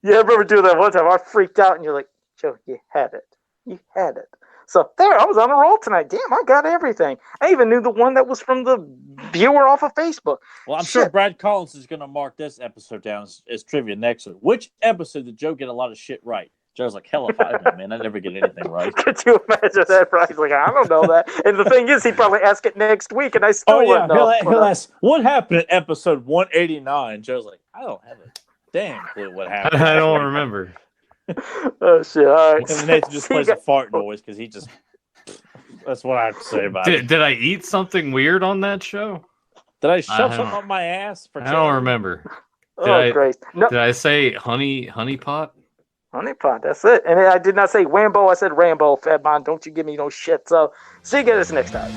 Yeah, I remember doing that one time. I freaked out, and you're like, "Joe, you had it. You had it." So there, I was on a roll tonight. Damn, I got everything. I even knew the one that was from the viewer off of Facebook. Well, I'm sure Brad Collins is going to mark this episode down as trivia next week. Which episode did Joe get a lot of shit right? Joe's like, hell if I know, man. I never get anything right. Could you imagine that? Brian's like, I don't know that. And the thing is, he'd probably ask it next week, and I still wouldn't know. He'll ask, what happened in episode 189? Joe's like, I don't have a damn clue what happened. I don't remember. Oh, shit. All right. And Nathan just plays a fart noise because he just... That's what I have to say about it. Did I eat something weird on that show? Did I shove something up my ass? I don't remember. Great. No. Did I say honey pot? Honey pot, that's it. And I did not say Wambo, I said Rambo, Fat Man. Don't you give me no shit. So see you guys next time.